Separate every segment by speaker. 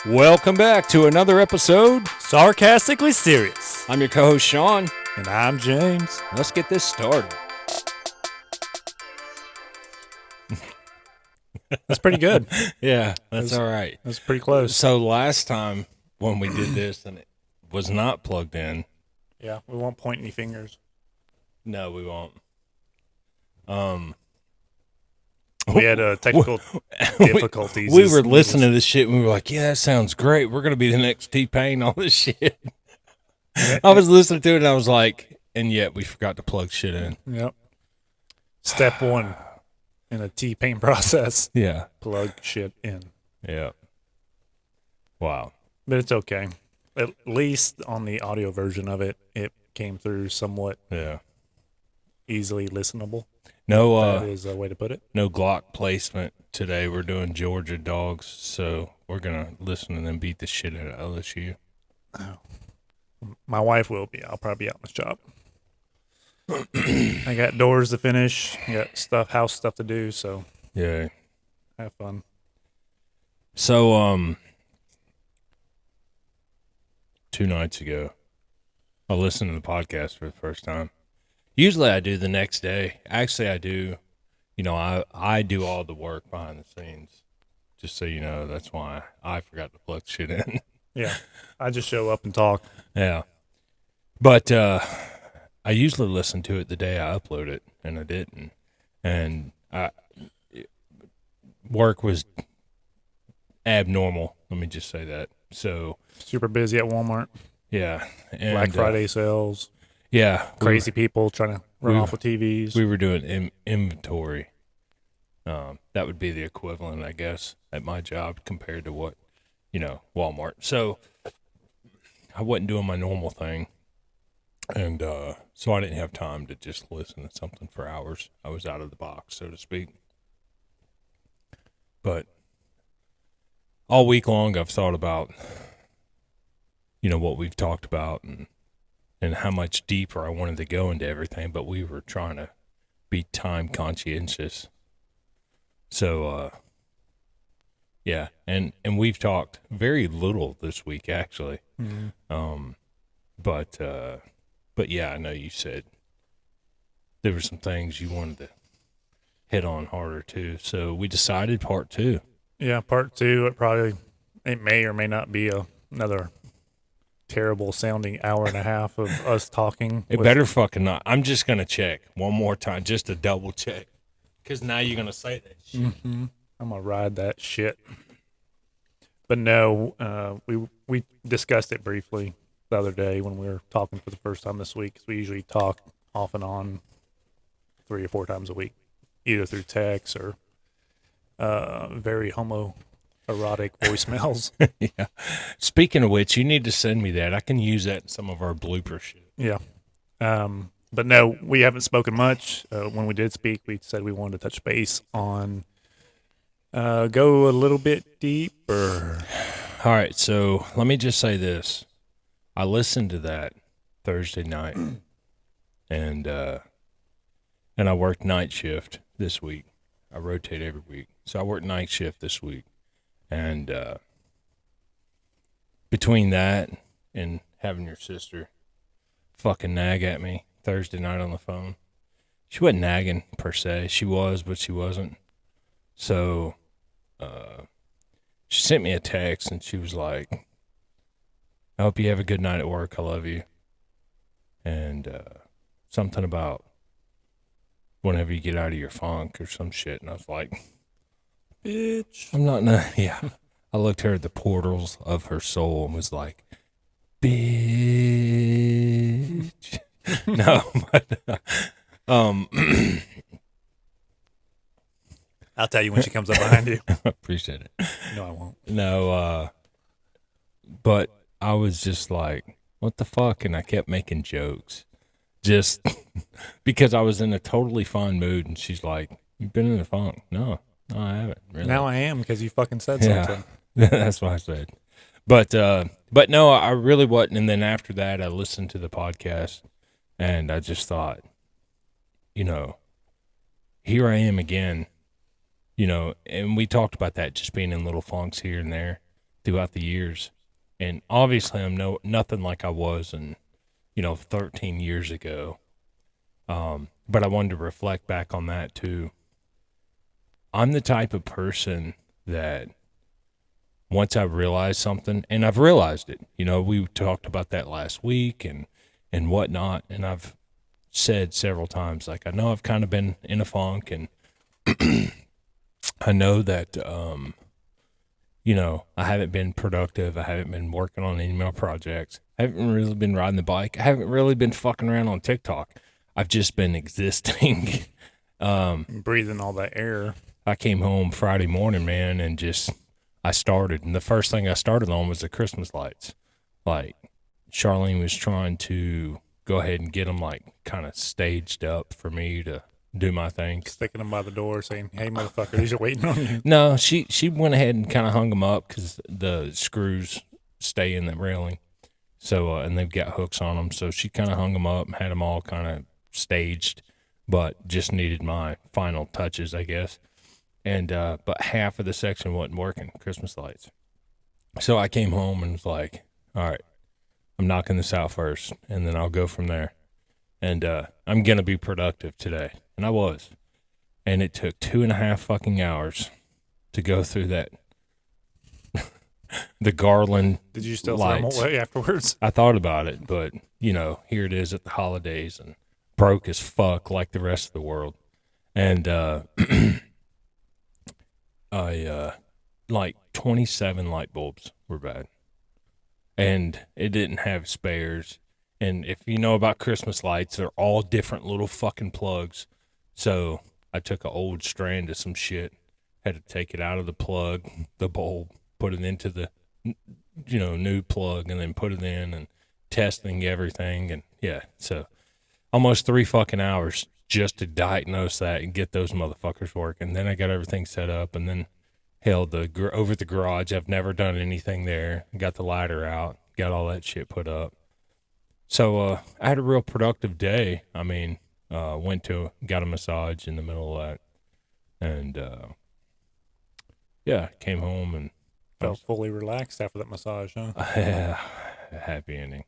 Speaker 1: Welcome back to another episode.
Speaker 2: Sarcastically Serious.
Speaker 1: I'm your co-host, Sean.
Speaker 2: And I'm James.
Speaker 1: Let's get this started.
Speaker 2: That's pretty good.
Speaker 1: Yeah, that's all right.
Speaker 2: That's pretty close.
Speaker 1: So last time when we did this and it was not plugged in.
Speaker 2: Yeah, we won't point any fingers.
Speaker 1: No, we won't.
Speaker 2: We had technical difficulties.
Speaker 1: We were listening to this shit and we were like, yeah, that sounds great. We're going to be the next T-Pain, all this shit. I was listening to it and I was like, and yet we forgot to plug shit in.
Speaker 2: Yep. Step one in a T-Pain process.
Speaker 1: Yeah.
Speaker 2: Plug shit in.
Speaker 1: Yeah. Wow.
Speaker 2: But it's okay. At least on the audio version of it, it came through somewhat easily listenable.
Speaker 1: No,
Speaker 2: that is a way to put it.
Speaker 1: No Glock placement today. We're doing Georgia dogs, so we're gonna listen and then beat the shit out of LSU.
Speaker 2: Oh. My wife will be. I'll probably be out in the shop. I got doors to finish. I got house stuff to do. So
Speaker 1: yeah,
Speaker 2: have fun.
Speaker 1: So 2 nights ago, I listened to the podcast for the first time. Usually I do the next day. Actually, I do. You know, I do all the work behind the scenes. Just so you know, that's why I forgot to plug shit in.
Speaker 2: Yeah, I just show up and talk.
Speaker 1: Yeah. But I usually listen to it the day I upload it, and I didn't. And work was abnormal. Let me just say that. So
Speaker 2: super busy at Walmart.
Speaker 1: Yeah. And,
Speaker 2: Black Friday sales.
Speaker 1: Yeah.
Speaker 2: Crazy people trying to run off with TVs.
Speaker 1: We were doing inventory. That would be the equivalent, I guess, at my job compared to what, Walmart. So I wasn't doing my normal thing. And so I didn't have time to just listen to something for hours. I was out of the box, so to speak. But all week long I've thought about, what we've talked about and how much deeper I wanted to go into everything, but we were trying to be time conscientious. So, yeah, and we've talked very little this week, actually. Mm-hmm. But yeah, I know you said there were some things you wanted to hit on harder too. So we decided part 2.
Speaker 2: Yeah, part 2. It may or may not be another terrible sounding hour and a half of us talking.
Speaker 1: It better fucking not. I'm just gonna check one more time just to double check, because now you're gonna say that shit.
Speaker 2: Mm-hmm. I'm gonna ride that shit. But no, we discussed it briefly the other day when we were talking for the first time this week, because we usually talk off and on 3 or 4 times a week, either through text or very homoerotic voicemails.
Speaker 1: Yeah. Speaking of which, you need to send me that. I can use that in some of our blooper shit.
Speaker 2: Yeah. But no, we haven't spoken much. When we did speak, we said we wanted to touch base on go a little bit deeper.
Speaker 1: All right, so let me just say this. I listened to that Thursday night, and I worked night shift this week. I rotate every week. So I worked night shift this week. And between that and having your sister fucking nag at me Thursday night on the phone, she wasn't nagging per se. She was, but she wasn't. So she sent me a text and she was like, I hope you have a good night at work. I love you. And something about whenever you get out of your funk or some shit. And I was like,
Speaker 2: bitch.
Speaker 1: I'm not, yeah. I looked her at the portals of her soul and was like, bitch. No, but,
Speaker 2: I'll tell you when she comes up behind you.
Speaker 1: I appreciate it.
Speaker 2: No, I won't.
Speaker 1: No, but I was just like, what the fuck? And I kept making jokes just because I was in a totally fine mood. And she's like, you've been in a funk. No, I haven't really.
Speaker 2: Now I am, because you fucking said something.
Speaker 1: That's what I said. But no, I really wasn't. And then after that, I listened to the podcast and I just thought, here I am again, and we talked about that, just being in little funks here and there. throughout the years. And obviously, I'm nothing like I was in, 13 years ago. But I wanted to reflect back on that too. I'm the type of person that once I realize something, and I've realized it, we talked about that last week and whatnot, and I've said several times, like, I know I've kind of been in a funk, and I know that, I haven't been productive. I haven't been working on any of my projects. I haven't really been riding the bike. I haven't really been fucking around on TikTok. I've just been existing.
Speaker 2: Breathing all that air.
Speaker 1: I came home Friday morning, man, and I started. And the first thing I started on was the Christmas lights. Like, Charlene was trying to go ahead and get them, like, kind of staged up for me to do my thing.
Speaker 2: Sticking them by the door saying, hey, motherfucker, these are waiting on you.
Speaker 1: No, she went ahead and kind of hung them up because the screws stay in the railing. So, and they've got hooks on them. So she kind of hung them up and had them all kind of staged, but just needed my final touches, I guess. And, but half of the section wasn't working, Christmas lights. So I came home and was like, all right, I'm knocking this out first, and then I'll go from there. And, I'm going to be productive today. And I was. And it took 2.5 fucking hours to go through that. The garland.
Speaker 2: Did you still
Speaker 1: lights.
Speaker 2: throw them away afterwards?
Speaker 1: I thought about it, but, here it is at the holidays and broke as fuck like the rest of the world. And, like 27 light bulbs were bad. And it didn't have spares. And if you know about Christmas lights, they're all different little fucking plugs. So I took an old strand of some shit, had to take it out of the plug, the bulb, put it into the, new plug, and then put it in and testing everything. And yeah, so almost 3 fucking hours just to diagnose that and get those motherfuckers working. Then I got everything set up, and then held over the garage. I've never done anything there. Got the ladder out, got all that shit put up. So I had a real productive day. I mean, got a massage in the middle of that, and yeah, came home and
Speaker 2: Felt fully relaxed after that massage, huh?
Speaker 1: Happy ending.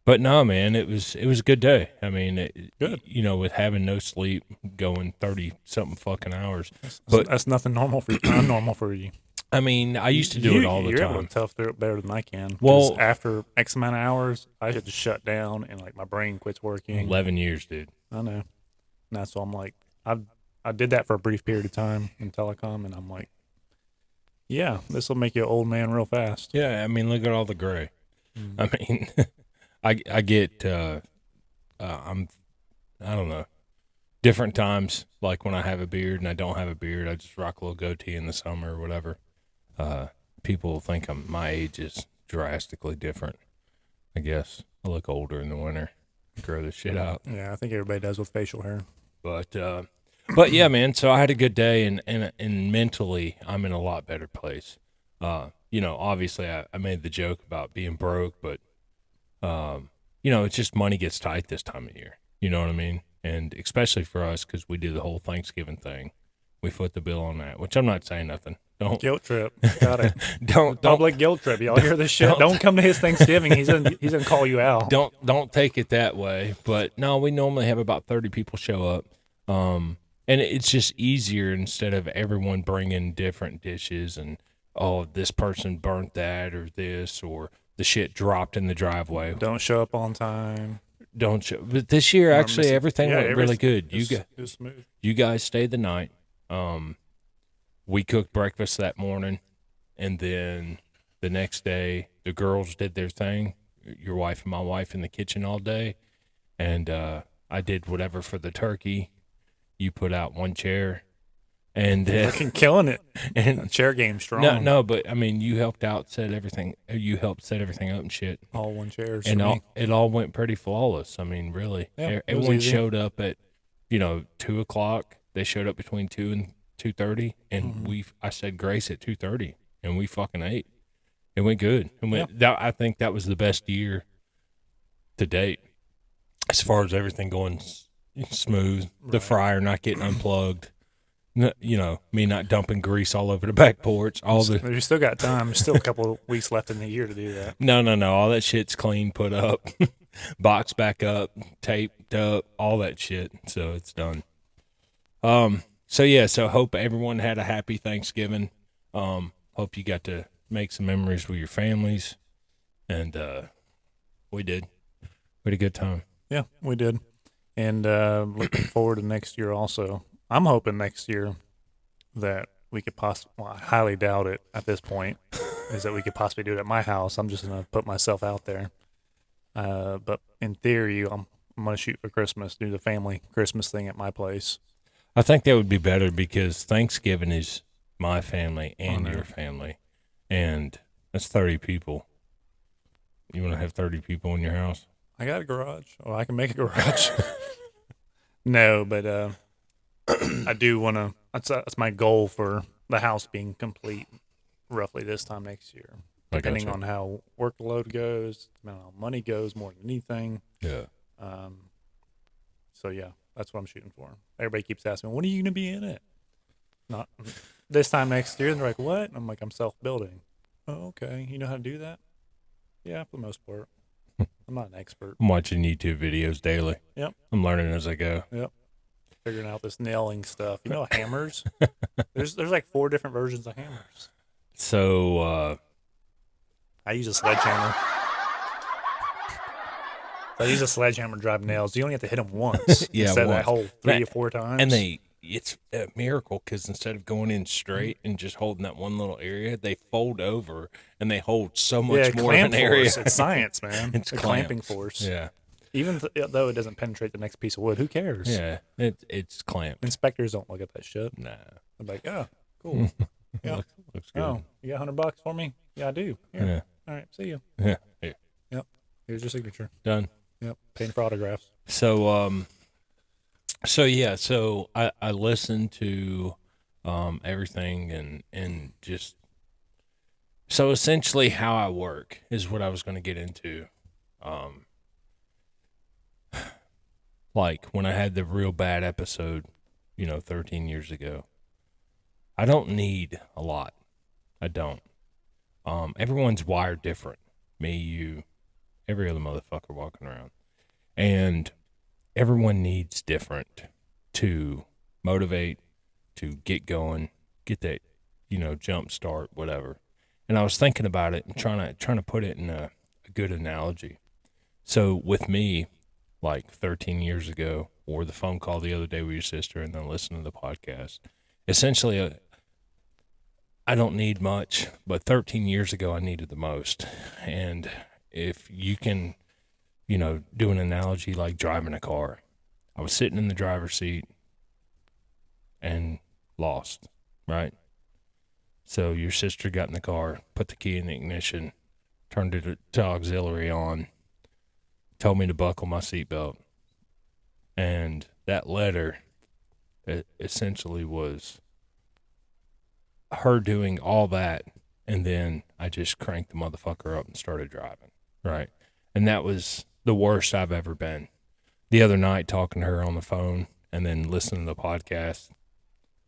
Speaker 1: But no, man, it was a good day. I mean,
Speaker 2: good.
Speaker 1: With having no sleep, going 30 something fucking hours.
Speaker 2: That's nothing normal for you. Unnormal for you.
Speaker 1: I mean, I used to do it all the
Speaker 2: You're
Speaker 1: time.
Speaker 2: able to tough through it better than I can.
Speaker 1: Well,
Speaker 2: after X amount of hours, I had to shut down and like my brain quits working.
Speaker 1: 11 years, dude.
Speaker 2: I know. And that's why I'm like, I did that for a brief period of time in telecom, and I'm like, yeah, this will make you an old man real fast.
Speaker 1: Yeah, I mean, look at all the gray. I mean, I get, I don't know, different times, like when I have a beard and I don't have a beard, I just rock a little goatee in the summer or whatever. People think my age is drastically different. I guess I look older in the winter, grow the shit out.
Speaker 2: Yeah, I think everybody does with facial hair.
Speaker 1: But yeah, man. So I had a good day, and mentally, I'm in a lot better place. Obviously, I made the joke about being broke, but it's just money gets tight this time of year. You know what I mean? And especially for us, because we do the whole Thanksgiving thing, we foot the bill on that. Which I'm not saying nothing. Don't
Speaker 2: guilt trip. Got it.
Speaker 1: don't
Speaker 2: public guilt trip. Y'all hear this shit? Don't come to his Thanksgiving. He's gonna call you out.
Speaker 1: Don't take it that way. But no, we normally have about 30 people show up. And it's just easier instead of everyone bringing different dishes and, oh, this person burnt that or this, or the shit dropped in the driveway.
Speaker 2: Don't show up on time.
Speaker 1: But this year, actually, everything went really good.
Speaker 2: It was smooth.
Speaker 1: You guys stayed the night. We cooked breakfast that morning, and then the next day, the girls did their thing. Your wife and my wife in the kitchen all day, and I did whatever for the turkey. You put out one chair, and
Speaker 2: fucking killing it.
Speaker 1: And
Speaker 2: chair game strong.
Speaker 1: No, but I mean, you helped out, set everything. You helped set everything up and shit.
Speaker 2: All one chairs,
Speaker 1: and it all went pretty flawless. I mean, really, everyone showed up at 2:00. They showed up between 2 and 2:30, and I said grace at 2:30, and we fucking ate. It went good. I think that was the best year to date, as far as everything going smooth. Right. The fryer not getting unplugged, You know, me not dumping grease all over the back porch. All the
Speaker 2: You still got time. There's still a couple of weeks left in the year to do that.
Speaker 1: no. All that shit's clean, put up, boxed back up, taped up, all that shit. So it's done. So yeah. So hope everyone had a happy Thanksgiving. Hope you got to make some memories with your families, and we did. We had a good time.
Speaker 2: Yeah, we did. And looking forward to next year also. I'm hoping next year that we could possibly, well, I highly doubt it at this point, is that we could possibly do it at my house. I'm just going to put myself out there. But in theory, I'm going to shoot for Christmas, do the family Christmas thing at my place.
Speaker 1: I think that would be better because Thanksgiving is my family and your family, and that's 30 people. You want to have 30 people in your house?
Speaker 2: I got a garage. Well, I can make a garage. No, but I do want to. That's my goal for the house being complete roughly this time next year. Depending on how workload goes, depending on how money goes, more than anything.
Speaker 1: Yeah.
Speaker 2: So yeah, that's what I'm shooting for. Everybody keeps asking, "When are you going to be in it?" Not this time next year. And they're like, "What?" And I'm like, "I'm self-building." Oh, okay. You know how to do that? Yeah, for the most part. I'm not an expert.
Speaker 1: I'm watching YouTube videos daily.
Speaker 2: Yep.
Speaker 1: I'm learning as I go.
Speaker 2: Yep. Figuring out this nailing stuff. You know, hammers. There's like 4 different versions of hammers.
Speaker 1: So
Speaker 2: I use a sledgehammer. I use a sledgehammer to drive nails. You only have to hit them once.
Speaker 1: Yeah,
Speaker 2: instead of
Speaker 1: once.
Speaker 2: that whole 3 or 4 times.
Speaker 1: and it's a miracle because instead of going in straight and just holding that one little area, they fold over and they hold so much more of an area.
Speaker 2: It's science, man.
Speaker 1: It's
Speaker 2: a clamping force.
Speaker 1: Yeah.
Speaker 2: Even though it doesn't penetrate the next piece of wood, who cares?
Speaker 1: Yeah, it's clamped.
Speaker 2: Inspectors don't look at that shit.
Speaker 1: Nah.
Speaker 2: I'm like, oh, cool. Yeah.
Speaker 1: Looks good.
Speaker 2: Oh, you got $100 for me? Yeah, I do. Here.
Speaker 1: Yeah.
Speaker 2: All right, see you.
Speaker 1: Yeah. Here.
Speaker 2: Yep. Here's your signature.
Speaker 1: Done.
Speaker 2: Yep. Paying for autographs.
Speaker 1: So I listened to everything and just so essentially how I work is what I was going to get into. Like when I had the real bad episode, 13 years ago. I don't need a lot. I don't. Everyone's wired different. Me, you, every other motherfucker walking around. And everyone needs different to motivate, to get going, get that, jump start, whatever. And I was thinking about it and trying to put it in a good analogy. So with me, like 13 years ago, or the phone call the other day with your sister, and then listen to the podcast, essentially, I don't need much, but 13 years ago, I needed the most. And if you can, do an analogy like driving a car, I was sitting in the driver's seat and lost, right? So your sister got in the car, put the key in the ignition, turned it to auxiliary on, told me to buckle my seatbelt. And that letter essentially was her doing all that, and then I just cranked the motherfucker up and started driving, right? And that was the worst I've ever been. The other night, talking to her on the phone and then listening to the podcast,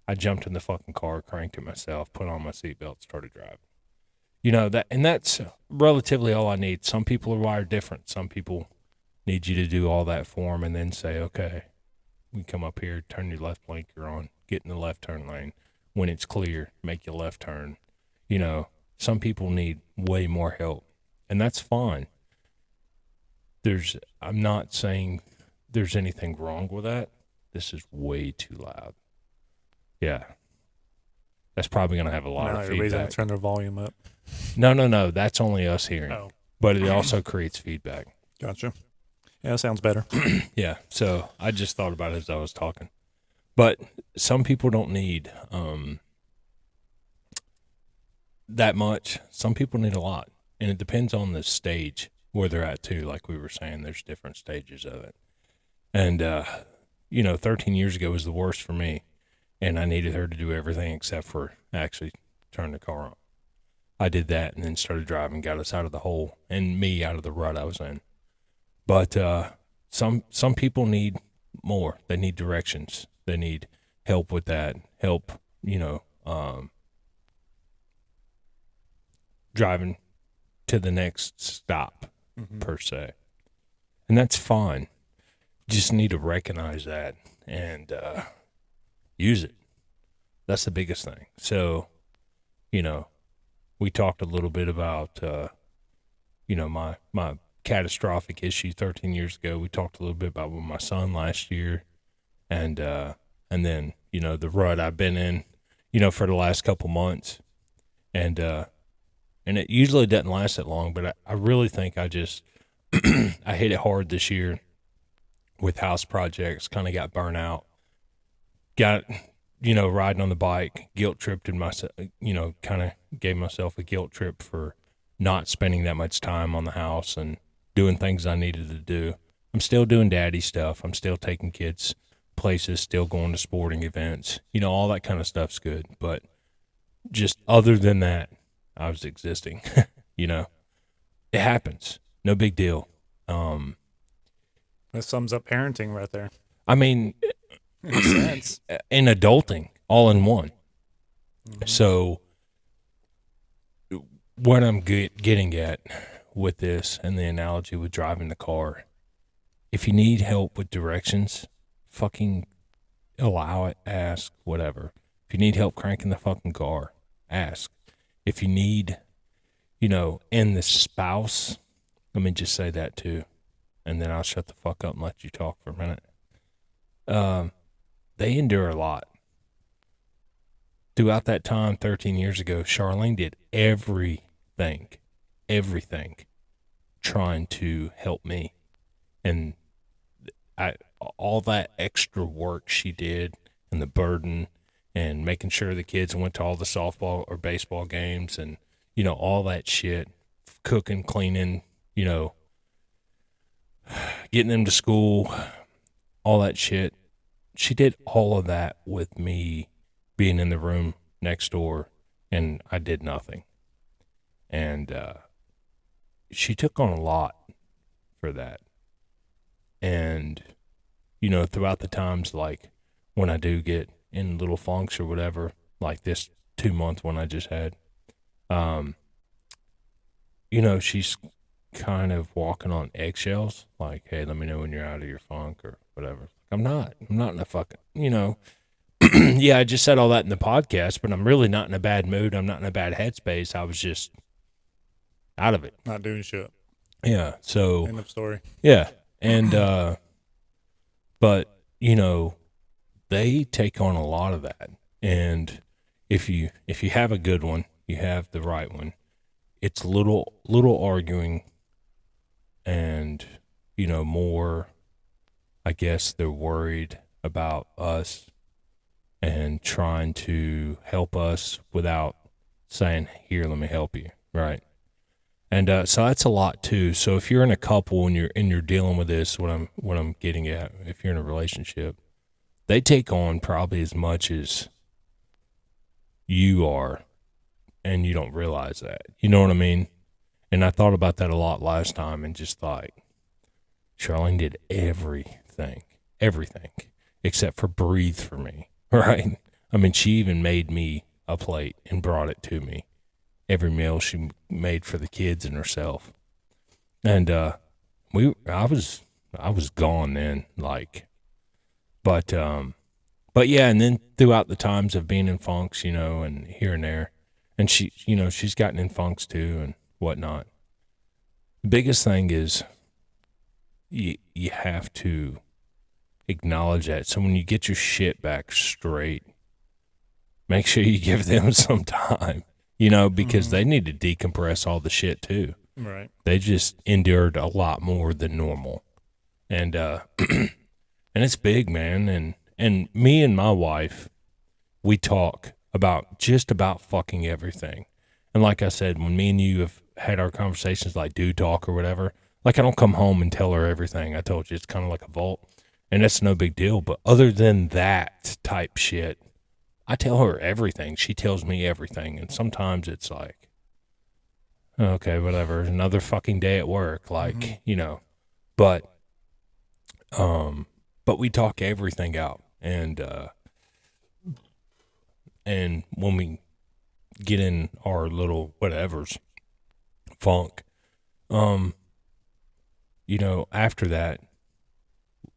Speaker 1: I jumped in the fucking car, cranked it myself, put on my seatbelt, started driving. And that's relatively all I need. Some people are wired different. Some people need you to do all that for them and then say, okay, we come up here, turn your left blinker on, get in the left turn lane. When it's clear, make your left turn. Some people need way more help, and that's fine. I'm not saying there's anything wrong with that. This is way too loud. Yeah. That's probably going to have a lot of
Speaker 2: everybody's
Speaker 1: feedback.
Speaker 2: going to turn their volume up.
Speaker 1: No. That's only us hearing.
Speaker 2: Oh.
Speaker 1: But it also creates feedback.
Speaker 2: Gotcha. Yeah, that sounds better.
Speaker 1: Yeah. So I just thought about it as I was talking. But some people don't need that much. Some people need a lot. And it depends on the stage where they're at, too. Like we were saying, there's different stages of it. And, 13 years ago was the worst for me. And I needed her to do everything except for actually turn the car on. I did that and then started driving, got us out of the hole, and me out of the rut I was in. But some people need more. They need directions. They need help with that, help, driving to the next stop, per se. And that's fine. Just need to recognize that and use it. That's the biggest thing. So, we talked a little bit about, my catastrophic issue 13 years ago. We talked a little bit about with my son last year, and then the rut I've been in, for the last couple months, and it usually doesn't last that long, but I really think I just I hit it hard this year with house projects. Kind of got burnt out. Got riding on the bike, guilt tripped in myself. Kind of gave myself a guilt trip for not spending that much time on the house and doing things I needed to do. I'm still doing daddy stuff. I'm still taking kids places, still going to sporting events. All that kind of stuff's good. But just other than that, I was existing. It happens. No big deal.
Speaker 2: That sums up parenting right there.
Speaker 1: I mean,
Speaker 2: In a sense.
Speaker 1: in adulting, all in one. So what I'm getting at with this and the analogy with driving the car, if you need help with directions, fucking allow it, ask, whatever. If you need help cranking the fucking car, ask. If you need, and the spouse, let me just say that too, and then I'll shut the fuck up and let you talk for a minute. They endure a lot. Throughout that time, 13 years ago, Charlene did everything, trying to help me. And all that extra work she did, and the burden, and making sure the kids went to all the softball or baseball games, and, all that shit, cooking, cleaning, getting them to school, all that shit. She did all of that with me being in the room next door, and I did nothing. And she took on a lot for that. And, throughout the times, like, when I do get in little funks or whatever, like this 2-month one I just had, she's kind of walking on eggshells, like, hey, let me know when you're out of your funk or whatever. I'm not in a fucking, yeah, I just said all that in the podcast, but I'm really not in a bad mood. I'm not in a bad headspace. I was just out of it.
Speaker 2: Not doing shit.
Speaker 1: Yeah. So,
Speaker 2: End of story.
Speaker 1: yeah. And, but, they take on a lot of that. And if you have a good one, you have the right one. It's little arguing and, more, I guess they're worried about us and trying to help us without saying, here, let me help you. Right. And so that's a lot too. So if you're in a couple and you're dealing with this, what I'm getting at, if you're in a relationship, they take on probably as much as you are, and you don't realize that. You know what I mean? And I thought about that a lot last time, and just thought, Charlene did everything, except for breathe for me, right? I mean, she even made me a plate and brought it to me. Every meal she made for the kids and herself. And I was gone then, like, but yeah, and then throughout the times of being in funks, and here and there, and she, she's gotten in funks too and whatnot. The biggest thing is you have to acknowledge that. So when you get your shit back straight, make sure you give them some time, because they need to decompress all the shit too.
Speaker 2: Right.
Speaker 1: They just endured a lot more than normal. And and it's big, man. And me and my wife, we talk about just about fucking everything. And like I said, when me and you have had our conversations, like do talk or whatever, like I don't come home and tell her everything. I told you, it's kind of like a vault, and that's no big deal. But other than that type shit, I tell her everything. She tells me everything. And sometimes it's like, okay, whatever, another fucking day at work, like, but we talk everything out. And And when we get in our little whatevers funk, um, after that,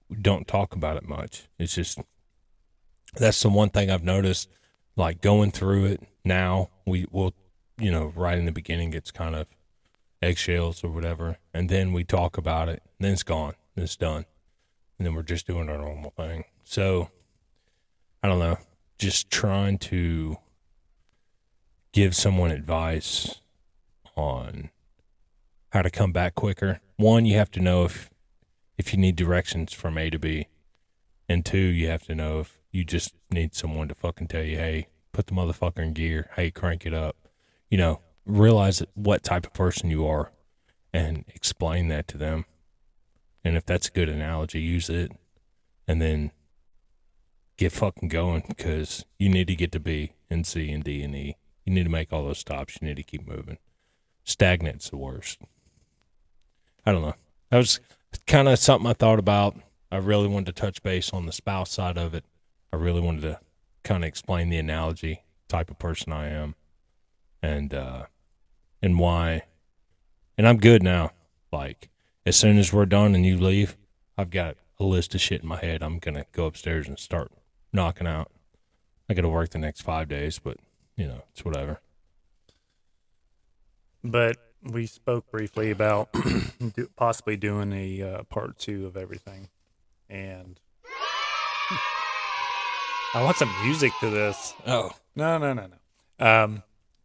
Speaker 1: we don't talk about it much. It's just that's the one thing I've noticed. Like going through it now, we will, right in the beginning, it's kind of eggshells or whatever, and then we talk about it, and then it's gone, and it's done, and then we're just doing our normal thing. So I don't know, just trying to give someone advice on how to come back quicker. One, you have to know if you need directions from A to B, and two, you have to know if you just need someone to fucking tell you, hey, put the motherfucker in gear, hey, crank it up. Realize what type of person you are and explain that to them. And if that's a good analogy, use it, and then get fucking going, because you need to get to B and C and D and E. You need to make all those stops. You need to keep moving. Stagnant's the worst. I don't know. That was kind of something I thought about. I really wanted to touch base on the spouse side of it. I really wanted to kind of explain the analogy type of person I am, and why. And I'm good now. Like, as soon as we're done and you leave, I've got a list of shit in my head. I'm going to go upstairs and start knocking out. I got to work the next 5 days, but, it's whatever.
Speaker 2: But we spoke briefly about possibly doing a part 2 of everything. And I want some music to this.
Speaker 1: Oh.
Speaker 2: No.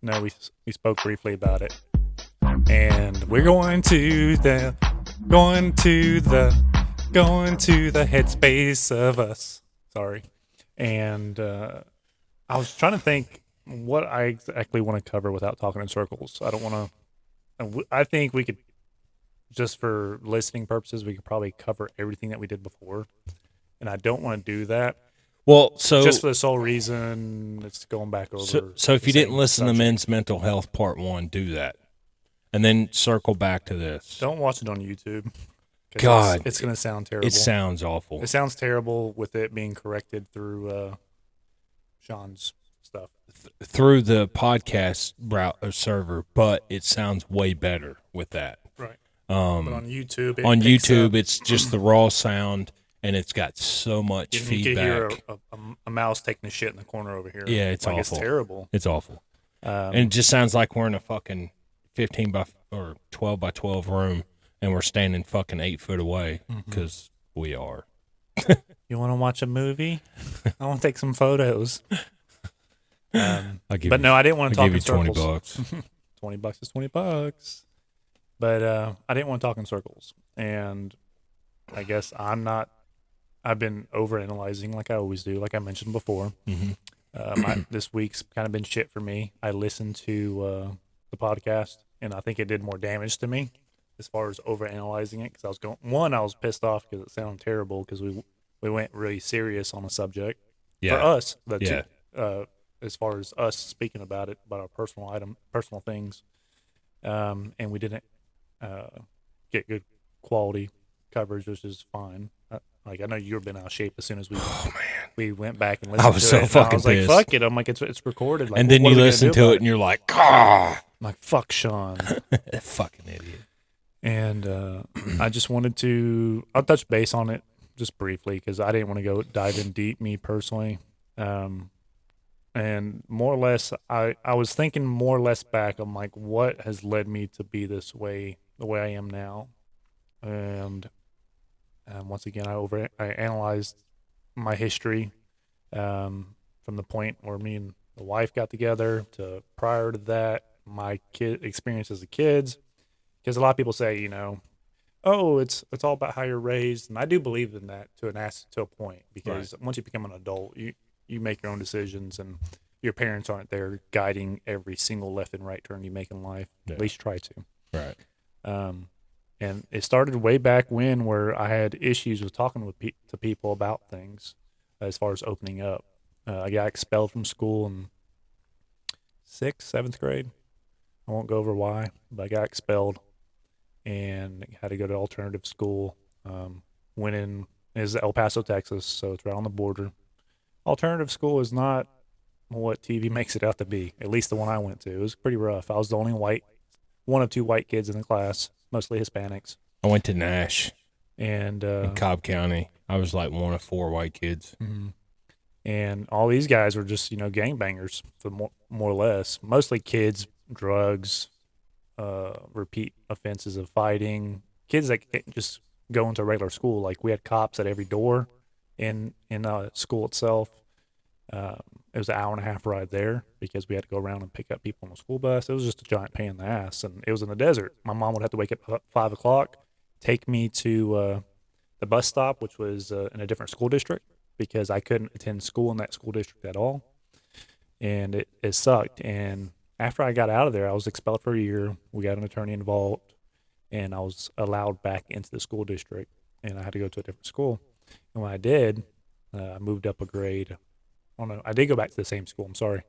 Speaker 2: No, we spoke briefly about it. And we're going to the headspace of us. Sorry. And I was trying to think what I exactly want to cover without talking in circles. I don't want to. I think we could, just for listening purposes, we could probably cover everything that we did before. And I don't want to do that.
Speaker 1: Well, so
Speaker 2: just for the sole reason it's going back over.
Speaker 1: So if you didn't listen
Speaker 2: subject.
Speaker 1: to Men's Mental Health Part 1, do that. And then circle back to this.
Speaker 2: Don't watch it on YouTube.
Speaker 1: God.
Speaker 2: It's going to sound terrible.
Speaker 1: It sounds awful.
Speaker 2: It sounds terrible with it being corrected through Sean's stuff.
Speaker 1: Through the podcast route or server, but it sounds way better with that.
Speaker 2: Right. But on YouTube,
Speaker 1: it's just the raw sound, and it's got so much feedback.
Speaker 2: You can hear a mouse taking a shit in the corner over here.
Speaker 1: Yeah, it's awful.
Speaker 2: It's terrible.
Speaker 1: It's awful. And it just sounds like we're in a fucking 15 by or 12 by 12 room, and we're standing fucking 8 foot away, because we are.
Speaker 2: You want to watch a movie? I want to take some photos. I didn't want to talk in circles.
Speaker 1: $20.
Speaker 2: $20 is $20. But I didn't want to talk in circles. And I guess I've been overanalyzing like I always do, like I mentioned before. This week's kind of been shit for me. I listened to the podcast, and I think it did more damage to me as far as overanalyzing it, because I was pissed off because it sounded terrible, because we went really serious on the subject for us. As far as us speaking about it, about our personal things, and we didn't get good quality coverage, which is fine. I know you've been out of shape as soon as we went back and listened.
Speaker 1: I was
Speaker 2: to
Speaker 1: so
Speaker 2: it.
Speaker 1: fucking
Speaker 2: I was like,
Speaker 1: pissed.
Speaker 2: fuck it. I'm like, it's recorded. Like,
Speaker 1: and then
Speaker 2: what
Speaker 1: you
Speaker 2: are we
Speaker 1: listen
Speaker 2: gonna do
Speaker 1: to
Speaker 2: about
Speaker 1: it, and you're like, ah,
Speaker 2: I'm like, fuck Sean.
Speaker 1: fucking idiot.
Speaker 2: And I just wanted to, I'll touch base on it just briefly, because I didn't want to go dive in deep, me personally. And more or less, I was thinking more or less back. I'm like, what has led me to be this way, the way I am now? And once again, I analyzed my history, from the point where me and the wife got together to prior to that, my kid experience as a kids. Because a lot of people say, oh, it's all about how you're raised, and I do believe in that to a point, because once you become an adult, you make your own decisions, and your parents aren't there guiding every single left and right turn you make in life. Yeah. At least try to.
Speaker 1: Right.
Speaker 2: And it started way back when, where I had issues with talking to people about things, as far as opening up. I got expelled from school in 6th, 7th grade. I won't go over why, but I got expelled and had to go to alternative school. Went in, is El Paso, Texas, so it's right on the border. Alternative school is not what TV makes it out to be. At least the one I went to, it was pretty rough. I was the only one of two white kids in the class, mostly Hispanics,
Speaker 1: I went to Nash
Speaker 2: and
Speaker 1: in Cobb County. I was like one of 4 white kids.
Speaker 2: mhm. And all these guys were just gangbangers, for more or less. Mostly kids, drugs, repeat offenses of fighting. Kids that just go into regular school. Like we had cops at every door in school itself. It was an hour and a half ride there because we had to go around and pick up people on the school bus. It was just a giant pain in the ass, and it was in the desert. My mom would have to wake up at 5 o'clock, take me to the bus stop, which was in a different school district because I couldn't attend school in that school district at all, and it sucked. And after I got out of there, I was expelled for a year. We got an attorney involved, and I was allowed back into the school district, and I had to go to a different school. And when I did, I moved up a grade. Oh no, I did go back to the same school. I'm sorry.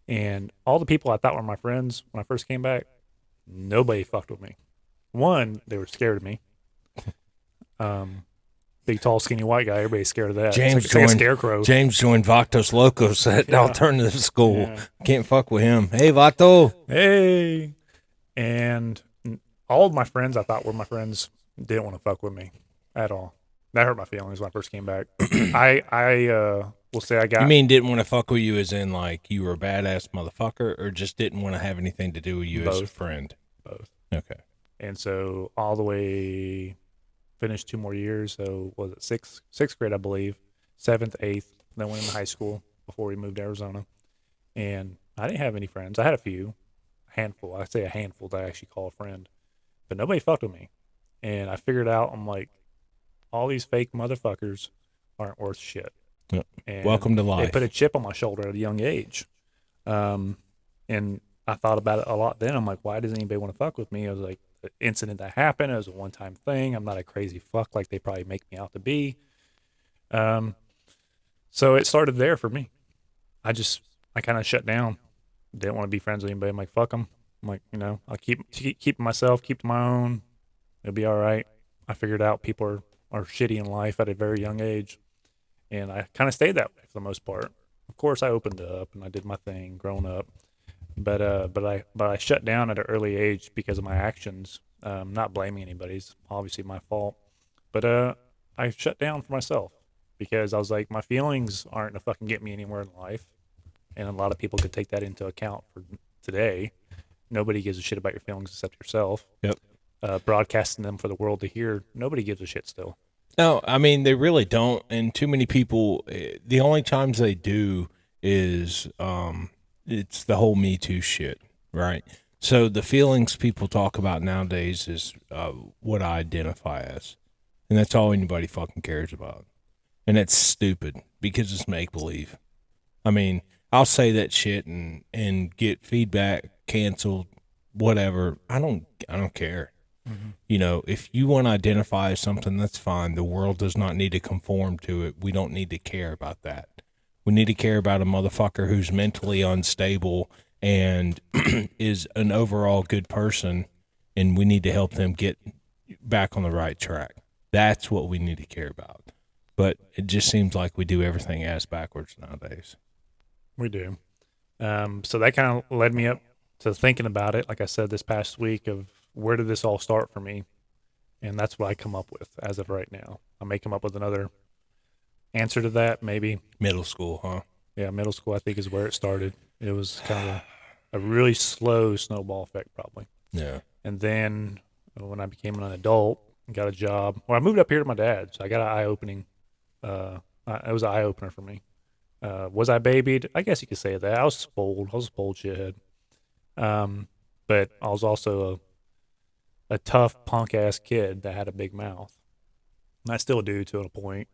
Speaker 2: And all the people I thought were my friends when I first came back, nobody fucked with me. One, they were scared of me. Big, tall, skinny white guy. Everybody's scared of that. It's like a scarecrow.
Speaker 1: James joined Vatos Locos at
Speaker 2: Yeah.
Speaker 1: alternative school.
Speaker 2: Yeah.
Speaker 1: Can't fuck with him. Hey, Vato.
Speaker 2: Hey. And all of my friends I thought were my friends didn't want to fuck with me at all. That hurt my feelings when I first came back. I will say I got.
Speaker 1: You mean didn't want to fuck with you as in like you were a badass motherfucker, or just didn't want to have anything to do with you as a
Speaker 2: Both.
Speaker 1: friend?
Speaker 2: Both.
Speaker 1: Okay.
Speaker 2: And so all the way finished 2 more years. So was it sixth grade, I believe, 7th, 8th. Then went into high school before we moved to Arizona. And I didn't have any friends. I had a few, a handful. I say a handful that I actually call a friend, but nobody fucked with me. And I figured out, I'm like, all these fake motherfuckers aren't worth shit.
Speaker 1: Yep.
Speaker 2: And
Speaker 1: Welcome to life.
Speaker 2: It put a chip on my shoulder at a young age. And I thought about it a lot then. I'm like, why does anybody want to fuck with me? I was like, the incident that happened, it was a one-time thing. I'm not a crazy fuck like they probably make me out to be. So it started there for me. I kind of shut down. Didn't want to be friends with anybody. I'm like, fuck them. I'm like, I'll keep myself, keep to my own. It'll be all right. I figured out people are shitty in life at a very young age. And I kind of stayed that way for the most part. Of course, I opened up and I did my thing growing up. But I shut down at an early age because of my actions. Not blaming anybody. It's obviously my fault. But I shut down for myself because I was like, my feelings aren't gonna fucking get me anywhere in life. And a lot of people could take that into account for today. Nobody gives a shit about your feelings except yourself.
Speaker 1: Yep.
Speaker 2: Broadcasting them for the world to hear, nobody gives a shit still.
Speaker 1: No, I mean they really don't, and too many people. The only times they do is it's the whole Me Too shit, right? So the feelings people talk about nowadays is what I identify as, and that's all anybody fucking cares about, and it's stupid because it's make believe. I mean, I'll say that shit and get feedback, canceled, whatever. I don't care.
Speaker 2: Mm-hmm.
Speaker 1: If you want to identify as something, that's fine. The world does not need to conform to it. We don't need to care about that. We need to care about a motherfucker who's mentally unstable and is an overall good person, and we need to help them get back on the right track. That's what we need to care about. But it just seems like we do everything ass backwards nowadays.
Speaker 2: We do. So that kind of led me up to thinking about it, like I said, this past week of where did this all start for me? And that's what I come up with as of right now. I may come up with another answer to that, maybe.
Speaker 1: Middle school, huh?
Speaker 2: Yeah, middle school, I think, is where it started. It was kind of a really slow snowball effect, probably.
Speaker 1: Yeah.
Speaker 2: And then when I became an adult and got a job, I moved up here to my dad's. So I got an eye-opening. It was an eye-opener for me. Was I babied? I guess you could say that. I was spoiled. I was a spoiled shithead. But I was also a tough punk-ass kid that had a big mouth. And I still do to a point.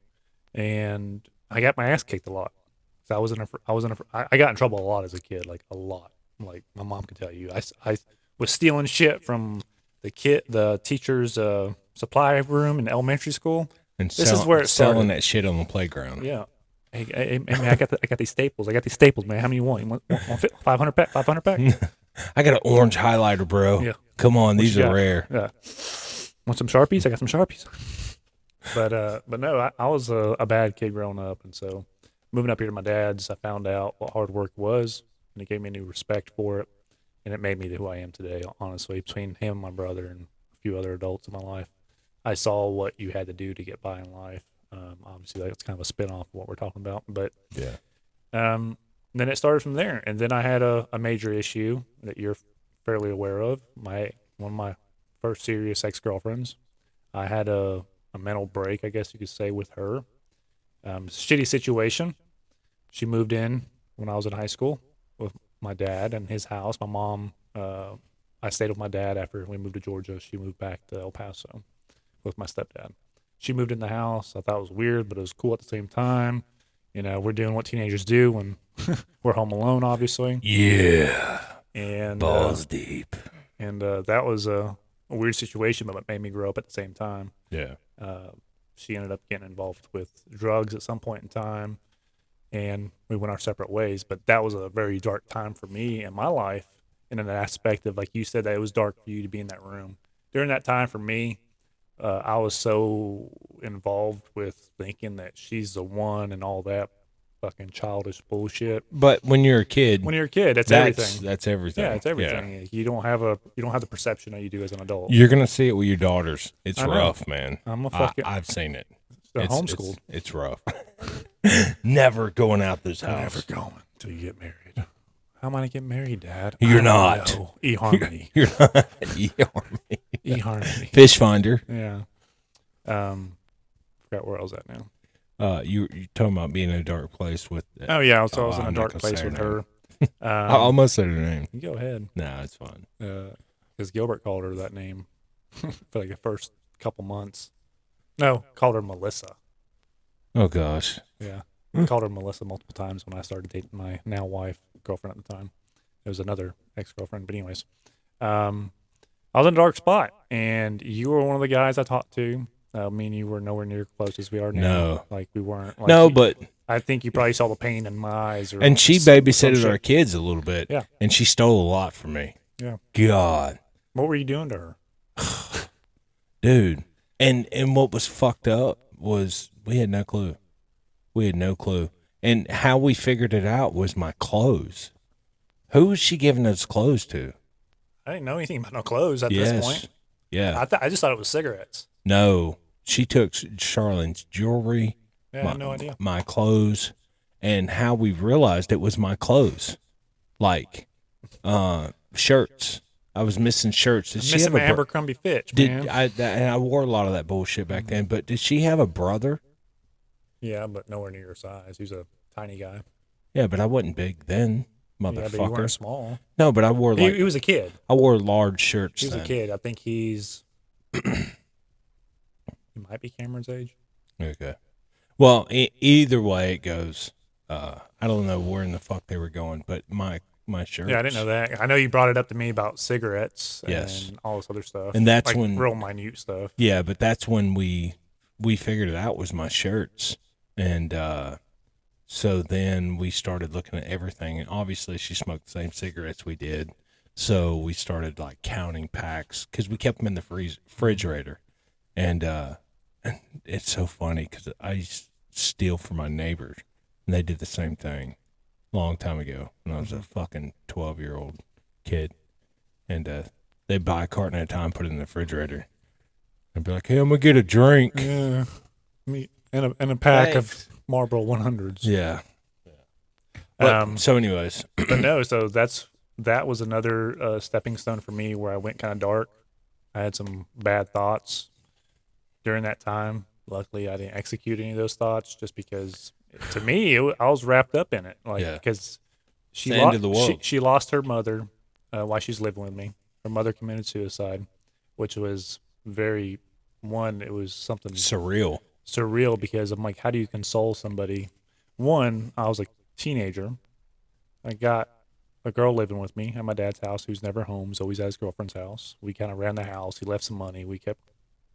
Speaker 2: And I got my ass kicked a lot. So I got in trouble a lot as a kid, like a lot. Like my mom can tell you, I was stealing shit from the teacher's supply room in elementary school.
Speaker 1: And
Speaker 2: This is where it started.
Speaker 1: selling that shit on the playground.
Speaker 2: Yeah. Hey, man, I got these staples. Man. How many you want? You want 500 pack? 500 pack?
Speaker 1: I got an orange highlighter, bro.
Speaker 2: Yeah.
Speaker 1: Come on, these
Speaker 2: you
Speaker 1: are
Speaker 2: got?
Speaker 1: rare.
Speaker 2: Yeah. Want some Sharpies? I got some Sharpies. But no, I was a bad kid growing up, and so moving up here to my dad's, I found out what hard work was, and it gave me a new respect for it, and it made me who I am today. Honestly, between him, my brother, and a few other adults in my life, I saw what you had to do to get by in life. Obviously, that's kind of a spin off of what we're talking about, but
Speaker 1: Yeah.
Speaker 2: then it started from there. And then I had a major issue that you're fairly aware of. One of my first serious ex girlfriends. I had a mental break, I guess you could say, with her. Shitty situation. She moved in when I was in high school with my dad and his house. My mom, I stayed with my dad after we moved to Georgia. She moved back to El Paso with my stepdad. She moved in the house. I thought it was weird, but it was cool at the same time. We're doing what teenagers do when we're home alone, obviously.
Speaker 1: Yeah.
Speaker 2: And
Speaker 1: Balls deep.
Speaker 2: that was a weird situation, but it made me grow up at the same time.
Speaker 1: Yeah.
Speaker 2: She ended up getting involved with drugs at some point in time, and we went our separate ways. But that was a very dark time for me in my life, in an aspect of, like you said, that it was dark for you to be in that room. During that time for me, I was so involved with thinking that she's the one and all that fucking childish bullshit.
Speaker 1: But when you're a kid,
Speaker 2: When you're a kid, that's everything.
Speaker 1: That's everything.
Speaker 2: Yeah, it's everything. You don't have the perception that you do as an adult.
Speaker 1: You're gonna see it with your daughters. It's
Speaker 2: I know.
Speaker 1: rough, man.
Speaker 2: I'm a fucking
Speaker 1: I've seen it.
Speaker 2: they're
Speaker 1: It's
Speaker 2: homeschooled.
Speaker 1: It's rough. Never going out this house.
Speaker 2: Never going until you get married. How am I gonna get married, Dad?
Speaker 1: You're
Speaker 2: I don't
Speaker 1: not.
Speaker 2: know. eHarmony.
Speaker 1: You're not eHarmony.
Speaker 2: eHarmony.
Speaker 1: Fish finder.
Speaker 2: Yeah. Forgot where I was at now.
Speaker 1: You talking about being in a dark place with?
Speaker 2: Oh yeah, I was in a
Speaker 1: I'm not
Speaker 2: dark
Speaker 1: gonna
Speaker 2: place
Speaker 1: say
Speaker 2: with
Speaker 1: her
Speaker 2: her.
Speaker 1: I almost said her name.
Speaker 2: You go ahead.
Speaker 1: No, it's fine.
Speaker 2: Because Gilbert called her that name for like the first couple months. No, called her Melissa.
Speaker 1: Oh gosh.
Speaker 2: Yeah, called her Melissa multiple times when I started dating my now wife, girlfriend at the time. It was another ex-girlfriend, but anyways, I was in a dark spot, and you were one of the guys I talked to. Me and you were nowhere near close as we are now.
Speaker 1: No.
Speaker 2: Like we weren't. Like
Speaker 1: No, but
Speaker 2: I think you probably saw the pain in my eyes.
Speaker 1: and she
Speaker 2: some
Speaker 1: babysitted
Speaker 2: shit.
Speaker 1: our kids a little bit.
Speaker 2: Yeah.
Speaker 1: And she stole a lot from me.
Speaker 2: Yeah.
Speaker 1: God.
Speaker 2: What were you doing to her?
Speaker 1: Dude. And what was fucked up was we had no clue. We had no clue. And how we figured it out was my clothes. Who was she giving those clothes to?
Speaker 2: I didn't know anything about no clothes at
Speaker 1: Yes.
Speaker 2: this point.
Speaker 1: Yeah.
Speaker 2: I just thought it was cigarettes.
Speaker 1: No. She took Charlene's jewelry,
Speaker 2: Yeah, I had no idea.
Speaker 1: my clothes, and how we realized it was my clothes. Like shirts. I was missing shirts. Did she
Speaker 2: Missing
Speaker 1: have
Speaker 2: my
Speaker 1: a bro-
Speaker 2: Abercrombie Fitch,
Speaker 1: Did
Speaker 2: man.
Speaker 1: and I wore a lot of that bullshit back then, but did she have a brother?
Speaker 2: Yeah, but nowhere near your size. He's a tiny guy.
Speaker 1: Yeah, but I wasn't big then,
Speaker 2: Yeah, but you
Speaker 1: motherfucker.
Speaker 2: weren't small.
Speaker 1: No, but I wore like
Speaker 2: He was a kid.
Speaker 1: I wore large shirts
Speaker 2: He was
Speaker 1: then.
Speaker 2: a kid. I think he's. He might be Cameron's age.
Speaker 1: Okay. Well, either way it goes. I don't know where in the fuck they were going, but my shirts.
Speaker 2: Yeah, I didn't know that. I know you brought it up to me about cigarettes
Speaker 1: Yes.
Speaker 2: and all this other stuff.
Speaker 1: And that's
Speaker 2: like
Speaker 1: when-
Speaker 2: real minute stuff.
Speaker 1: Yeah, but that's when we figured it out was my shirts, and so then we started looking at everything. And obviously, she smoked the same cigarettes we did, so we started like counting packs because we kept them in the refrigerator, and it's so funny because I steal from my neighbors, and they did the same thing a long time ago when I was a fucking 12-year-old kid, and they buy a carton at a time, put it in the refrigerator. I'd be like, hey, I'm going to get a drink.
Speaker 2: Yeah. Me and a pack
Speaker 1: Thanks.
Speaker 2: of Marlboro 100s.
Speaker 1: Yeah. But,
Speaker 2: Um,
Speaker 1: so anyways,
Speaker 2: but no, so that was another stepping stone for me where I went kind of dark. I had some bad thoughts during that time. Luckily, I didn't execute any of those thoughts just because, to me, I was wrapped up in it. Like
Speaker 1: Yeah.
Speaker 2: because
Speaker 1: It's the end of the world.
Speaker 2: she lost her mother while she's living with me. Her mother committed suicide, which was it was something
Speaker 1: surreal.
Speaker 2: surreal because I'm like, how do you console somebody? One, I was a teenager. I got a girl living with me at my dad's house who's never home, is always at his girlfriend's house. We kind of ran the house. He left some money. We kept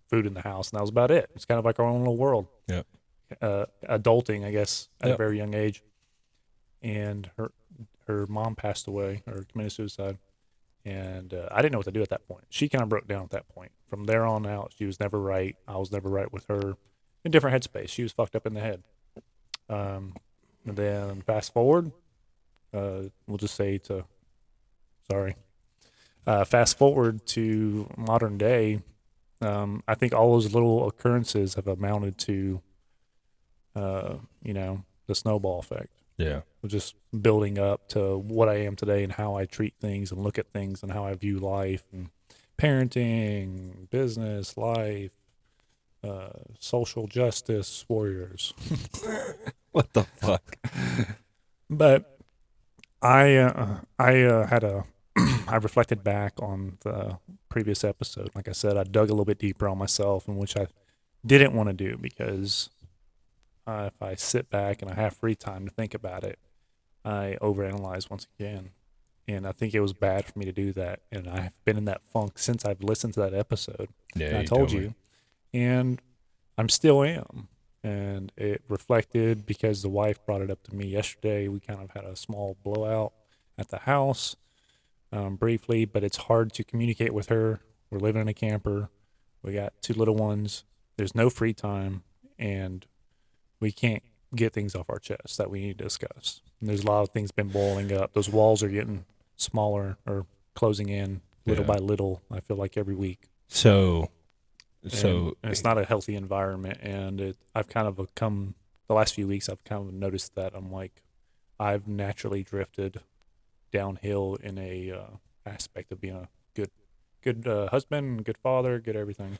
Speaker 2: food in the house, and that was about it. It's kind of like our own little world.
Speaker 1: Yep.
Speaker 2: Adulting, I guess, at
Speaker 1: Yep.
Speaker 2: a very young age. And her mom passed away or committed suicide. And I didn't know what to do at that point. She kind of broke down at that point. From there on out, she was never right. I was never right with her. In different headspace. She was fucked up in the head. And then fast forward, we'll just say to, sorry, fast forward to modern day. I think all those little occurrences have amounted to, the snowball effect.
Speaker 1: Yeah.
Speaker 2: Just building up to what I am today and how I treat things and look at things and how I view life and parenting, business, life, social justice warriors.
Speaker 1: What the fuck?
Speaker 2: But I had a I reflected back on the previous episode. Like I said, I dug a little bit deeper on myself, and which I didn't want to do because if I sit back and I have free time to think about it, I overanalyze once again. And I think it was bad for me to do that. And I've been in that funk since I've listened to that episode.
Speaker 1: Yeah,
Speaker 2: And I
Speaker 1: you
Speaker 2: told
Speaker 1: me.
Speaker 2: you. And I'm still am. And it reflected because the wife brought it up to me yesterday. We kind of had a small blowout at the house briefly, but it's hard to communicate with her. We're living in a camper. We got 2 little ones. There's no free time. And we can't get things off our chest that we need to discuss. And there's a lot of things been boiling up. Those walls are getting smaller or closing in little
Speaker 1: Yeah.
Speaker 2: by little. I feel like every week.
Speaker 1: So
Speaker 2: And it's not a healthy environment. And I've kind of come the last few weeks. I've kind of noticed that I'm like I've naturally drifted downhill in a aspect of being a good husband, good father, good everything.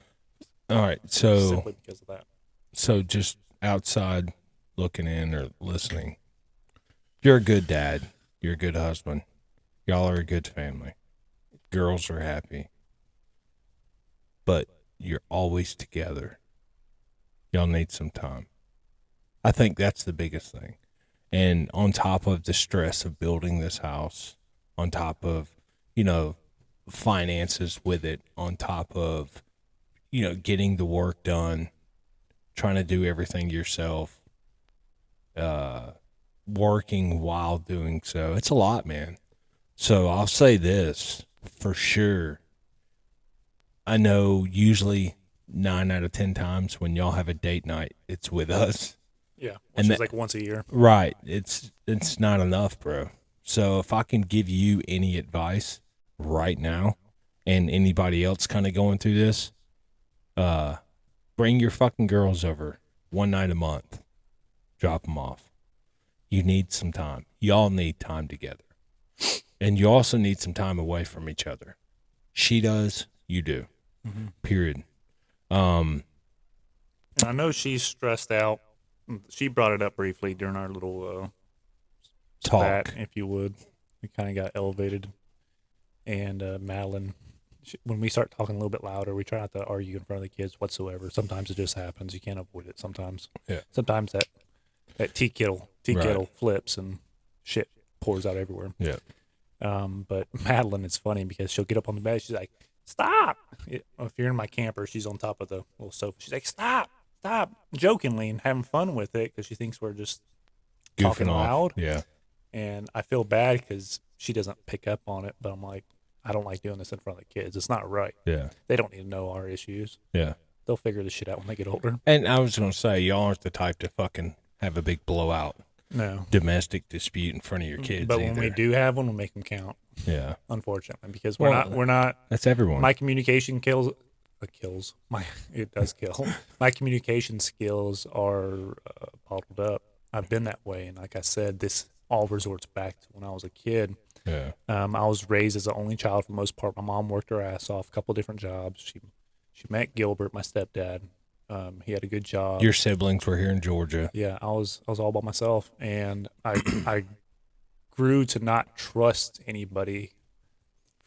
Speaker 1: all right. So
Speaker 2: Simply because of that.
Speaker 1: so just outside looking in or listening, you're a good dad. You're a good husband. Y'all are a good family. Girls are happy. But you're always together. Y'all need some time. I think that's the biggest thing. And on top of the stress of building this house, on top of, finances with it, on top of, getting the work done, trying to do everything yourself, working while doing so. It's a lot, man. So I'll say this for sure. I know usually 9 out of 10 times when y'all have a date night, it's with us.
Speaker 2: Yeah.
Speaker 1: And
Speaker 2: Which is
Speaker 1: that-
Speaker 2: like once a year.
Speaker 1: Right. It's not enough, bro. So if I can give you any advice right now and anybody else kind of going through this, bring your fucking girls over one night a month. Drop them off. You need some time. Y'all need time together. And you also need some time away from each other. She does, you do.
Speaker 2: Mm-hmm.
Speaker 1: Period.
Speaker 2: And I know she's stressed out. She brought it up briefly during our little
Speaker 1: Talk.
Speaker 2: spat, if you would. We kind of got elevated. And Madeline, when we start talking a little bit louder, we try not to argue in front of the kids whatsoever. Sometimes it just happens. You can't avoid it sometimes.
Speaker 1: Yeah.
Speaker 2: Sometimes that tea kettle
Speaker 1: Right.
Speaker 2: flips and shit pours out everywhere.
Speaker 1: Yeah.
Speaker 2: But Madeline is funny because she'll get up on the bed. She's like, stop. If you're in my camper, she's on top of the little sofa. She's like, stop, jokingly and having fun with it because she thinks we're just talking
Speaker 1: Goofing off.
Speaker 2: loud.
Speaker 1: Yeah.
Speaker 2: And I feel bad because she doesn't pick up on it. But I'm like, I don't like doing this in front of the kids. It's not right.
Speaker 1: Yeah.
Speaker 2: They don't need to know our issues.
Speaker 1: Yeah.
Speaker 2: They'll figure this shit out when they get older.
Speaker 1: And I was going to say, y'all aren't the type to fucking have a big blowout
Speaker 2: No.
Speaker 1: domestic dispute in front of your kids
Speaker 2: But
Speaker 1: either.
Speaker 2: when we do have one, we make them count,
Speaker 1: Yeah.
Speaker 2: unfortunately, because
Speaker 1: Well,
Speaker 2: we're not,
Speaker 1: That's everyone.
Speaker 2: my communication kills, it does kill. My communication skills are bottled up. I've been that way. And like I said, this all resorts back to when I was a kid.
Speaker 1: yeah.
Speaker 2: I was raised as the only child for the most part. My mom worked her ass off, a couple different jobs. She met Gilbert, my stepdad. He had a good job.
Speaker 1: Your siblings were here in Georgia.
Speaker 2: Yeah, I was all by myself, and I grew to not trust anybody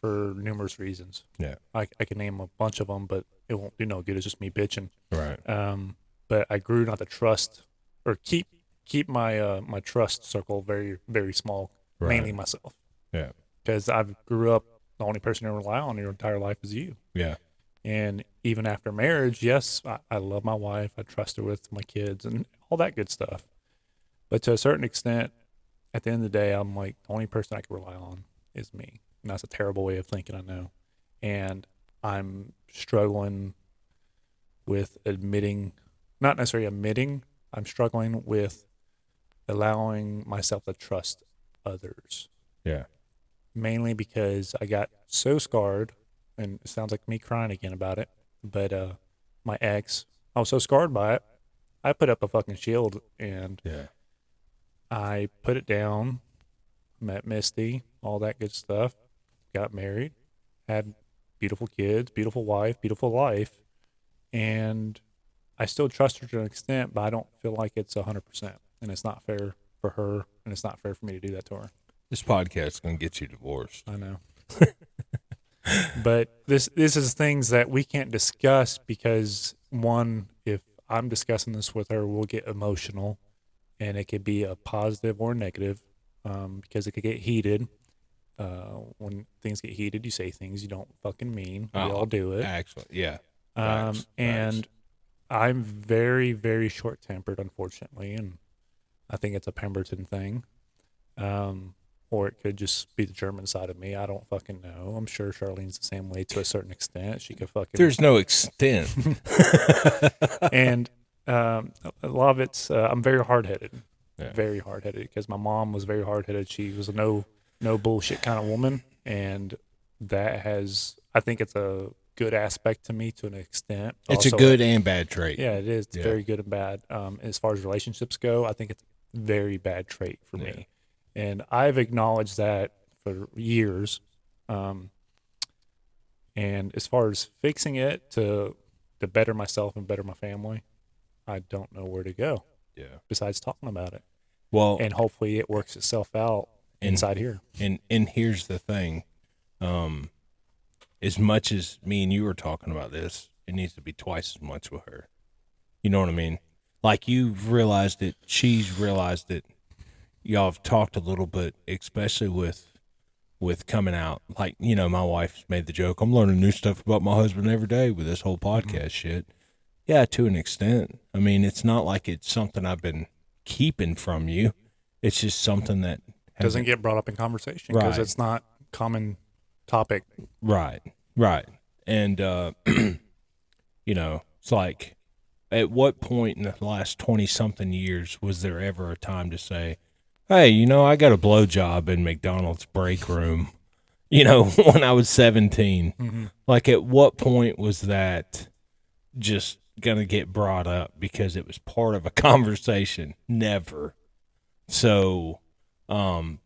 Speaker 2: for numerous reasons.
Speaker 1: Yeah.
Speaker 2: I can name a bunch of them, but it won't do no good. It's just me bitching.
Speaker 1: Right.
Speaker 2: But I grew not to trust or keep my my trust circle very very small,
Speaker 1: Right.
Speaker 2: mainly myself.
Speaker 1: Yeah.
Speaker 2: Because I grew up the only person you rely on your entire life is you.
Speaker 1: Yeah.
Speaker 2: And even after marriage, yes, I love my wife. I trust her with my kids and all that good stuff. But to a certain extent, at the end of the day, I'm like, the only person I can rely on is me. And that's a terrible way of thinking, I know. And I'm struggling with not necessarily admitting, I'm struggling with allowing myself to trust others.
Speaker 1: Yeah.
Speaker 2: Mainly because I got so scarred, and it sounds like me crying again about it, but my ex, I was so scarred by it, I put up a fucking shield and
Speaker 1: Yeah.
Speaker 2: I put it down, met Misty, all that good stuff, got married, had beautiful kids, beautiful wife, beautiful life, and I still trust her to an extent, but I don't feel like it's 100%, and it's not fair for her, and it's not fair for me to do that to her.
Speaker 1: This podcast is going to get you divorced.
Speaker 2: I know. But this is things that we can't discuss because, one, if I'm discussing this with her, we'll get emotional, and it could be a positive or a negative, because it could get heated. When things get heated, you say things you don't fucking mean. We all do it.
Speaker 1: Actually, yeah.
Speaker 2: And I'm very, very short tempered, unfortunately, and I think it's a Pemberton thing. Or it could just be the German side of me. I don't fucking know. I'm sure Charlene's the same way to a certain extent. She could fucking.
Speaker 1: There's no extent.
Speaker 2: And a lot of it's I'm very hard headed,
Speaker 1: Yeah.
Speaker 2: very hard headed because my mom was very hard headed. She was a no bullshit kind of woman, and that has I think it's a good aspect to me to an extent.
Speaker 1: It's
Speaker 2: Also,
Speaker 1: a good and bad trait.
Speaker 2: Yeah, it is. It's
Speaker 1: Yeah.
Speaker 2: very good and bad. As far as relationships go, I think it's a very bad trait for me. And I've acknowledged that for years. And as far as fixing it to better myself and better my family, I don't know where to go
Speaker 1: Yeah.
Speaker 2: besides talking about it.
Speaker 1: Well,
Speaker 2: And hopefully it works itself out inside here.
Speaker 1: and here's the thing. As much as me and you were talking about this, it needs to be twice as much with her. You know what I mean? Like you've realized it, she's realized it. Y'all have talked a little bit, especially with coming out. Like, you know, my wife's made the joke, I'm learning new stuff about my husband every day with this whole podcast shit. Yeah, to an extent. I mean, it's not like it's something I've been keeping from you. It's just something that
Speaker 2: Doesn't get brought up in conversation because
Speaker 1: Right.
Speaker 2: it's not common topic.
Speaker 1: Right. And, you know, it's like, at what point in the last 20-something years was there ever a time to say, hey, you know, I got a blowjob in McDonald's break room, you know, when I was 17?
Speaker 2: Mm-hmm.
Speaker 1: Like, at what point was that just going to get brought up because it was part of a conversation? Never. So, and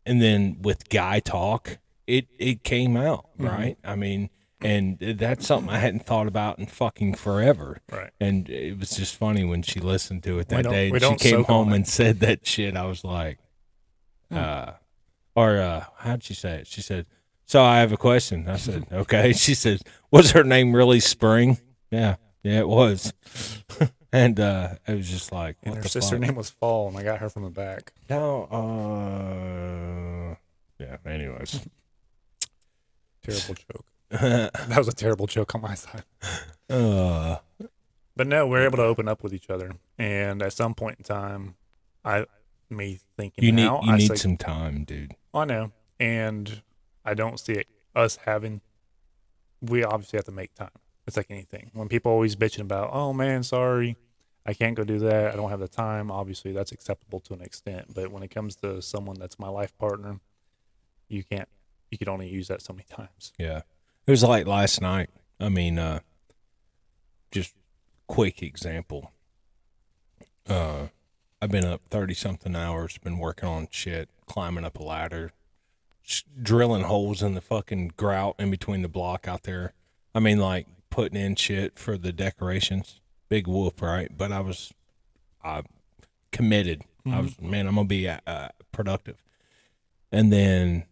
Speaker 1: then with guy talk, it came out, right? I mean, and that's something I hadn't thought about in fucking forever.
Speaker 2: Right.
Speaker 1: And it was just funny when she listened to it
Speaker 2: We
Speaker 1: that
Speaker 2: don't-
Speaker 1: day
Speaker 2: we
Speaker 1: and she
Speaker 2: don't
Speaker 1: came
Speaker 2: soak on
Speaker 1: home
Speaker 2: it.
Speaker 1: and said that shit. I was like, how'd she say it? She said, so I have a question. I said, okay. She said, was her name really Spring? Yeah, it was. And it was just like,
Speaker 2: And
Speaker 1: what
Speaker 2: her
Speaker 1: the
Speaker 2: sister
Speaker 1: fuck?
Speaker 2: name was Fall, and I got her from the back.
Speaker 1: No, yeah, anyways.
Speaker 2: Terrible joke. That was a terrible joke on my side.
Speaker 1: Uh,
Speaker 2: But no, we're able to open up with each other. And at some point in time, me thinking
Speaker 1: you need
Speaker 2: now,
Speaker 1: you
Speaker 2: I
Speaker 1: need
Speaker 2: say,
Speaker 1: some time, dude.
Speaker 2: I know. And I don't see us having, we obviously have to make time. It's like anything. When people always bitching about, oh man, sorry, I can't go do that. I don't have the time. Obviously, that's acceptable to an extent. But when it comes to someone that's my life partner, you could only use that so many times.
Speaker 1: Yeah. It was like last night. I mean, just quick example. I've been up 30-something hours, been working on shit, climbing up a ladder, drilling holes in the fucking grout in between the block out there. I mean, like, putting in shit for the decorations. Big whoop, right? But I committed. I was, man, I'm going to be productive. And then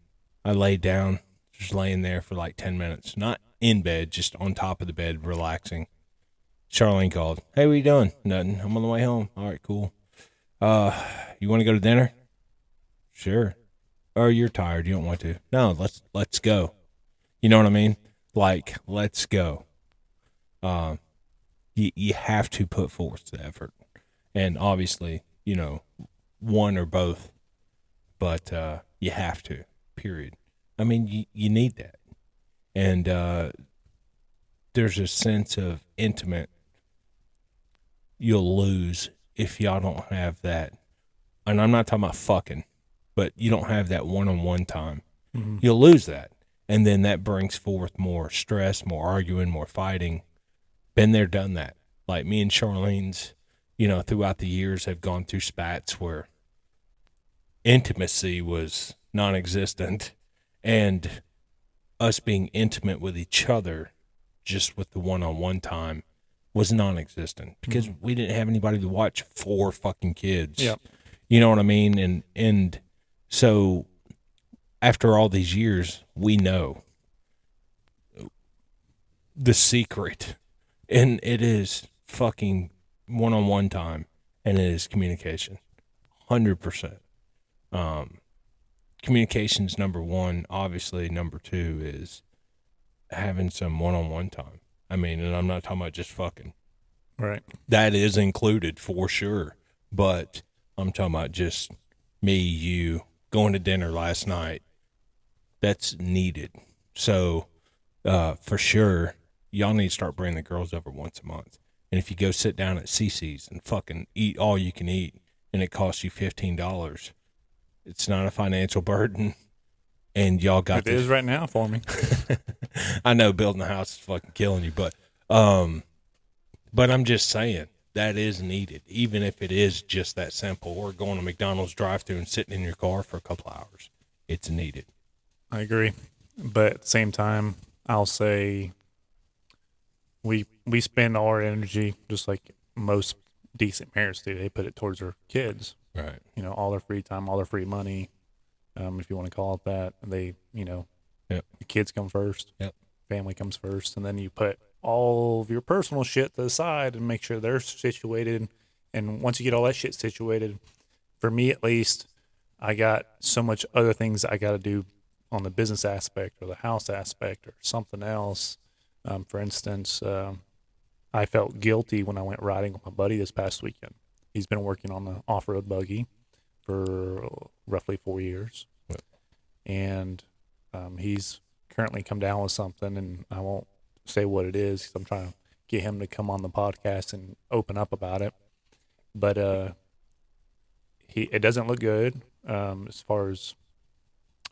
Speaker 1: I laid down, just laying there for like 10 minutes. Not in bed, just on top of the bed, relaxing. Charlene called. Hey, what you doing? Nothing. I'm on the way home. All right, cool. You want to go to dinner? Sure. Or you're tired. You don't want to. No, let's go. You know what I mean? Like, let's go. You have to put forth the effort. And obviously, you know, one or both. But you have to, period. I mean, you need that. And there's a sense of intimate you'll lose if y'all don't have that and I'm not talking about fucking, but you don't have that one-on-one time,
Speaker 2: Mm-hmm.
Speaker 1: you'll lose that. And then that brings forth more stress, more arguing, more fighting. Been there, done that. Like me and Charlene's, throughout the years have gone through spats where intimacy was non-existent, and us being intimate with each other just with the one-on-one time was non-existent because we didn't have anybody to watch 4 fucking kids.
Speaker 2: Yep.
Speaker 1: You know what I mean? And so after all these years, we know the secret, and it is fucking one-on-one time, and it is communication. 100%. Communication's number one. Obviously, number two is having some one-on-one time. I mean, and I'm not talking about just fucking.
Speaker 2: Right.
Speaker 1: That is included for sure. But I'm talking about just me, you, going to dinner last night. That's needed. So, for sure, y'all need to start bringing the girls over once a month. And if you go sit down at CC's and fucking eat all you can eat, and it costs you $15, it's not a financial burden. And y'all got
Speaker 2: It is right now for me.
Speaker 1: I know building a house is fucking killing you, but I'm just saying that is needed, even if it is just that simple, or going to McDonald's drive-thru and sitting in your car for a couple hours. It's needed.
Speaker 2: I agree, but at the same time, I'll say we spend all our energy just like most decent parents do. They put it towards their kids.
Speaker 1: Right.
Speaker 2: All their free time, all their free money, if you want to call it that. They,
Speaker 1: Yep.
Speaker 2: the kids come first.
Speaker 1: Yep.
Speaker 2: Family comes first, and then you put all of your personal shit to the side and make sure they're situated. And once you get all that shit situated, for me at least, I got so much other things I got to do on the business aspect or the house aspect or something else. For instance, I felt guilty when I went riding with my buddy this past weekend. He's been working on the off-road buggy for roughly 4 years.
Speaker 1: Yep.
Speaker 2: And he's currently come down with something, and I won't say what it is because I'm trying to get him to come on the podcast and open up about it. But it doesn't look good as far as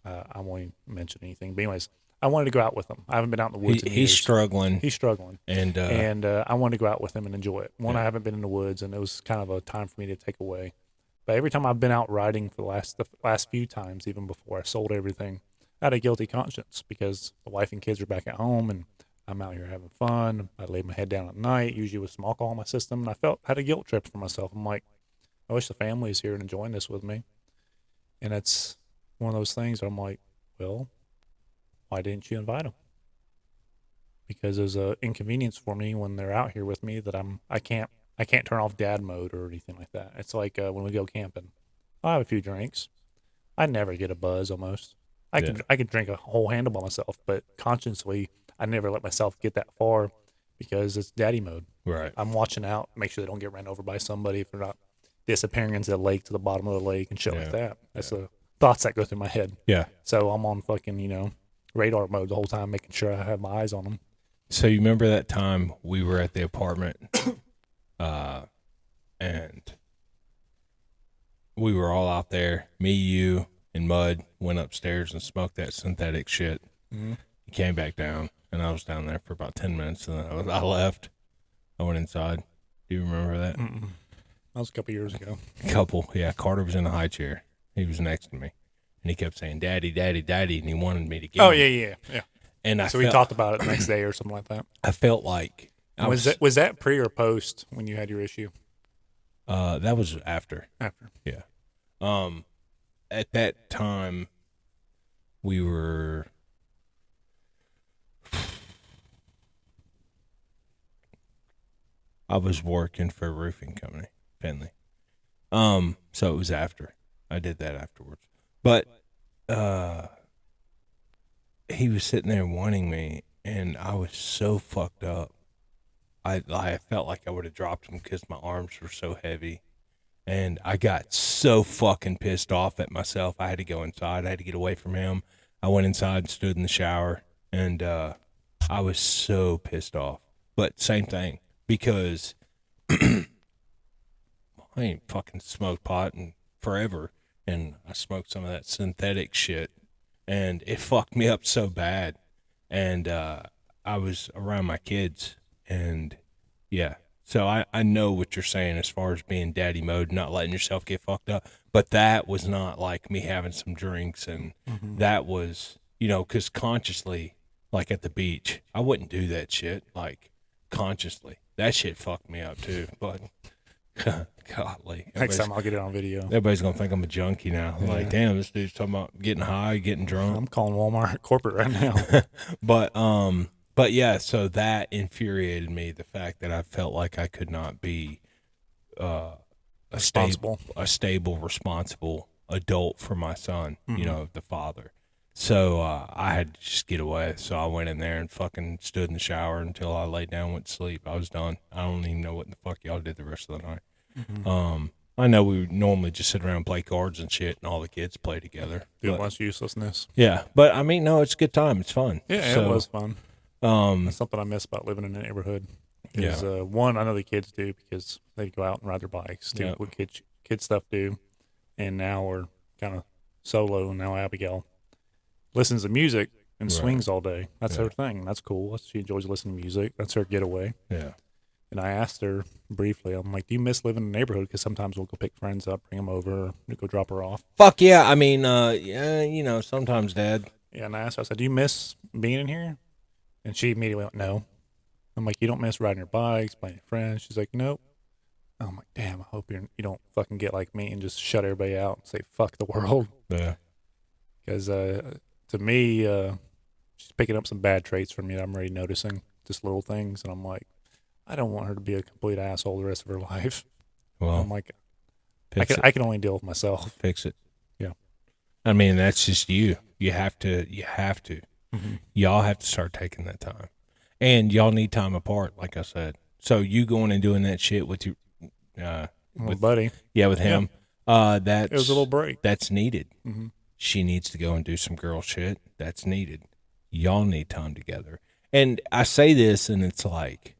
Speaker 2: I won't even mention anything. But anyways, I wanted to go out with him. I haven't been out in the woods in years.
Speaker 1: He's struggling.
Speaker 2: He's struggling.
Speaker 1: And
Speaker 2: I wanted to go out with him and enjoy it. One,
Speaker 1: Yeah.
Speaker 2: I haven't been in the woods, and it was kind of a time for me to take away. But every time I've been out riding for the last few times, even before I sold everything, I had a guilty conscience because the wife and kids are back at home, and I'm out here having fun. I lay my head down at night, usually with some alcohol in my system, and had a guilt trip for myself. I'm like, I wish the family is here and enjoying this with me. And it's one of those things where I'm like, well, why didn't you invite them? Because there's a inconvenience for me when they're out here with me that I can't turn off dad mode or anything like that. It's like when we go camping, I have a few drinks. I never get a buzz almost. I could drink a whole handle by myself, but consciously I never let myself get that far because it's daddy mode.
Speaker 1: right.
Speaker 2: I'm watching out, make sure they don't get ran over by somebody if they're not disappearing into the lake to the bottom of the lake and shit like that. That's the thoughts that go through my head.
Speaker 1: Yeah.
Speaker 2: So I'm on fucking, radar mode the whole time, making sure I have my eyes on them.
Speaker 1: So you remember that time we were at the apartment, and we were all out there, me, you, and Mud went upstairs and smoked that synthetic shit.
Speaker 2: Mm-hmm.
Speaker 1: He came back down, and I was down there for about 10 minutes, and then I left. I went inside. Do you remember that?
Speaker 2: Mm-mm. That was a couple years ago.
Speaker 1: Yeah. Carter was in the high chair. He was next to me, and he kept saying, "Daddy, Daddy, Daddy," and he wanted me to get him.
Speaker 2: Yeah.
Speaker 1: And
Speaker 2: So we talked about it the next day or something like that.
Speaker 1: I felt like
Speaker 2: Was that pre or post when you had your issue?
Speaker 1: that was after.
Speaker 2: After.
Speaker 1: Yeah. At that time, we were. I was working for a roofing company, Finley. So it was after. I did that afterwards. But he was sitting there wanting me, and I was so fucked up. I felt like I would have dropped him because my arms were so heavy. And I got so fucking pissed off at myself. I had to go inside. I had to get away from him. I went inside and stood in the shower, and I was so pissed off. But same thing, because I ain't fucking smoked pot in forever, and I smoked some of that synthetic shit, and it fucked me up so bad. And I was around my kids, and yeah. So I know what you're saying as far as being daddy mode, not letting yourself get fucked up. But that was not like me having some drinks, and that was, because consciously, like at the beach, I wouldn't do that shit, like consciously. That shit fucked me up too. But golly,
Speaker 2: Next time I'll get it on video.
Speaker 1: everybody's gonna think I'm a junkie now.
Speaker 2: Yeah.
Speaker 1: Like, damn, this dude's talking about getting high, getting drunk.
Speaker 2: I'm calling Walmart corporate right now.
Speaker 1: But yeah, so that infuriated me. The fact that I felt like I could not be a stable, responsible adult for my son. The father. So I had to just get away. So I went in there and fucking stood in the shower until I laid down and went to sleep. I was done. I don't even know what in the fuck y'all did the rest of the night. I know we would normally just sit around and play cards and shit, and all the kids play together.
Speaker 2: Do a bunch of uselessness.
Speaker 1: Yeah, but I mean, no, it's a good time. It's fun.
Speaker 2: Yeah,
Speaker 1: So,
Speaker 2: it was fun. That's something I miss about living in the neighborhood. Is one, I know the kids do because they go out and ride their bikes, do what kid stuff do, and now we're kind of solo. And now Abigail listens to music and swings all day. That's her thing. That's cool. She enjoys listening to music. That's her getaway.
Speaker 1: Yeah.
Speaker 2: And I asked her briefly, I'm like, do you miss living in the neighborhood? Because sometimes we'll go pick friends up, bring them over, or go drop her off.
Speaker 1: Fuck yeah. I mean, yeah, sometimes, Dad.
Speaker 2: Yeah, and I asked her, I said, do you miss being in here? And she immediately went, no. I'm like, you don't miss riding your bikes, playing with friends? She's like, nope. I'm like, damn, I hope you don't fucking get like me and just shut everybody out and say, fuck the world.
Speaker 1: Yeah.
Speaker 2: Because to me, she's picking up some bad traits from me that I'm already noticing, just little things. And I'm like, I don't want her to be a complete asshole the rest of her life.
Speaker 1: Well,
Speaker 2: I'm like, I can only deal with myself.
Speaker 1: Fix it.
Speaker 2: Yeah.
Speaker 1: I mean, that's just you. You have to. Y'all have to start taking that time. And y'all need time apart, like I said. So you going and doing that shit with your
Speaker 2: with buddy.
Speaker 1: Yeah, with him. That's
Speaker 2: it was a little break.
Speaker 1: That's needed. She needs to go and do some girl shit. That's needed. Y'all need time together. And I say this, and it's like,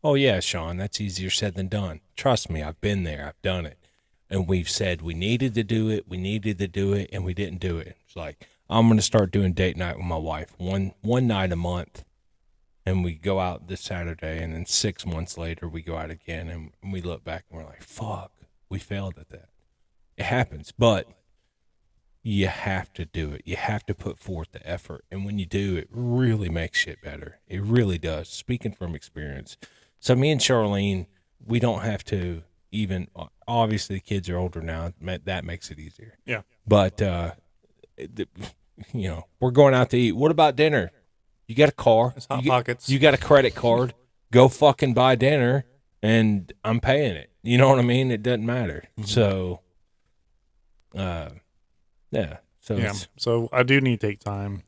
Speaker 1: oh yeah, Sean, that's easier said than done. Trust me, I've been there. I've done it. And we've said we needed to do it, and we didn't do it. It's like, I'm going to start doing date night with my wife one night a month. And we go out this Saturday, and then 6 months later, we go out again, and we look back, and we're like, fuck, we failed at that. It happens, but you have to do it. You have to put forth the effort. And when you do, it really makes shit better. It really does. Speaking from experience. So me and Charlene, we don't have to even, obviously the kids are older now. That makes it easier.
Speaker 2: Yeah.
Speaker 1: But, we're going out to eat. What about dinner? You got a car.
Speaker 2: It's Hot Pockets.
Speaker 1: You got a credit card. Go fucking buy dinner, and I'm paying it. You know what I mean? It doesn't matter. So, yeah.
Speaker 2: So I do need to take time.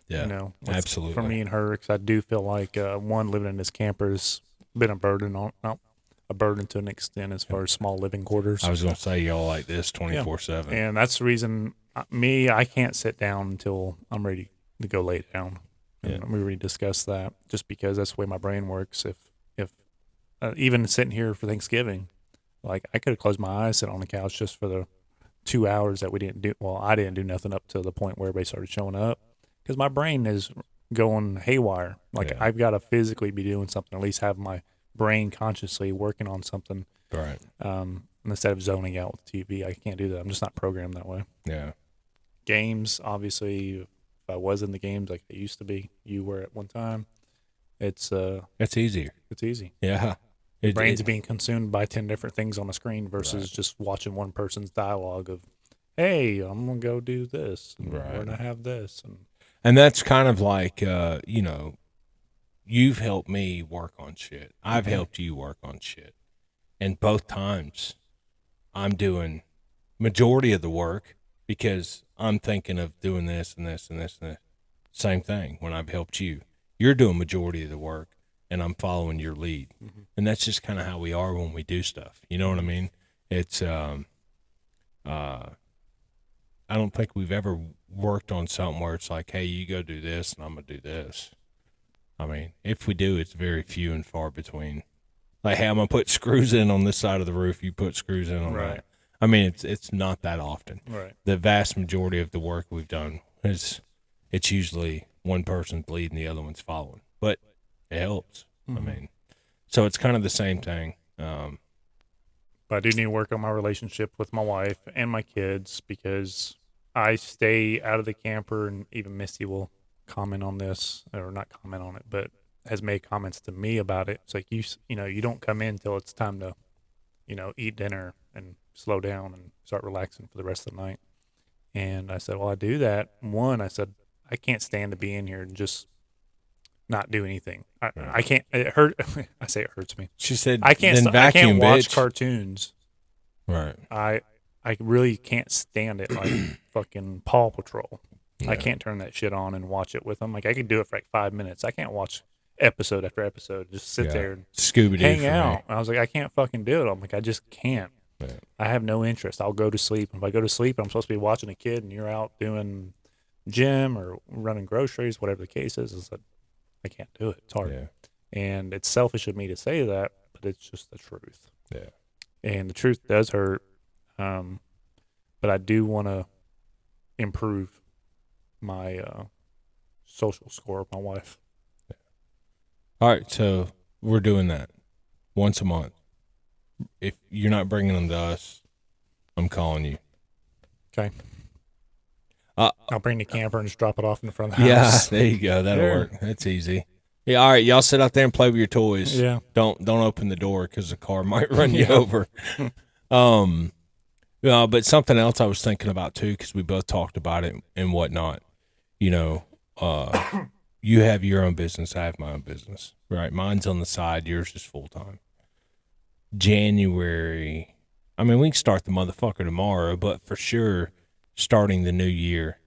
Speaker 1: Yeah. Absolutely.
Speaker 2: For me and her, because I do feel like one, living in this camper has been a burden to an extent as far as small living quarters.
Speaker 1: I was gonna say y'all like this 24/7,
Speaker 2: and that's the reason I can't sit down until I'm ready to go lay down. And we already discussed that, just because that's the way my brain works. If even sitting here for Thanksgiving, like I could have closed my eyes, sit on the couch just for the 2 hours that we didn't do. Well, I didn't do nothing up to the point where everybody started showing up, because my brain is going haywire. Like I've got to physically be doing something, at least have my brain consciously working on something.
Speaker 1: Right.
Speaker 2: Instead of zoning out with TV, I can't do that. I'm just not programmed that way.
Speaker 1: Yeah.
Speaker 2: Games, obviously, if I was in the games like it used to be, you were at one time, it's
Speaker 1: easier.
Speaker 2: It's easy.
Speaker 1: Yeah.
Speaker 2: Brain's being consumed by 10 different things on the screen versus just watching one person's dialogue of, hey, I'm going to go do this. And we're going to have this.
Speaker 1: And that's kind of like, you've helped me work on shit. I've helped you work on shit. And both times I'm doing majority of the work because I'm thinking of doing this and this and this and this. Same thing when I've helped you. You're doing majority of the work, and I'm following your lead. And that's just kind of how we are when we do stuff. You know what I mean? It's, I don't think we've ever worked on something where it's like, hey, you go do this and I'm going to do this. I mean, if we do, it's very few and far between. Like, hey, I'm going to put screws in on this side of the roof. You put screws in on that. I mean, it's not that often.
Speaker 2: Right.
Speaker 1: The vast majority of the work we've done is it's usually one person's leading, the other one's following, but it helps. I mean, so it's kind of the same thing.
Speaker 2: But I do need to work on my relationship with my wife and my kids because I stay out of the camper, and even Misty will comment on this, or not comment on it, but has made comments to me about it. It's like you know, you don't come in until it's time to, you know, eat dinner and slow down and start relaxing for the rest of the night. And I said, well, I do that. One, I said, I can't stand to be in here and just not do anything. I can't. It hurt. I say it hurts me.
Speaker 1: She said,
Speaker 2: I can't.
Speaker 1: then
Speaker 2: I can't
Speaker 1: vacuum,
Speaker 2: watch
Speaker 1: bitch.
Speaker 2: cartoons.
Speaker 1: Right.
Speaker 2: I really can't stand it. Like fucking Paw Patrol. I
Speaker 1: Yeah.
Speaker 2: can't turn that shit on and watch it with them. Like I could do it for like 5 minutes. I can't watch episode after episode. Just sit there and
Speaker 1: Scooby-Doo
Speaker 2: hang
Speaker 1: for
Speaker 2: out.
Speaker 1: me.
Speaker 2: I was like, I can't fucking do it. I'm like, I just can't.
Speaker 1: Yeah.
Speaker 2: I have no interest. I'll go to sleep. If I go to sleep, I'm supposed to be watching a kid, and you're out doing gym or running groceries, whatever the case is that I can't do it. It's hard.
Speaker 1: Yeah.
Speaker 2: And it's selfish of me to say that, but it's just the truth.
Speaker 1: Yeah.
Speaker 2: And the truth does hurt. But I do want to improve my social score with my wife.
Speaker 1: All right, so we're doing that once a month. If you're not bringing them to us, I'm calling you.
Speaker 2: Okay. I'll bring the camper and just drop it off in the front of the
Speaker 1: Yeah,
Speaker 2: house.
Speaker 1: there you go. That'll
Speaker 2: Sure.
Speaker 1: work. That's easy. Yeah, all right, y'all sit out there and play with your toys.
Speaker 2: Yeah.
Speaker 1: Don't open the door because the car might run you over. But something else I was thinking about too, because we both talked about it and whatnot. You know, you have your own business, I have my own business, right? Mine's on the side, yours is full time. January, I mean, we can start the motherfucker tomorrow, but for sure, starting the new year,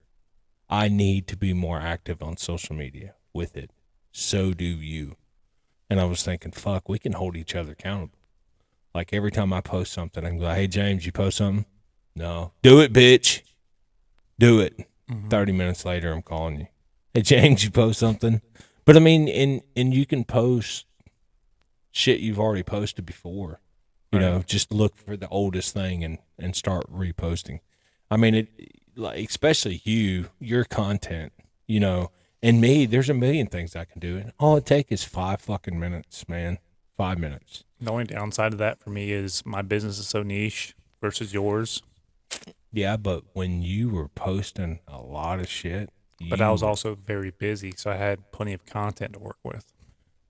Speaker 1: I need to be more active on social media with it. So do you. And I was thinking, fuck, we can hold each other accountable. Like every time I post something, I can go, hey, James, you post something? No. Do it, bitch. Do it. 30 minutes later, I'm calling you. Hey, James, you post something? But I mean, and you can post shit you've already posted before. You know, just look for the oldest thing and start reposting. I mean, it, like, especially your content, you know, and me, there's a million things I can do. And all it takes is 5 fucking minutes, man. 5 minutes.
Speaker 2: The only downside of that for me is my business is so niche versus yours.
Speaker 1: Yeah, but when you were posting a lot of shit.
Speaker 2: But I was also very busy, so I had plenty of content to work with.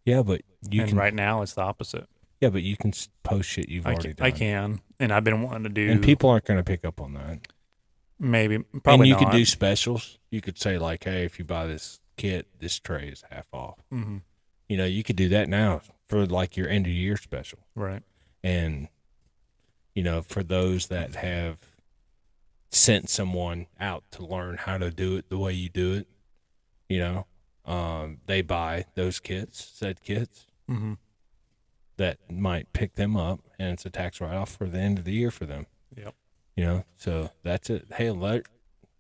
Speaker 1: Yeah, but you
Speaker 2: And
Speaker 1: can.
Speaker 2: right now, it's the opposite.
Speaker 1: Yeah, but you can post shit you've already done.
Speaker 2: I can, and I've been wanting to do.
Speaker 1: And people aren't going to pick up on that.
Speaker 2: Maybe, probably
Speaker 1: and you
Speaker 2: not.
Speaker 1: could do specials. You could say like, hey, if you buy this kit, this tray is half off.
Speaker 2: Mm-hmm.
Speaker 1: You know, you could do that now for like your end of year special.
Speaker 2: Right.
Speaker 1: And, you know, for those that have sent someone out to learn how to do it the way you do it, you know, they buy those kits, said kits,
Speaker 2: Mm-hmm.
Speaker 1: that might pick them up, and it's a tax write-off for the end of the year for them.
Speaker 2: Yep.
Speaker 1: You know, so that's it. Hey, alert.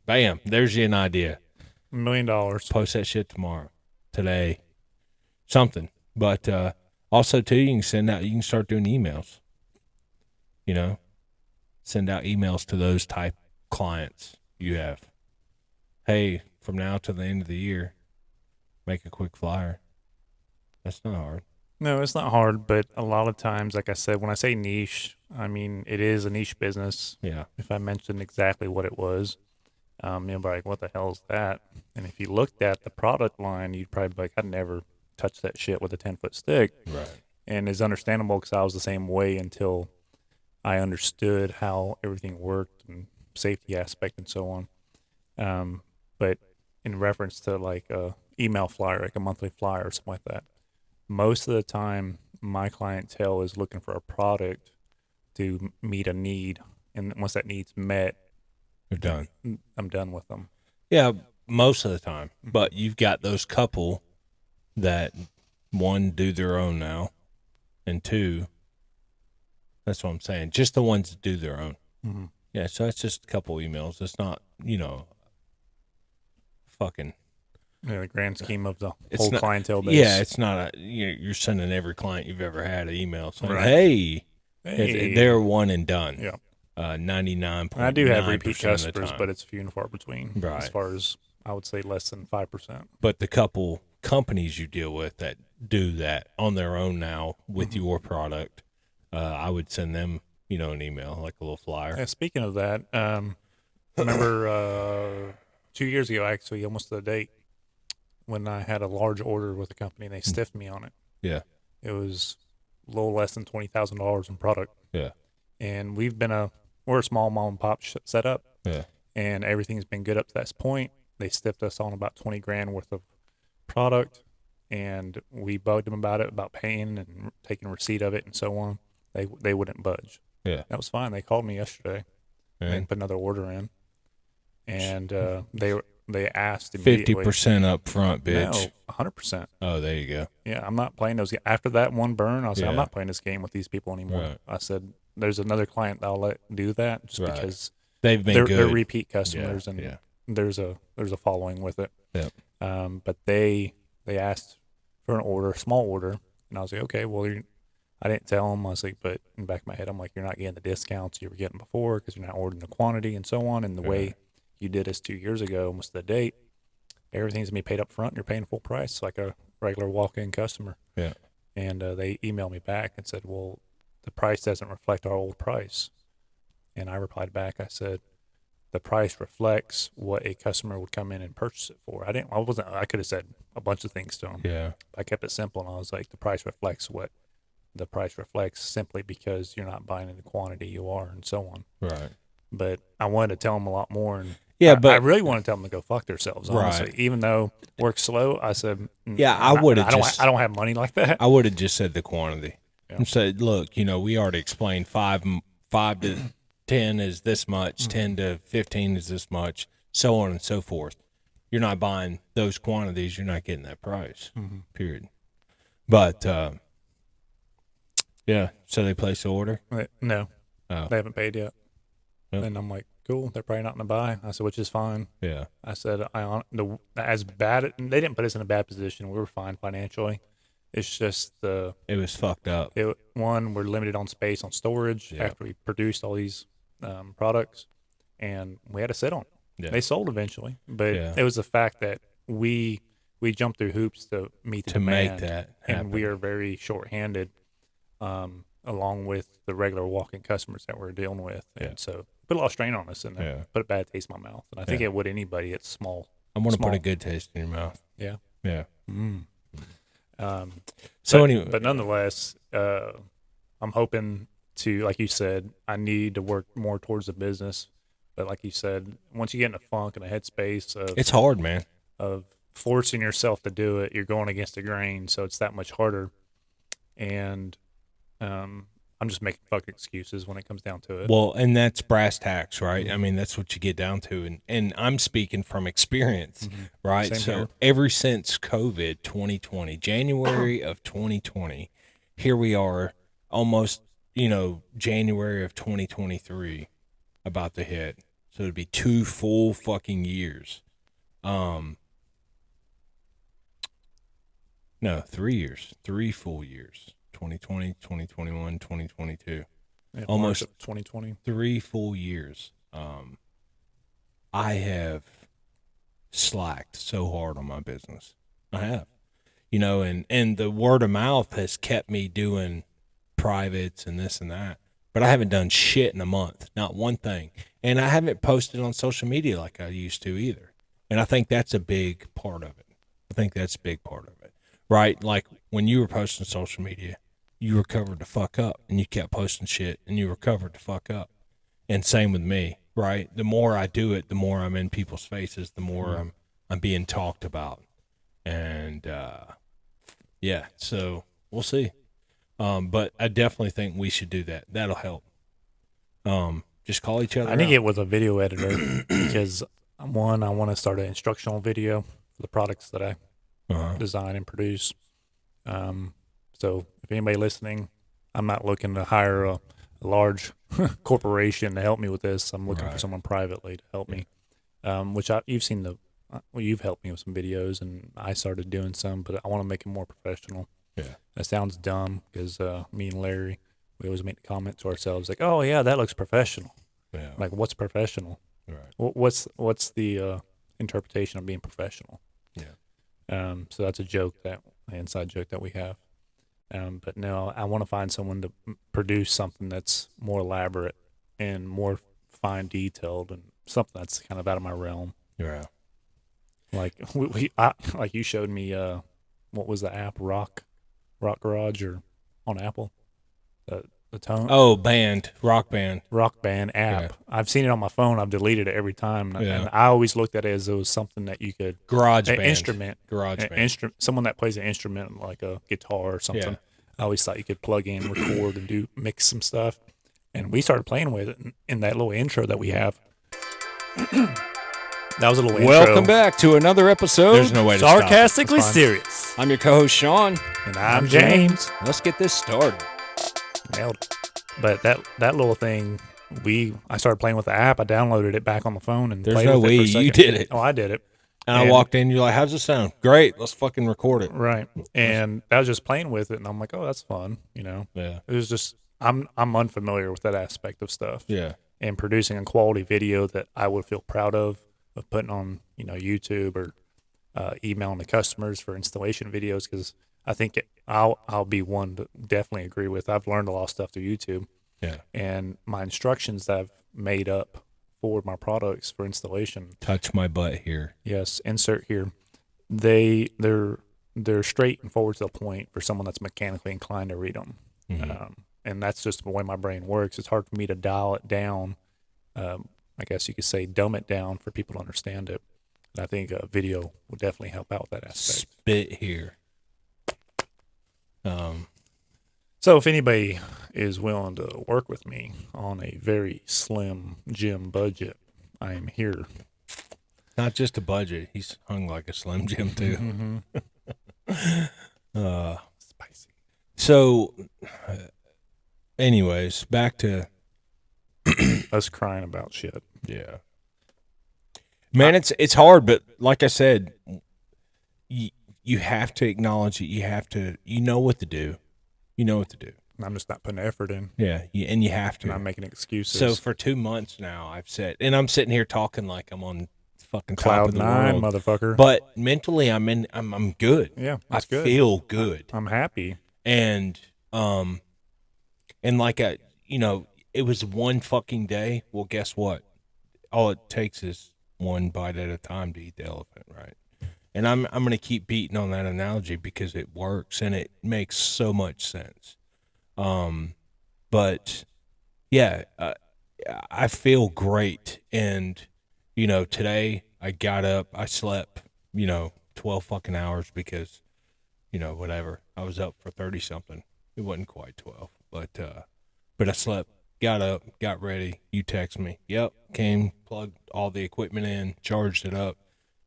Speaker 1: Bam, there's you an idea.
Speaker 2: $1 million.
Speaker 1: Post that shit tomorrow, today, something. But also, too, you can start doing emails. You know, send out emails to those type clients you have. Hey, from now to the end of the year, make a quick flyer. That's not hard.
Speaker 2: No, it's not hard, but a lot of times, like I said, when I say niche, I mean it is a niche business.
Speaker 1: Yeah.
Speaker 2: If I mentioned exactly what it was, you'll be like, "What the hell is that?" And if you looked at the product line, you'd probably be like, "I'd never touch that shit with a 10-foot stick."
Speaker 1: Right.
Speaker 2: And it's understandable because I was the same way until I understood how everything worked and safety aspect and so on. But in reference to like a email flyer, like a monthly flyer or something like that, most of the time my clientele is looking for a product to meet a need. And once that need's met,
Speaker 1: You're done.
Speaker 2: I'm done with them.
Speaker 1: Yeah, most of the time. But you've got those couple that, one, do their own now, and two, that's what I'm saying, just the ones that do their own.
Speaker 2: Mm-hmm.
Speaker 1: Yeah, so it's just a couple emails. It's not, you know, fucking.
Speaker 2: The grand scheme of the
Speaker 1: It's
Speaker 2: whole
Speaker 1: not,
Speaker 2: clientele base.
Speaker 1: Yeah, it's not you're sending every client you've ever had an email saying,
Speaker 2: Right.
Speaker 1: hey,
Speaker 2: Hey.
Speaker 1: they're one and done.
Speaker 2: Yeah. And I do have
Speaker 1: 99.9%
Speaker 2: repeat
Speaker 1: of the
Speaker 2: customers,
Speaker 1: time.
Speaker 2: but it's few and far between. As
Speaker 1: Right.
Speaker 2: far as I would say, less than 5%.
Speaker 1: But the couple companies you deal with that do that on their own now with
Speaker 2: Mm-hmm.
Speaker 1: your product, I would send them, an email, like a little flyer.
Speaker 2: Yeah, speaking of that, remember 2 years ago, actually, almost to the date, when I had a large order with a company and they stiffed me on it.
Speaker 1: Yeah.
Speaker 2: It was a little less than $20,000 in product.
Speaker 1: Yeah.
Speaker 2: And we're a small mom and pop setup,
Speaker 1: Yeah.
Speaker 2: and everything's been good up to this point. They stiffed us on about 20 grand worth of product, and we bugged them about paying and taking receipt of it and so on. They wouldn't budge.
Speaker 1: Yeah.
Speaker 2: That was fine. They called me yesterday and
Speaker 1: And
Speaker 2: put another order in, and they asked
Speaker 1: 50%
Speaker 2: immediately.
Speaker 1: up front, bitch.
Speaker 2: No, 100%.
Speaker 1: Oh, there you go.
Speaker 2: Yeah, I'm not playing those. After that one burn, I was like, I'm
Speaker 1: Yeah.
Speaker 2: not playing this game with these people anymore.
Speaker 1: Right.
Speaker 2: I said, there's another client that I'll let do that just
Speaker 1: Right.
Speaker 2: because
Speaker 1: They've been
Speaker 2: they're
Speaker 1: good.
Speaker 2: repeat customers,
Speaker 1: Yeah.
Speaker 2: and
Speaker 1: Yeah.
Speaker 2: there's a following with it.
Speaker 1: Yep.
Speaker 2: But they asked for an order, small order, and I was like, okay, well, I didn't tell them. I was like, but in the back of my head, I'm like, you're not getting the discounts you were getting before because you're not ordering the quantity and so on. And the way you did this 2 years ago, almost the date, everything's gonna be paid up front. And you're paying full price like a regular walk-in customer.
Speaker 1: Yeah.
Speaker 2: And they emailed me back and said, well, the price doesn't reflect our old price. And I replied back, I said, the price reflects what a customer would come in and purchase it for. I could have said a bunch of things to them.
Speaker 1: Yeah.
Speaker 2: I kept it simple, and I was like, the price reflects what the price reflects simply because you're not buying in the quantity you are, and so on.
Speaker 1: Right.
Speaker 2: But I wanted to tell them a lot more, and
Speaker 1: Yeah,
Speaker 2: I
Speaker 1: but
Speaker 2: really want to tell them to go fuck themselves. Honestly,
Speaker 1: Right.
Speaker 2: even though work's slow, I said,
Speaker 1: Yeah, I would've just-
Speaker 2: I don't have money like that.
Speaker 1: I would have just said the quantity
Speaker 2: Yeah.
Speaker 1: and said, look, we already explained five to 10 is this much, 10 to 15 is this much, so on and so forth. You're not buying those quantities, you're not getting that price. Period. But yeah, so they placed the order.
Speaker 2: No,
Speaker 1: Oh.
Speaker 2: they haven't paid yet.
Speaker 1: Yep.
Speaker 2: And I'm like, cool, they're probably not going to buy. I said, which is fine.
Speaker 1: Yeah.
Speaker 2: I said, as bad, they didn't put us in a bad position. We were fine financially. It's just
Speaker 1: It was fucked up.
Speaker 2: we're limited on space on storage
Speaker 1: Yeah.
Speaker 2: after we produced all these products, and we had to sit on it.
Speaker 1: Yeah.
Speaker 2: They sold eventually, but
Speaker 1: Yeah.
Speaker 2: it was the fact that we jumped through hoops to meet the
Speaker 1: To make
Speaker 2: demand,
Speaker 1: that
Speaker 2: and we
Speaker 1: happen.
Speaker 2: are very short-handed, along with the regular walk-in customers that we're dealing with,
Speaker 1: Yeah.
Speaker 2: and so put a lot of strain on us, and
Speaker 1: Yeah.
Speaker 2: put a bad taste in my mouth. And I think
Speaker 1: Yeah.
Speaker 2: it would anybody. It's small.
Speaker 1: I'm going to put
Speaker 2: small.
Speaker 1: a good taste in your mouth.
Speaker 2: Yeah.
Speaker 1: Yeah.
Speaker 2: So
Speaker 1: anyway,
Speaker 2: but nonetheless, I'm hoping to, like you said, I need to work more towards the business. But like you said, once you get in a funk and a headspace
Speaker 1: it's hard, man.
Speaker 2: of forcing yourself to do it, you're going against the grain, so it's that much harder. And I'm just making fucking excuses when it comes down to it.
Speaker 1: Well, and that's brass tacks, right? I mean, that's what you get down to. And I'm speaking from experience, right?
Speaker 2: Same
Speaker 1: So
Speaker 2: here.
Speaker 1: ever since COVID 2020, January of 2020, here we are almost, January of 2023 about to hit. So it'd be 2 full fucking years. No, 3 years, 3 full years. 2020, 2021, 2022.
Speaker 2: Yeah,
Speaker 1: almost-
Speaker 2: March of 2020.
Speaker 1: 3 full years. I have slacked so hard on my business. I have, and the word of mouth has kept me doing privates and this and that, but I haven't done shit in a month, not one thing. And I haven't posted on social media like I used to either. And I think that's a big part of it. Right? Like when you were posting social media, you were covered to fuck up and you kept posting shit and you were covered to fuck up. And same with me, right? The more I do it, the more I'm in people's faces, the more I'm being talked about. And yeah, so we'll see. But I definitely think we should do that. That'll help. Just call each other
Speaker 2: I need to
Speaker 1: out.
Speaker 2: get with a video editor because one, I want to start an instructional video for the products that I design and produce. So if anybody listening, I'm not looking to hire a large corporation to help me with this. I'm looking for
Speaker 1: Right.
Speaker 2: someone privately to help me. Which you've seen you've helped me with some videos, and I started doing some, but I want to make it more professional.
Speaker 1: Yeah.
Speaker 2: That sounds dumb because me and Larry, we always make the comment to ourselves like, "Oh yeah, that looks professional."
Speaker 1: Yeah.
Speaker 2: Like, what's professional?
Speaker 1: Right.
Speaker 2: What's the interpretation of being professional?
Speaker 1: Yeah.
Speaker 2: So that's a joke, that an inside joke that we have. But no, I want to find someone to produce something that's more elaborate and more fine detailed, and something that's kind of out of my realm.
Speaker 1: Yeah.
Speaker 2: Like like you showed me, what was the app, Rock Garage, or on Apple, the tone
Speaker 1: Oh, rock band.
Speaker 2: Rock Band
Speaker 1: Yeah.
Speaker 2: app. I've seen it on my phone. I've deleted it every time,
Speaker 1: Yeah.
Speaker 2: and I always looked at it as it was something that you could
Speaker 1: Garage
Speaker 2: an
Speaker 1: band.
Speaker 2: instrument,
Speaker 1: Garage band.
Speaker 2: someone that plays an instrument like a guitar or something.
Speaker 1: Yeah.
Speaker 2: I always thought you could plug in, record, and mix some stuff. And we started playing with it in that little intro that we have. That was a little
Speaker 1: Welcome
Speaker 2: intro.
Speaker 1: back to another episode. There's no way to stop it.
Speaker 2: Sarcastically serious.
Speaker 1: I'm your co-host Sean,
Speaker 2: And I'm James.
Speaker 1: Let's get this started.
Speaker 2: Nailed it. But that little thing, I started playing with the app. I downloaded it back on the phone and
Speaker 1: There's
Speaker 2: played
Speaker 1: no
Speaker 2: with it
Speaker 1: way
Speaker 2: for a
Speaker 1: you
Speaker 2: second.
Speaker 1: did it.
Speaker 2: Oh, I did it.
Speaker 1: And I walked in, you're like, how's it sound? Great, let's fucking record it.
Speaker 2: Right. And I was just playing with it, and I'm like, oh, that's fun.
Speaker 1: Yeah.
Speaker 2: It was just, I'm unfamiliar with that aspect of stuff.
Speaker 1: Yeah.
Speaker 2: And producing a quality video that I would feel proud of putting on, YouTube, or emailing the customers for installation videos, because I think I'll be one to definitely agree with. I've learned a lot of stuff through YouTube.
Speaker 1: Yeah.
Speaker 2: And my instructions that I've made up for my products for installation.
Speaker 1: Touch my butt here.
Speaker 2: Yes, insert here. They're straight and forward to the point for someone that's mechanically inclined to read them.
Speaker 1: Mm-hmm.
Speaker 2: And that's just the way my brain works. It's hard for me to dial it down. I guess you could say dumb it down for people to understand it. And I think a video would definitely help out with that aspect.
Speaker 1: Spit here.
Speaker 2: So if anybody is willing to work with me on a very slim gym budget, I am here.
Speaker 1: Not just a budget. He's hung like a Slim Jim too.
Speaker 2: Spicy.
Speaker 1: So, anyways, back to
Speaker 2: Us crying about shit.
Speaker 1: yeah. Man, it's hard, but like I said, you have to acknowledge it. You know what to do. You know what to do.
Speaker 2: I'm just not putting effort in.
Speaker 1: Yeah, and you have to.
Speaker 2: And I'm making excuses.
Speaker 1: So for 2 months now, I've said, and I'm sitting here talking like I'm on fucking top
Speaker 2: Cloud
Speaker 1: of the
Speaker 2: 9,
Speaker 1: world,
Speaker 2: motherfucker.
Speaker 1: but mentally I'm good.
Speaker 2: Yeah,
Speaker 1: I
Speaker 2: that's good.
Speaker 1: feel good,
Speaker 2: I'm happy.
Speaker 1: and like it was one fucking day. Well, guess what? All it takes is one bite at a time to eat the elephant, right? And I'm gonna keep beating on that analogy because it works and it makes so much sense. But yeah, I feel great. And, today I got up, I slept, 12 fucking hours because, whatever. I was up for 30 something. It wasn't quite 12, but I slept, got up, got ready. You text me. Yep. Came, plugged all the equipment in, charged it up,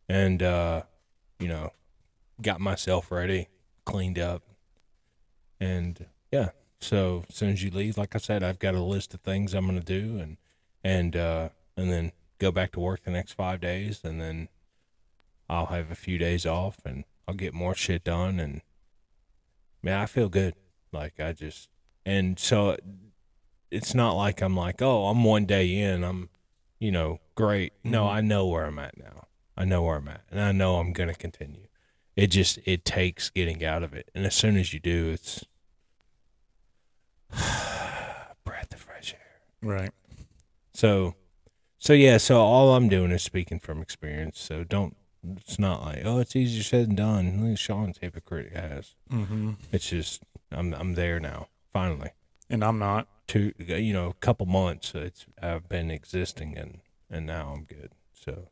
Speaker 1: and, got myself ready, cleaned up, and yeah. So as soon as you leave, like I said, I've got a list of things I'm gonna do, and then go back to work the next 5 days, and then I'll have a few days off, and I'll get more shit done, and man, I feel good. Like and so it's not like I'm like, oh, I'm 1 day in, I'm, great. No, I know where I'm at now. I know where I'm at, and I know I'm gonna continue. It takes getting out of it, and as soon as you do, it's breath of fresh air.
Speaker 2: Right.
Speaker 1: So yeah, so all I'm doing is speaking from experience. So it's not like, oh, it's easier said than done. Look at Sean's hypocrite ass.
Speaker 2: Mm-hmm.
Speaker 1: It's just, I'm there now, finally.
Speaker 2: And I'm not.
Speaker 1: A couple months I've been existing, and now I'm good. So,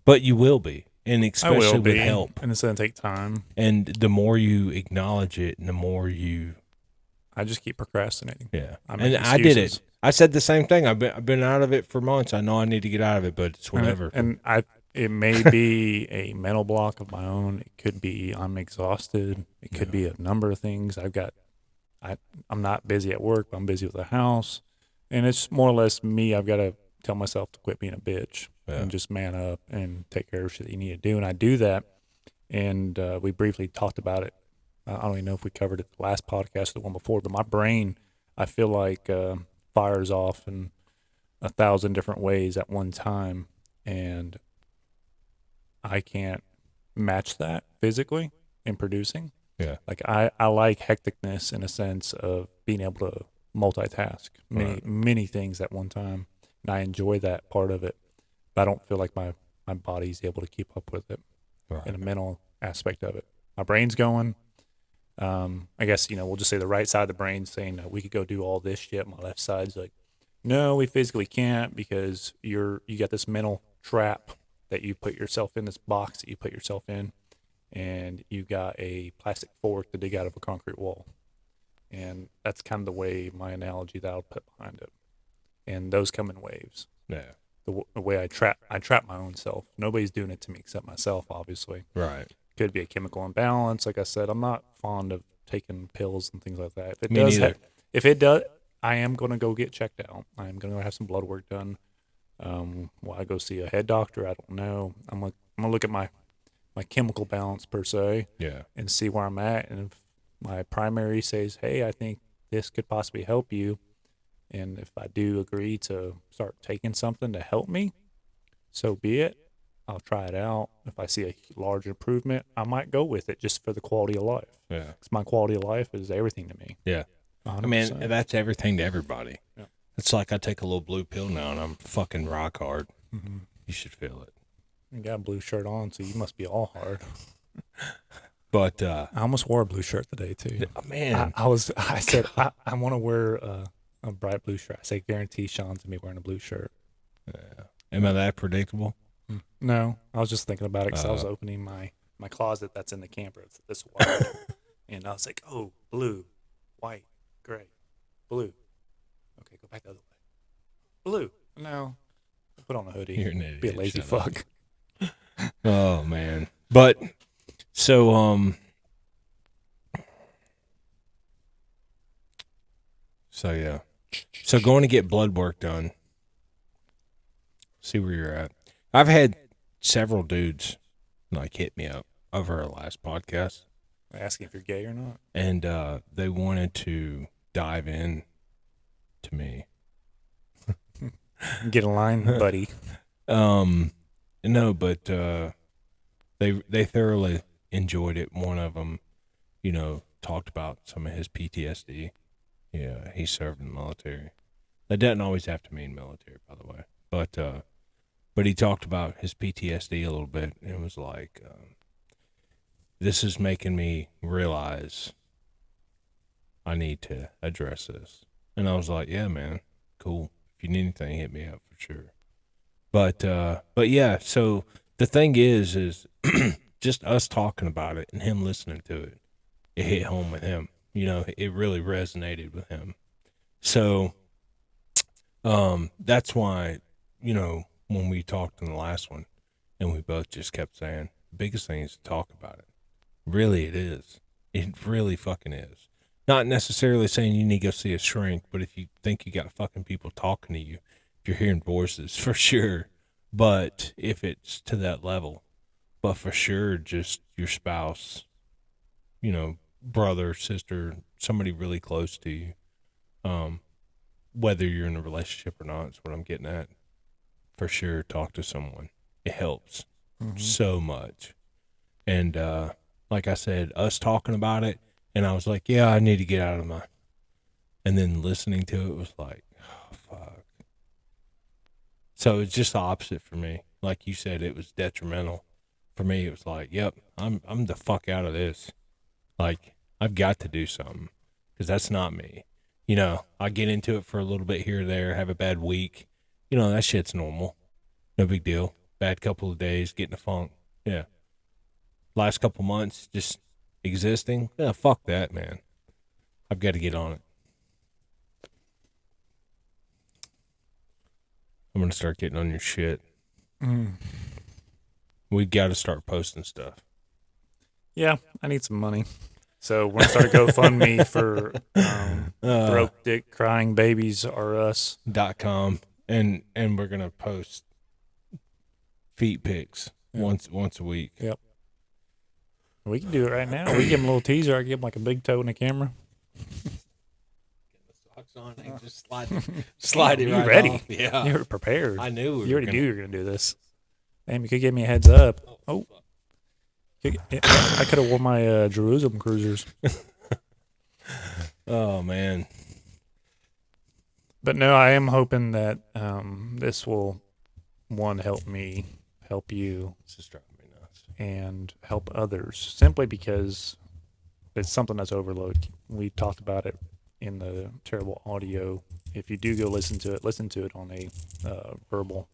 Speaker 1: but you will be, and especially
Speaker 2: I will be,
Speaker 1: with help.
Speaker 2: and it's going to take time.
Speaker 1: And the more you acknowledge it, and the more you,
Speaker 2: I just keep procrastinating.
Speaker 1: yeah.
Speaker 2: And
Speaker 1: I did it. I said the same thing. I've been out of it for months. I know I need to get out of it, but it's whatever.
Speaker 2: And it may be a mental block of my own. It could be I'm exhausted. It could be a number of things. I'm not busy at work, but I'm busy with the house. And it's more or less me. I've got to tell myself to quit being a bitch and just man up and take care of shit that you need to do. And I do that. And we briefly talked about it. I don't even know if we covered it the last podcast or the one before, but my brain, I feel like, fires off, and 1,000 different ways at one time, and I can't match that physically in producing.
Speaker 1: Yeah.
Speaker 2: Like I like hecticness in a sense of being able to multitask many things at one time, and I enjoy that part of it. But I don't feel like my body's able to keep up with it in a mental aspect of it. My brain's going. I guess we'll just say the right side of the brain saying we could go do all this shit. My left side's like, no, we physically can't because you got this mental trap that you put yourself in, this box that you put yourself in, and you got a plastic fork to dig out of a concrete wall. And that's kind of the way my analogy that I'll put behind it. And those come in waves.
Speaker 1: Yeah.
Speaker 2: The way I trap my own self. Nobody's doing it to me except myself, obviously.
Speaker 1: Right.
Speaker 2: Could be a chemical imbalance. Like I said, I'm not fond of taking pills and things like that.
Speaker 1: Me neither.
Speaker 2: If it does, I am going to go get checked out. I am going to have some blood work done. Will I go see a head doctor? I don't know. I'm gonna look at my chemical balance per se, and see where I'm at. And if my primary says, "Hey, I think this could possibly help you," and if I do agree to start taking something to help me, so be it. I'll try it out. If I see a large improvement, I might go with it just for the quality of life.
Speaker 1: Yeah.
Speaker 2: Because my quality of life is everything to me.
Speaker 1: Yeah.
Speaker 2: 100%.
Speaker 1: I mean, that's everything to everybody.
Speaker 2: Yeah.
Speaker 1: It's like I take a little blue pill now and I'm fucking rock hard.
Speaker 2: Mm-hmm.
Speaker 1: You should feel it.
Speaker 2: You got a blue shirt on, so you must be all hard.
Speaker 1: But
Speaker 2: I almost wore a blue shirt today too.
Speaker 1: Man,
Speaker 2: I said I want to wear a bright blue shirt. I say guarantee Sean's gonna be wearing a blue shirt.
Speaker 1: yeah. Am I that predictable?
Speaker 2: No, I was just thinking about it because I was opening my closet that's in the camper. It's this wide, and I was like, oh, blue, white, gray, blue. Okay, go back the other way. Blue. No, put on a hoodie.
Speaker 1: You're an idiot.
Speaker 2: Be a lazy fuck.
Speaker 1: Oh man. But so yeah. So going to get blood work done. See where you're at. I've had several dudes like hit me up over our last podcast.
Speaker 2: Asking if you're gay or not.
Speaker 1: And they wanted to dive in to me.
Speaker 2: Get a line, buddy.
Speaker 1: No, but they thoroughly enjoyed it. One of them, talked about some of his PTSD. Yeah, he served in the military. That doesn't always have to mean military, by the way. But he talked about his PTSD a little bit. And it was like, this is making me realize I need to address this. And I was like, yeah, man, cool. If you need anything, hit me up for sure. But yeah, so the thing is just us talking about it and him listening to it, it hit home with him. It really resonated with him. So, that's why, when we talked in the last one and we both just kept saying the biggest thing is to talk about it. Really, it is. It really fucking is. Not necessarily saying you need to go see a shrink, but if you think you got fucking people talking to you, if you're hearing voices, for sure. But if it's to that level, but for sure, just your spouse, brother, sister, somebody really close to you, whether you're in a relationship or not, is what I'm getting at. For sure, talk to someone. It helps so much. And like I said, us talking about it, and I was like, yeah, I need to get out of my. And then listening to it was like, oh, fuck. So it's just the opposite for me. Like you said, it was detrimental. For me, it was like, yep, I'm the fuck out of this. Like, I've got to do something because that's not me. I get into it for a little bit here or there, have a bad week. That shit's normal. No big deal. Bad couple of days, getting a funk. Yeah. Last couple months, just existing. Yeah, fuck that, man. I've got to get on it. I'm going to start getting on your shit. We got to start posting stuff.
Speaker 2: Yeah, I need some money. So we're going to start a GoFundMe for Broke Dick Crying Babies Are Us.com.
Speaker 1: And we're going to post feet pics once a week.
Speaker 2: Yep. We can do it right now. We give them a little teaser. I give them like a big toe in the camera.
Speaker 1: Get the socks on and Just slide it
Speaker 2: You
Speaker 1: right
Speaker 2: ready?
Speaker 1: off. Yeah.
Speaker 2: You were prepared.
Speaker 1: I knew we
Speaker 2: You
Speaker 1: were
Speaker 2: already
Speaker 1: gonna,
Speaker 2: knew you were going to do this. Damn, you could give me a heads up. Oh. I could have worn my Jerusalem cruisers.
Speaker 1: Oh, man.
Speaker 2: But no, I am hoping that this will, one, help me, help you,
Speaker 1: This is driving me nuts.
Speaker 2: and help others, simply because it's something that's overlooked. We talked about it in the terrible audio. If you do go listen to it on a verbal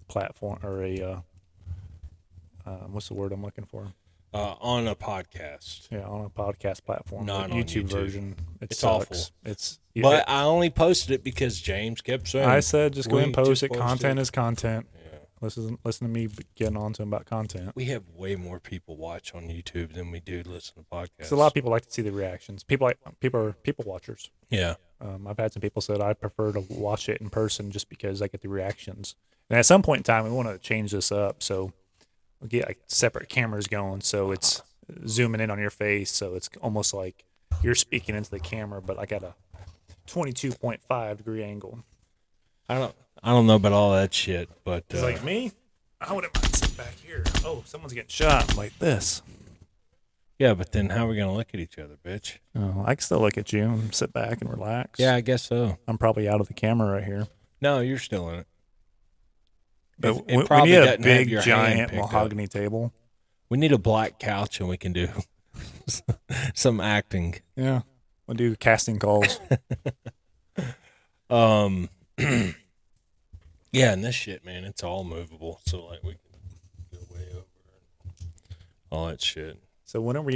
Speaker 2: platform, or a what's the word I'm looking for?
Speaker 1: On a podcast.
Speaker 2: Yeah, on a podcast platform,
Speaker 1: Not
Speaker 2: the
Speaker 1: on
Speaker 2: YouTube
Speaker 1: YouTube.
Speaker 2: version.
Speaker 1: It's
Speaker 2: sucks.
Speaker 1: awful.
Speaker 2: It's
Speaker 1: But I only posted it because James kept saying.
Speaker 2: I said just go ahead and post
Speaker 1: just
Speaker 2: it. Content
Speaker 1: it.
Speaker 2: is content.
Speaker 1: Yeah.
Speaker 2: Listen to me getting on to him about content.
Speaker 1: We have way more people watch on YouTube than we do listen to podcasts.
Speaker 2: So a lot of people like to see the reactions. People are people watchers.
Speaker 1: Yeah.
Speaker 2: I've had some people said I prefer to watch it in person just because I get the reactions. And at some point in time, we want to change this up, so we'll get like separate cameras going, so it's zooming in on your face, so it's almost like you're speaking into the camera, but I got a 22.5 degree angle.
Speaker 1: I don't know about all that shit, but
Speaker 2: It's like me, I wouldn't mind sitting back here. Oh, someone's getting shot like this.
Speaker 1: yeah, but then how are we gonna look at each other, bitch?
Speaker 2: Oh, I can still look at you and sit back and relax.
Speaker 1: Yeah, I guess so.
Speaker 2: I'm probably out of the camera right here.
Speaker 1: No, you're still in it.
Speaker 2: But
Speaker 1: It
Speaker 2: we
Speaker 1: probably
Speaker 2: need a
Speaker 1: doesn't have
Speaker 2: big,
Speaker 1: your hand
Speaker 2: giant
Speaker 1: picked up.
Speaker 2: mahogany table.
Speaker 1: We need a black couch and we can do some acting.
Speaker 2: Yeah. We'll do casting calls.
Speaker 1: Yeah, and this shit, man, it's all movable. So like we can go way over and all that shit.
Speaker 2: So when are we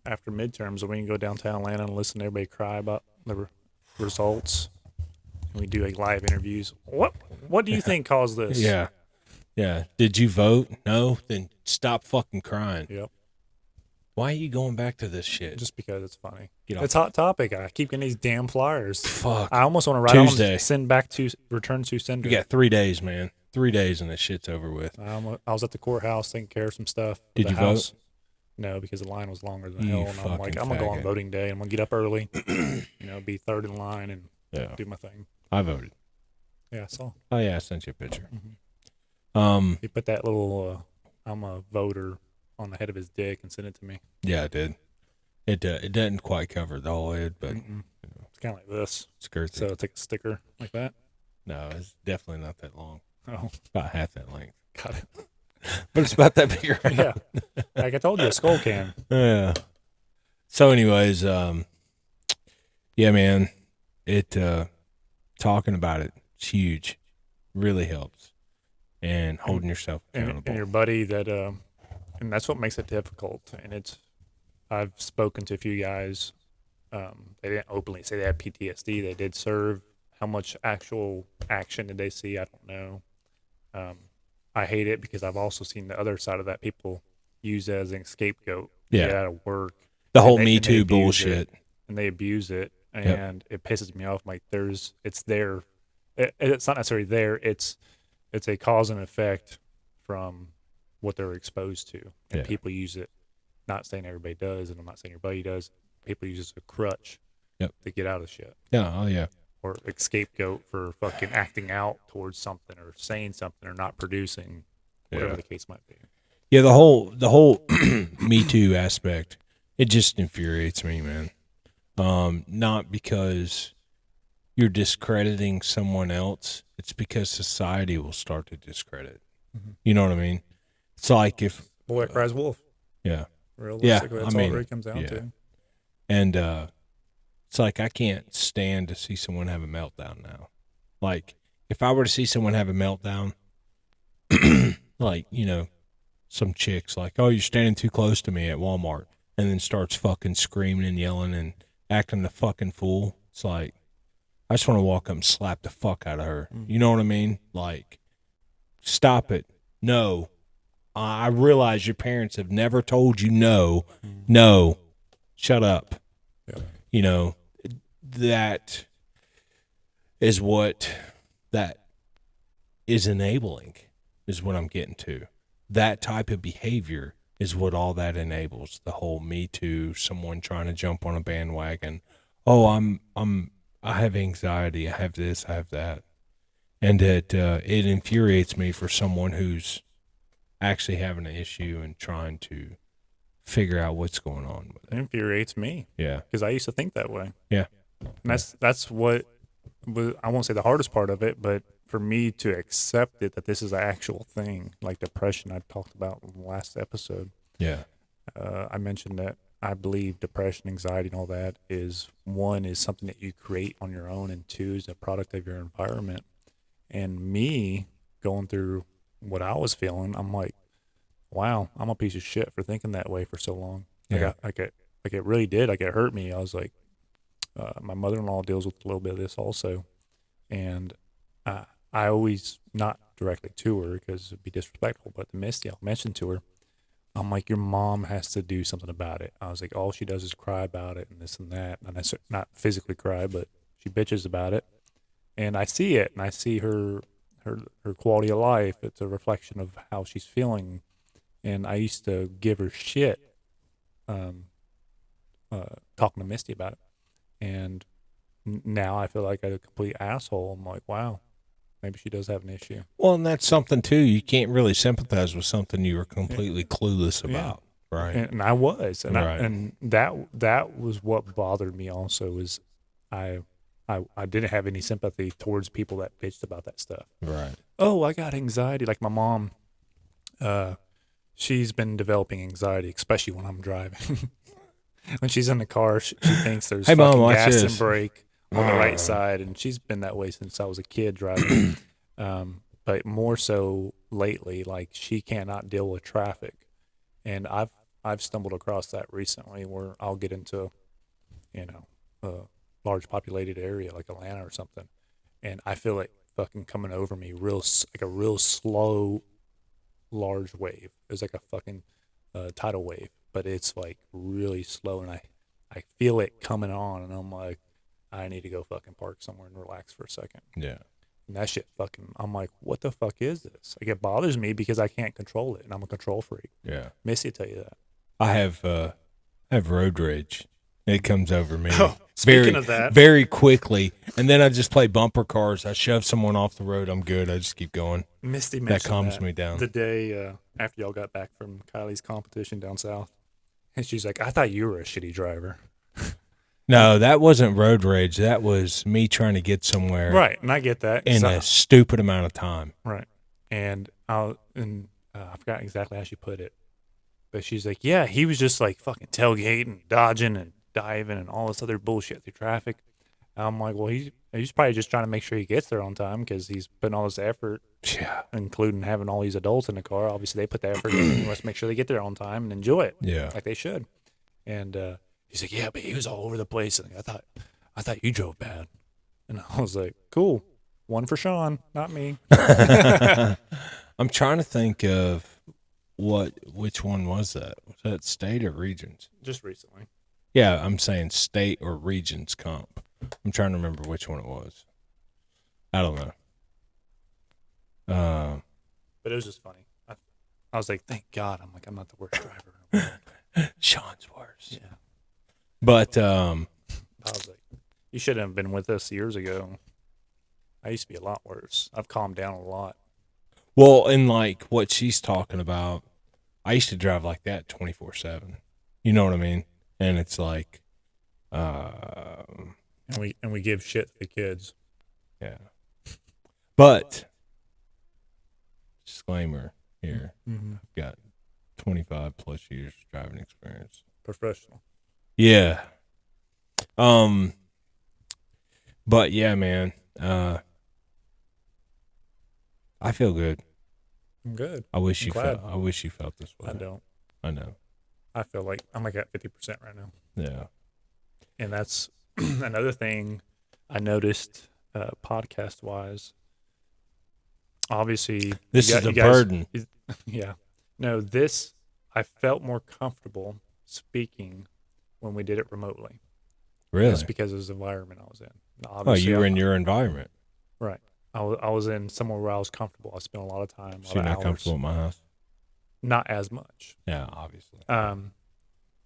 Speaker 2: after midterms, are we can go downtown Atlanta and listen to everybody cry about the results? And we do like live interviews. What do you think caused this?
Speaker 1: Yeah. Yeah. Did you vote? No? Then stop fucking crying.
Speaker 2: Yep.
Speaker 1: Why are you going back to this shit?
Speaker 2: Just because it's funny.
Speaker 1: Get off.
Speaker 2: It's hot topic. I keep getting these damn flyers.
Speaker 1: Fuck.
Speaker 2: I almost want to write
Speaker 1: Tuesday.
Speaker 2: on send back to return to sender.
Speaker 1: You got 3 days, man. 3 days and this shit's over with.
Speaker 2: I was at the courthouse taking care of some stuff. for
Speaker 1: Did
Speaker 2: the
Speaker 1: you
Speaker 2: house.
Speaker 1: vote?
Speaker 2: No, because the line was longer than
Speaker 1: You
Speaker 2: hell. And I'm like,
Speaker 1: fucking
Speaker 2: I'm going to go on
Speaker 1: faggot.
Speaker 2: voting day. I'm going to get up early, be third in line and
Speaker 1: Yeah.
Speaker 2: do my thing.
Speaker 1: I voted.
Speaker 2: Yeah, I saw.
Speaker 1: Oh, yeah, I sent you a picture.
Speaker 2: Mhm. He put that little I'm a voter on the head of his dick and sent it to me.
Speaker 1: Yeah, I did. It doesn't quite cover the whole head, but
Speaker 2: It's kind of like this.
Speaker 1: skirts.
Speaker 2: So it's like a sticker like that.
Speaker 1: No, it's definitely not that long.
Speaker 2: Oh,
Speaker 1: About half that length.
Speaker 2: got it.
Speaker 1: But it's about that big. Right?
Speaker 2: Yeah. Like I told you, a skull can.
Speaker 1: Yeah. So, anyways, yeah, man, it talking about it's huge, really helps, and holding yourself accountable.
Speaker 2: And your buddy that, and that's what makes it difficult. And I've spoken to a few guys. They didn't openly say they had PTSD. They did serve. How much actual action did they see? I don't know. I hate it because I've also seen the other side of that. People use it as a scapegoat. to
Speaker 1: Yeah.
Speaker 2: Get out of work.
Speaker 1: The whole
Speaker 2: and
Speaker 1: Me
Speaker 2: they
Speaker 1: Too
Speaker 2: abuse
Speaker 1: bullshit.
Speaker 2: and they abuse it, and it pisses me off. Like it's there. It's not necessarily there. It's a cause and effect from what they're exposed to, and
Speaker 1: Yeah.
Speaker 2: people use it. Not saying everybody does, and I'm not saying everybody does. People use it as a crutch to get out of shit,
Speaker 1: Yeah. Oh, yeah.
Speaker 2: or a scapegoat for fucking acting out towards something, or saying something, or not producing, whatever
Speaker 1: Yeah.
Speaker 2: the case might be.
Speaker 1: Yeah. The whole Me Too aspect, it just infuriates me, man. Not because you're discrediting someone else. It's because society will start to discredit.
Speaker 2: Mm-hmm.
Speaker 1: You know what I mean? It's like if,
Speaker 2: Boy, it cries wolf.
Speaker 1: yeah.
Speaker 2: Realistically, that's
Speaker 1: I mean,
Speaker 2: all it really comes down
Speaker 1: yeah.
Speaker 2: to.
Speaker 1: And it's like I can't stand to see someone have a meltdown now. Like if I were to see someone have a meltdown, like, some chicks like, oh, you're standing too close to me at Walmart, and then starts fucking screaming and yelling and acting the fucking fool. It's like, I just want to walk up and slap the fuck out of her. You know what I mean? Like, stop it. No. I realize your parents have never told you no. No. Shut up.
Speaker 2: Yeah.
Speaker 1: That is what that is enabling, is what I'm getting to. That type of behavior is what all that enables. The whole Me Too, someone trying to jump on a bandwagon. Oh, I have anxiety, I have this, I have that. And it infuriates me for someone who's actually having an issue and trying to figure out what's going on with
Speaker 2: It
Speaker 1: it.
Speaker 2: infuriates me
Speaker 1: Yeah.
Speaker 2: because I used to think that way.
Speaker 1: Yeah.
Speaker 2: And that's what was, I won't say the hardest part of it, but for me to accept it that this is an actual thing, like depression I talked about in the last episode.
Speaker 1: Yeah.
Speaker 2: I mentioned that I believe depression, anxiety, and all that is one is something that you create on your own, and two is a product of your environment. And me going through what I was feeling, I'm like, wow, I'm a piece of shit for thinking that way for so long.
Speaker 1: Yeah.
Speaker 2: Like it really did. Like it hurt me. I was like, my mother-in-law deals with a little bit of this also, and I always not directly to her because it'd be disrespectful, but to Misty, I'll mention to her. I'm like, your mom has to do something about it. I was like, all she does is cry about it and this and that. And not physically cry, but she bitches about it. And I see it, and I see her quality of life. It's a reflection of how she's feeling. And I used to give her shit, um, talking to Misty about it. And now I feel like a complete asshole. I'm like, wow, maybe she does have an issue.
Speaker 1: Well, and that's something too. You can't really sympathize with something you were completely clueless about, right?
Speaker 2: And I was, and
Speaker 1: Right.
Speaker 2: and that was what bothered me. Also, is I I didn't have any sympathy towards people that bitched about that stuff.
Speaker 1: Right.
Speaker 2: Oh, I got anxiety. Like my mom, she's been developing anxiety, especially when I'm driving. When she's in the car, she thinks there's
Speaker 1: Hey, Mom,
Speaker 2: fucking
Speaker 1: watch
Speaker 2: gas
Speaker 1: this.
Speaker 2: and brake on the right side, and she's been that way since I was a kid driving. But more so lately, like she cannot deal with traffic, and I've stumbled across that recently where I'll get into, you know, a large populated area like Atlanta or something, and I feel it fucking coming over me like a real slow, large wave. It's like a fucking tidal wave, but it's like really slow, and I feel it coming on, and I'm like, I need to go fucking park somewhere and relax for a second.
Speaker 1: Yeah.
Speaker 2: And that shit fucking, I'm like, what the fuck is this? Like, it bothers me because I can't control it, and I'm a control freak.
Speaker 1: Yeah.
Speaker 2: Missy tell you that.
Speaker 1: I have road rage. It comes over me
Speaker 2: Oh, speaking
Speaker 1: very,
Speaker 2: of that.
Speaker 1: very quickly, and then I just play bumper cars. I shove someone off the road. I'm good. I just keep going.
Speaker 2: Misty mentioned
Speaker 1: calms me down.
Speaker 2: the day after y'all got back from Kylie's competition down south. And she's like, I thought you were a shitty driver.
Speaker 1: No, that wasn't road rage. That was me trying to get somewhere
Speaker 2: Right. And I get that.
Speaker 1: in a stupid amount of time.
Speaker 2: Right. And I forgot exactly how she put it. But she's like, yeah, he was just like fucking tailgating, dodging, and diving, and all this other bullshit through traffic. And I'm like, well, he's probably just trying to make sure he gets there on time because he's putting all this effort,
Speaker 1: Yeah.
Speaker 2: including having all these adults in the car. Obviously, they put the effort in. He wants to make sure they get there on time and enjoy it.
Speaker 1: Yeah.
Speaker 2: Like they should. And he's like, yeah, but he was all over the place. And I thought you drove bad. And I was like, cool. One for Sean, not me.
Speaker 1: I'm trying to think of which one was that? Was that state or regions?
Speaker 2: Just recently.
Speaker 1: Yeah, I'm saying state or regions comp. I'm trying to remember which one it was. I don't know.
Speaker 2: But it was just funny. I was like, thank God. I'm like, I'm not the worst driver in the world.
Speaker 1: Sean's worse.
Speaker 2: Yeah.
Speaker 1: But
Speaker 2: I was like, you should have been with us years ago. I used to be a lot worse. I've calmed down a lot.
Speaker 1: well, and like what she's talking about, I used to drive like that 24/7. You know what I mean? And it's like,
Speaker 2: And we give shit to the kids.
Speaker 1: yeah. But disclaimer here:
Speaker 2: Mm-hmm.
Speaker 1: I've got 25 plus years driving experience.
Speaker 2: Professional.
Speaker 1: Yeah. But yeah, man. I feel good.
Speaker 2: I'm good.
Speaker 1: I wish
Speaker 2: I'm
Speaker 1: you
Speaker 2: glad.
Speaker 1: felt. I wish you felt this way.
Speaker 2: I don't.
Speaker 1: I know.
Speaker 2: I feel like I'm like at 50% right now.
Speaker 1: Yeah.
Speaker 2: And that's another thing I noticed podcast wise. Obviously,
Speaker 1: This
Speaker 2: you
Speaker 1: is a
Speaker 2: guys-
Speaker 1: burden.
Speaker 2: Yeah. No, this, I felt more comfortable speaking when we did it remotely.
Speaker 1: Really?
Speaker 2: That's because of the environment I was in.
Speaker 1: Oh,
Speaker 2: Obviously,
Speaker 1: you were in your environment.
Speaker 2: Right. I was in somewhere where I was comfortable. I spent a lot of time, a lot
Speaker 1: So you're
Speaker 2: of
Speaker 1: not
Speaker 2: hours.
Speaker 1: comfortable at my house.
Speaker 2: Not as much.
Speaker 1: Yeah, obviously.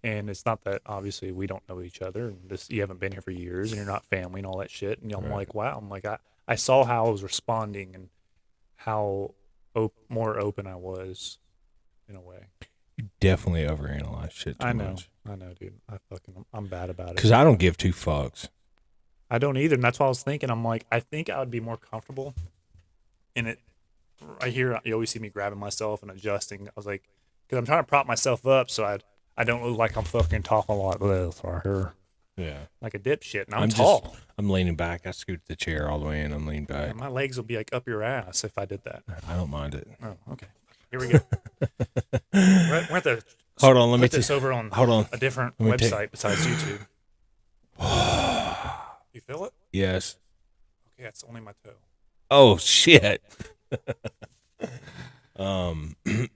Speaker 2: And it's not that obviously we don't know each other, and this you haven't been here for years, and you're not family and all that shit. And I'm
Speaker 1: Right.
Speaker 2: like, wow. I'm like, I saw how I was responding and how more open I was in a way.
Speaker 1: You definitely overanalyze shit too much.
Speaker 2: I know, dude. I'm bad about it.
Speaker 1: Because I don't give two fucks.
Speaker 2: I don't either, and that's what I was thinking. I'm like, I think I would be more comfortable in it. Right here, you always see me grabbing myself and adjusting. I was like, because I'm trying to prop myself up so I don't look like I'm fucking talking like this right here,
Speaker 1: Yeah.
Speaker 2: like a dipshit. And I'm tall.
Speaker 1: I'm leaning back. I scoot the chair all the way in. I'm leaning back.
Speaker 2: And my legs will be like up your ass if I did that.
Speaker 1: I don't mind it.
Speaker 2: Oh, okay. Here we go. we're at the
Speaker 1: Hold on, let me
Speaker 2: put this over on
Speaker 1: hold on.
Speaker 2: a different
Speaker 1: Let me take-
Speaker 2: website besides YouTube. You feel it?
Speaker 1: Yes.
Speaker 2: Okay, that's only my toe.
Speaker 1: Oh shit.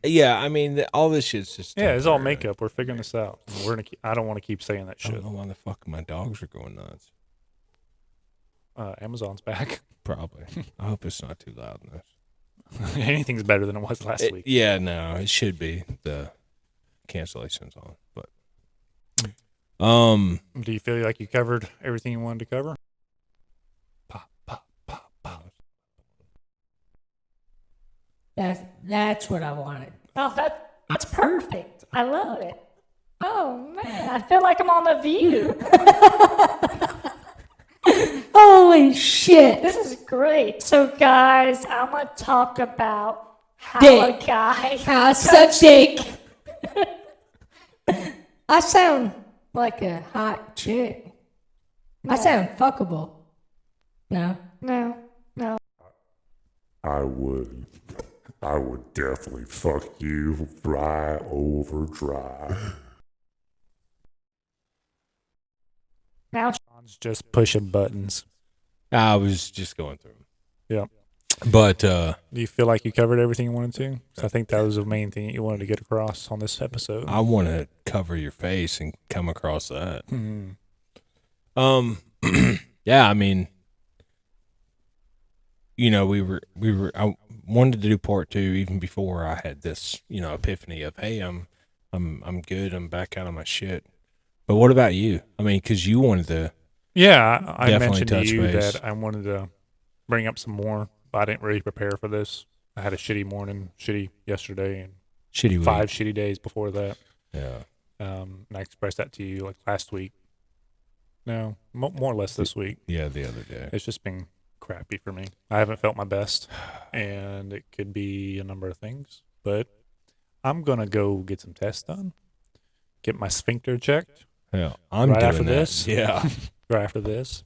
Speaker 1: Yeah, I mean, all this shit's just
Speaker 2: Yeah, it's all
Speaker 1: temporary.
Speaker 2: makeup. We're figuring this out. And we're gonna. I don't want to keep saying that
Speaker 1: I
Speaker 2: shit.
Speaker 1: don't know why the fuck my dogs are going nuts.
Speaker 2: Amazon's back.
Speaker 1: Probably. I hope it's not too loud in this.
Speaker 2: Anything's better than it was last week.
Speaker 1: Yeah, no, it should be. The cancellation's on, but
Speaker 2: Do you feel like you covered everything you wanted to cover? Pop, pop, pop, pop.
Speaker 3: That's what I wanted. Oh, that's perfect. I love it. Oh man, I feel like I'm on The View. Holy shit, this is great. So guys, I'm gonna talk about how
Speaker 4: Dick.
Speaker 3: a guy
Speaker 4: I suck dick.
Speaker 3: I sound like a hot chick.
Speaker 4: I sound fuckable.
Speaker 3: No, no, no.
Speaker 5: I would definitely fuck you right over dry.
Speaker 3: Now
Speaker 2: Sean's just pushing buttons.
Speaker 1: I was just going through 'em.
Speaker 2: Yeah.
Speaker 1: But
Speaker 2: Do you feel like you covered everything you wanted to? 'Cause I think that was the main thing you wanted to get across on this episode.
Speaker 1: I want to cover your face and come across that.
Speaker 2: Mhm.
Speaker 1: Yeah, I mean, you know, I wanted to do part 2 even before I had this, epiphany of, hey, I'm good. I'm back out of my shit. But what about you? I mean, because you wanted to.
Speaker 2: Yeah, I
Speaker 1: Definitely
Speaker 2: mentioned to
Speaker 1: touch
Speaker 2: you
Speaker 1: base.
Speaker 2: that I wanted to bring up some more, but I didn't really prepare for this. I had a shitty morning, shitty yesterday, and
Speaker 1: Shitty week.
Speaker 2: 5 shitty days before that.
Speaker 1: Yeah.
Speaker 2: And I expressed that to you like last week. No, more or less this week.
Speaker 1: Yeah, the other day.
Speaker 2: It's just been crappy for me. I haven't felt my best, and it could be a number of things. But I'm gonna go get some tests done, get my sphincter checked
Speaker 1: Yeah, I'm
Speaker 2: right
Speaker 1: doing
Speaker 2: after
Speaker 1: that.
Speaker 2: this.
Speaker 1: Yeah.
Speaker 2: right after this.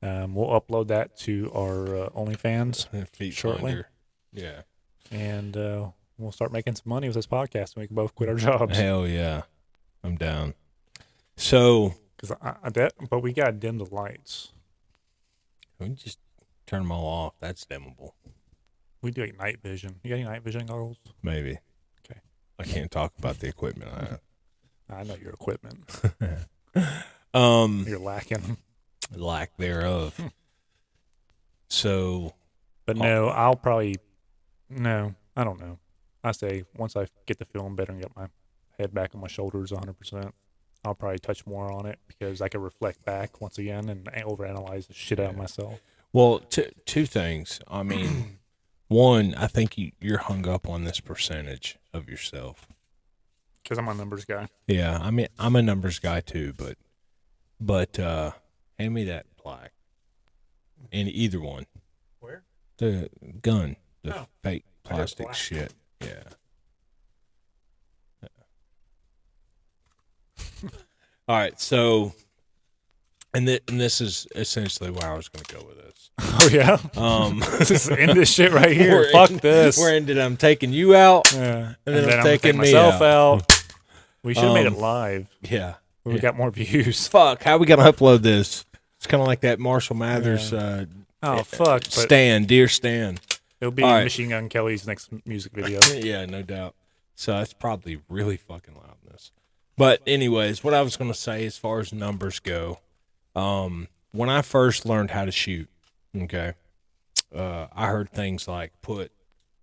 Speaker 2: We'll upload that to our OnlyFans,
Speaker 1: Feet
Speaker 2: Shortly.
Speaker 1: finder. Yeah.
Speaker 2: and we'll start making some money with this podcast, and we can both quit our jobs.
Speaker 1: Hell yeah. I'm down. So,
Speaker 2: But we gotta dim the lights.
Speaker 1: we just turn them all off. That's dimmable.
Speaker 2: We do like night vision. You got any night vision goggles?
Speaker 1: Maybe.
Speaker 2: Okay.
Speaker 1: I can't talk about the equipment I have.
Speaker 2: I know your equipment.
Speaker 1: Um,
Speaker 2: You're lacking.
Speaker 1: lack thereof. So,
Speaker 2: But no, I'll probably no. I don't know. I say once I get to feeling better and get my head back on my shoulders 100%, I'll probably touch more on it because I can reflect back once again and overanalyze the shit out of myself.
Speaker 1: well, two things. I mean, one, I think you're hung up on this percentage of yourself.
Speaker 2: Because I'm a numbers guy.
Speaker 1: Yeah, I mean, I'm a numbers guy too, but hand me that plaque. In either one.
Speaker 2: Where?
Speaker 1: The gun, the
Speaker 2: Oh,
Speaker 1: fake
Speaker 2: I heard
Speaker 1: plastic
Speaker 2: black.
Speaker 1: shit. Yeah. All right, so, and this is essentially where I was going to go with this.
Speaker 2: Oh yeah. Just end this shit right here. Fuck this.
Speaker 1: Where ended I'm taking you out.
Speaker 2: Yeah.
Speaker 1: And then I'm
Speaker 2: gonna
Speaker 1: taking
Speaker 2: take
Speaker 1: me
Speaker 2: myself
Speaker 1: out.
Speaker 2: out. We should have made it
Speaker 1: Um,
Speaker 2: live.
Speaker 1: Yeah.
Speaker 2: We
Speaker 1: yeah.
Speaker 2: got more views.
Speaker 1: Fuck, how we going to upload this? It's kind of like that Marshall Mathers
Speaker 2: Oh fuck! But
Speaker 1: Stan, dear Stan.
Speaker 2: it'll be
Speaker 1: all right.
Speaker 2: Machine Gun Kelly's next music video.
Speaker 1: Yeah, no doubt. So that's probably really fucking loudness. But anyways, what I was going to say as far as numbers go, when I first learned how to shoot, okay, I heard things like put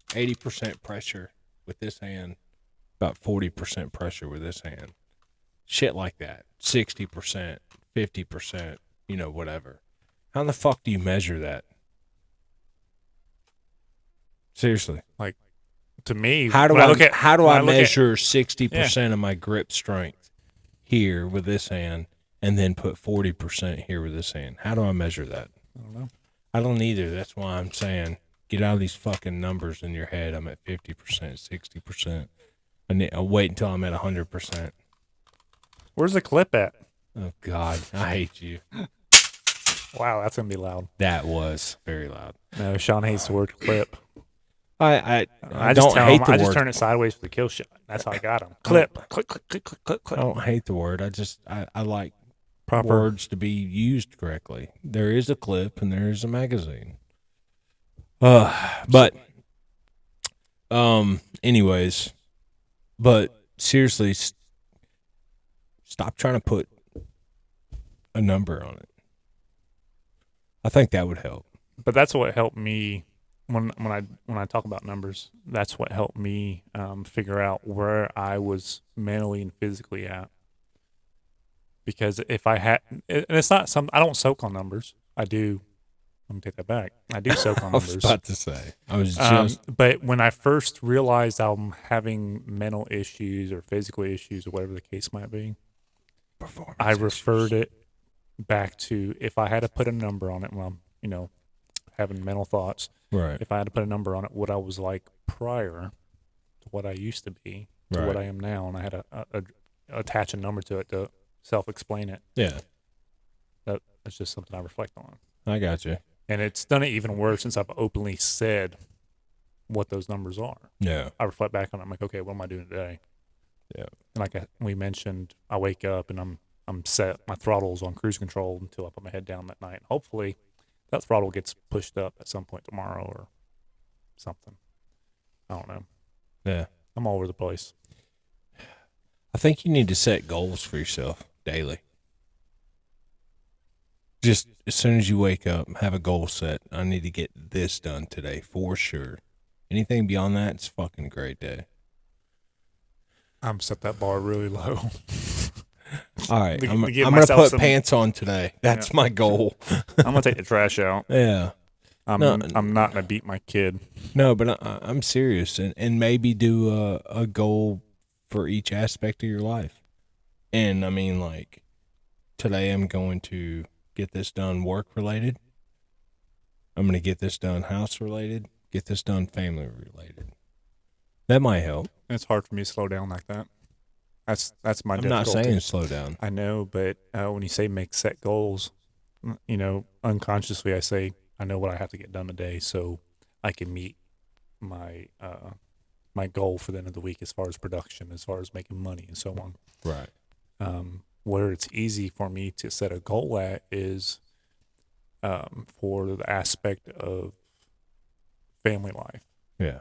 Speaker 1: 80% pressure with this hand, about 40% pressure with this hand. shit like that, 60%, 50%, whatever. How in the fuck do you measure that? Seriously.
Speaker 2: To me,
Speaker 1: How do
Speaker 2: when
Speaker 1: I
Speaker 2: look at
Speaker 1: how do
Speaker 2: when
Speaker 1: I
Speaker 2: look at-
Speaker 1: measure 60% of my grip strength here with this hand and then put 40% here with this hand? How do I measure that?
Speaker 2: I don't know.
Speaker 1: I don't either. That's why I'm saying get out of these fucking numbers in your head. I'm at 50%, 60%. I'll wait until I'm at 100%.
Speaker 2: Where's the clip at?
Speaker 1: Oh God, I hate you.
Speaker 2: Wow, that's gonna be loud.
Speaker 1: That was very loud.
Speaker 2: No, Sean hates the word clip.
Speaker 1: I
Speaker 2: just
Speaker 1: don't
Speaker 2: tell
Speaker 1: hate
Speaker 2: him,
Speaker 1: the
Speaker 2: I just
Speaker 1: word.
Speaker 2: turn it sideways for the kill shot. That's how I got him. Clip, click, click, click, click, click,
Speaker 1: I
Speaker 2: click.
Speaker 1: don't hate the word. I like
Speaker 2: Proper.
Speaker 1: words to be used correctly. There is a clip and there is a magazine. But anyways, but seriously, stop trying to put a number on it. I think that would help.
Speaker 2: But that's what helped me when I talk about numbers. That's what helped me figure out where I was mentally and physically at. Because if I had, and it's not some, I don't soak on numbers. I do. Let me take that back. I do soak on
Speaker 1: I was
Speaker 2: numbers.
Speaker 1: about to say. I was just
Speaker 2: But when I first realized I'm having mental issues or physical issues or whatever the case might be,
Speaker 1: performance
Speaker 2: I referred
Speaker 1: issues.
Speaker 2: it back to if I had to put a number on it when I'm, having mental thoughts.
Speaker 1: Right.
Speaker 2: If I had to put a number on it, what I was like prior to what I used to be to what
Speaker 1: Right.
Speaker 2: I am now, and I had to attach a number to it to self-explain it.
Speaker 1: Yeah,
Speaker 2: That's just something I reflect on.
Speaker 1: I got you.
Speaker 2: And it's done it even worse since I've openly said what those numbers are.
Speaker 1: Yeah.
Speaker 2: I reflect back on it. I'm like, okay, what am I doing today?
Speaker 1: Yeah.
Speaker 2: And like we mentioned, I wake up and I'm set. My throttle's on cruise control until I put my head down that night. Hopefully, that throttle gets pushed up at some point tomorrow or something. I don't know.
Speaker 1: Yeah.
Speaker 2: I'm all over the place.
Speaker 1: I think you need to set goals for yourself daily. Just as soon as you wake up, have a goal set. I need to get this done today for sure. Anything beyond that, it's fucking a great day.
Speaker 2: I'm set that bar really low.
Speaker 1: All right,
Speaker 2: To
Speaker 1: I'm
Speaker 2: give
Speaker 1: going to
Speaker 2: myself
Speaker 1: put
Speaker 2: some-
Speaker 1: pants on today. That's my goal.
Speaker 2: I'm gonna take the trash out.
Speaker 1: Yeah.
Speaker 2: I'm
Speaker 1: No.
Speaker 2: I'm not gonna beat my kid.
Speaker 1: No, but I'm serious, and maybe do a goal for each aspect of your life. And I mean, like, today I'm going to get this done work related. I'm going to get this done house related, get this done family related. That might help.
Speaker 2: It's hard for me to slow down like that. That's my
Speaker 1: I'm
Speaker 2: difficulty.
Speaker 1: not saying slow down.
Speaker 2: I know, but when you say make set goals, unconsciously I say I know what I have to get done today, so I can meet my my goal for the end of the week as far as production, as far as making money, and so on.
Speaker 1: Right.
Speaker 2: Where it's easy for me to set a goal at is for the aspect of family life.
Speaker 1: Yeah.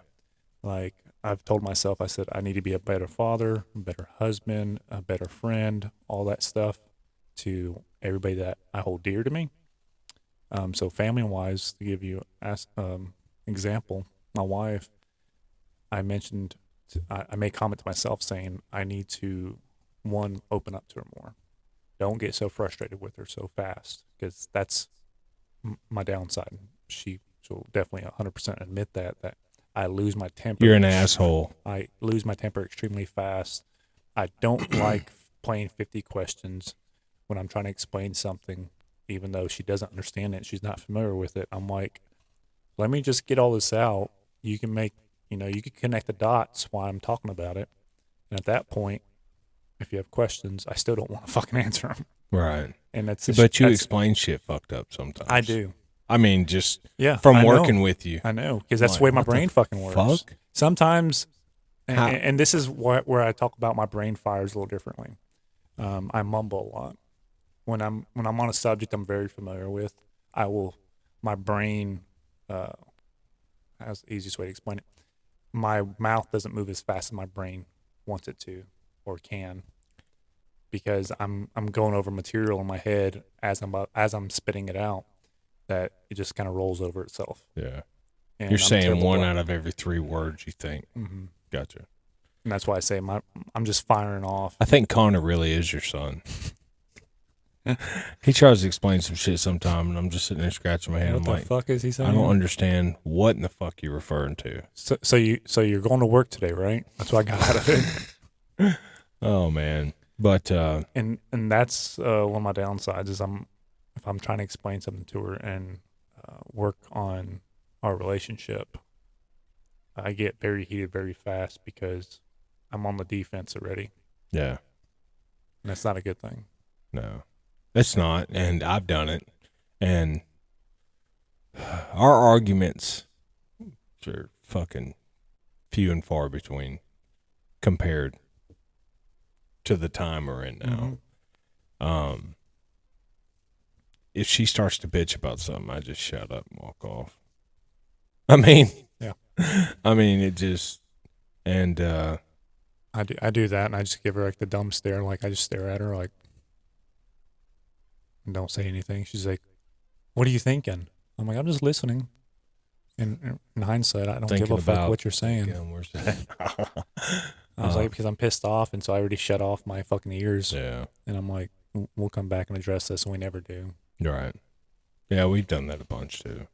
Speaker 2: Like I've told myself, I said I need to be a better father, a better husband, a better friend, all that stuff to everybody that I hold dear to me. So family wise, to give you example, my wife, I mentioned, I made comment to myself saying I need to, one, open up to her more. Don't get so frustrated with her so fast because that's my downside. She'll definitely 100% admit that I lose my temper.
Speaker 1: You're an asshole.
Speaker 2: I lose my temper extremely fast. I don't like playing 50 questions when I'm trying to explain something, even though she doesn't understand it. She's not familiar with it. I'm like, let me just get all this out. You can you can connect the dots while I'm talking about it. And at that point, if you have questions, I still don't want to fucking answer them.
Speaker 1: Right.
Speaker 2: And that's,
Speaker 1: But you
Speaker 2: that's-
Speaker 1: explain shit fucked up sometimes.
Speaker 2: I do.
Speaker 1: I mean, just
Speaker 2: Yeah.
Speaker 1: from
Speaker 2: I know.
Speaker 1: working with you.
Speaker 2: I know, because that's
Speaker 1: Like,
Speaker 2: the way my
Speaker 1: what the
Speaker 2: brain fucking works.
Speaker 1: fuck?
Speaker 2: Sometimes,
Speaker 1: How?
Speaker 2: and this is where I talk about my brain fires a little differently. I mumble a lot. When I'm on a subject I'm very familiar with, my brain, how's the easiest way to explain it? My mouth doesn't move as fast as my brain wants it to or can, because I'm going over material in my head as I'm spitting it out, that it just kind of rolls over itself.
Speaker 1: Yeah.
Speaker 2: And
Speaker 1: You're
Speaker 2: I'm
Speaker 1: saying
Speaker 2: terrible
Speaker 1: one
Speaker 2: at-
Speaker 1: out of every 3 words you think.
Speaker 2: Mhm.
Speaker 1: Gotcha.
Speaker 2: And that's why I say I'm just firing off.
Speaker 1: I think Connor really is your son. He tries to explain some shit sometime, and I'm just sitting there scratching my head.
Speaker 2: What
Speaker 1: I'm
Speaker 2: the
Speaker 1: like,
Speaker 2: fuck is he saying?
Speaker 1: I don't understand what in the fuck you're referring to.
Speaker 2: So you're going to work today, right? That's what I got out of it.
Speaker 1: Oh man, but
Speaker 2: And that's one of my downsides is if I'm trying to explain something to her and work on our relationship, I get very heated very fast because I'm on the defense already,
Speaker 1: yeah,
Speaker 2: and that's not a good thing.
Speaker 1: no, it's not. And I've done it, and our arguments are fucking few and far between compared to the time we're in now.
Speaker 2: Mm-hmm.
Speaker 1: If she starts to bitch about something, I just shut up and walk off. I mean,
Speaker 2: Yeah.
Speaker 1: I mean, it just, and
Speaker 2: I do that, and I just give her like the dumb stare, like I just stare at her like, and don't say anything. She's like, "What are you thinking?" I'm like, "I'm just listening." And in hindsight, I don't give
Speaker 1: thinking
Speaker 2: a fuck
Speaker 1: about
Speaker 2: what you're saying.
Speaker 1: thinking, where's that?
Speaker 2: I was like, because I'm pissed off, and so I already shut off my fucking ears.
Speaker 1: Yeah,
Speaker 2: And I'm like, we'll come back and address this, and we never do.
Speaker 1: right. Yeah, we've done that a bunch too.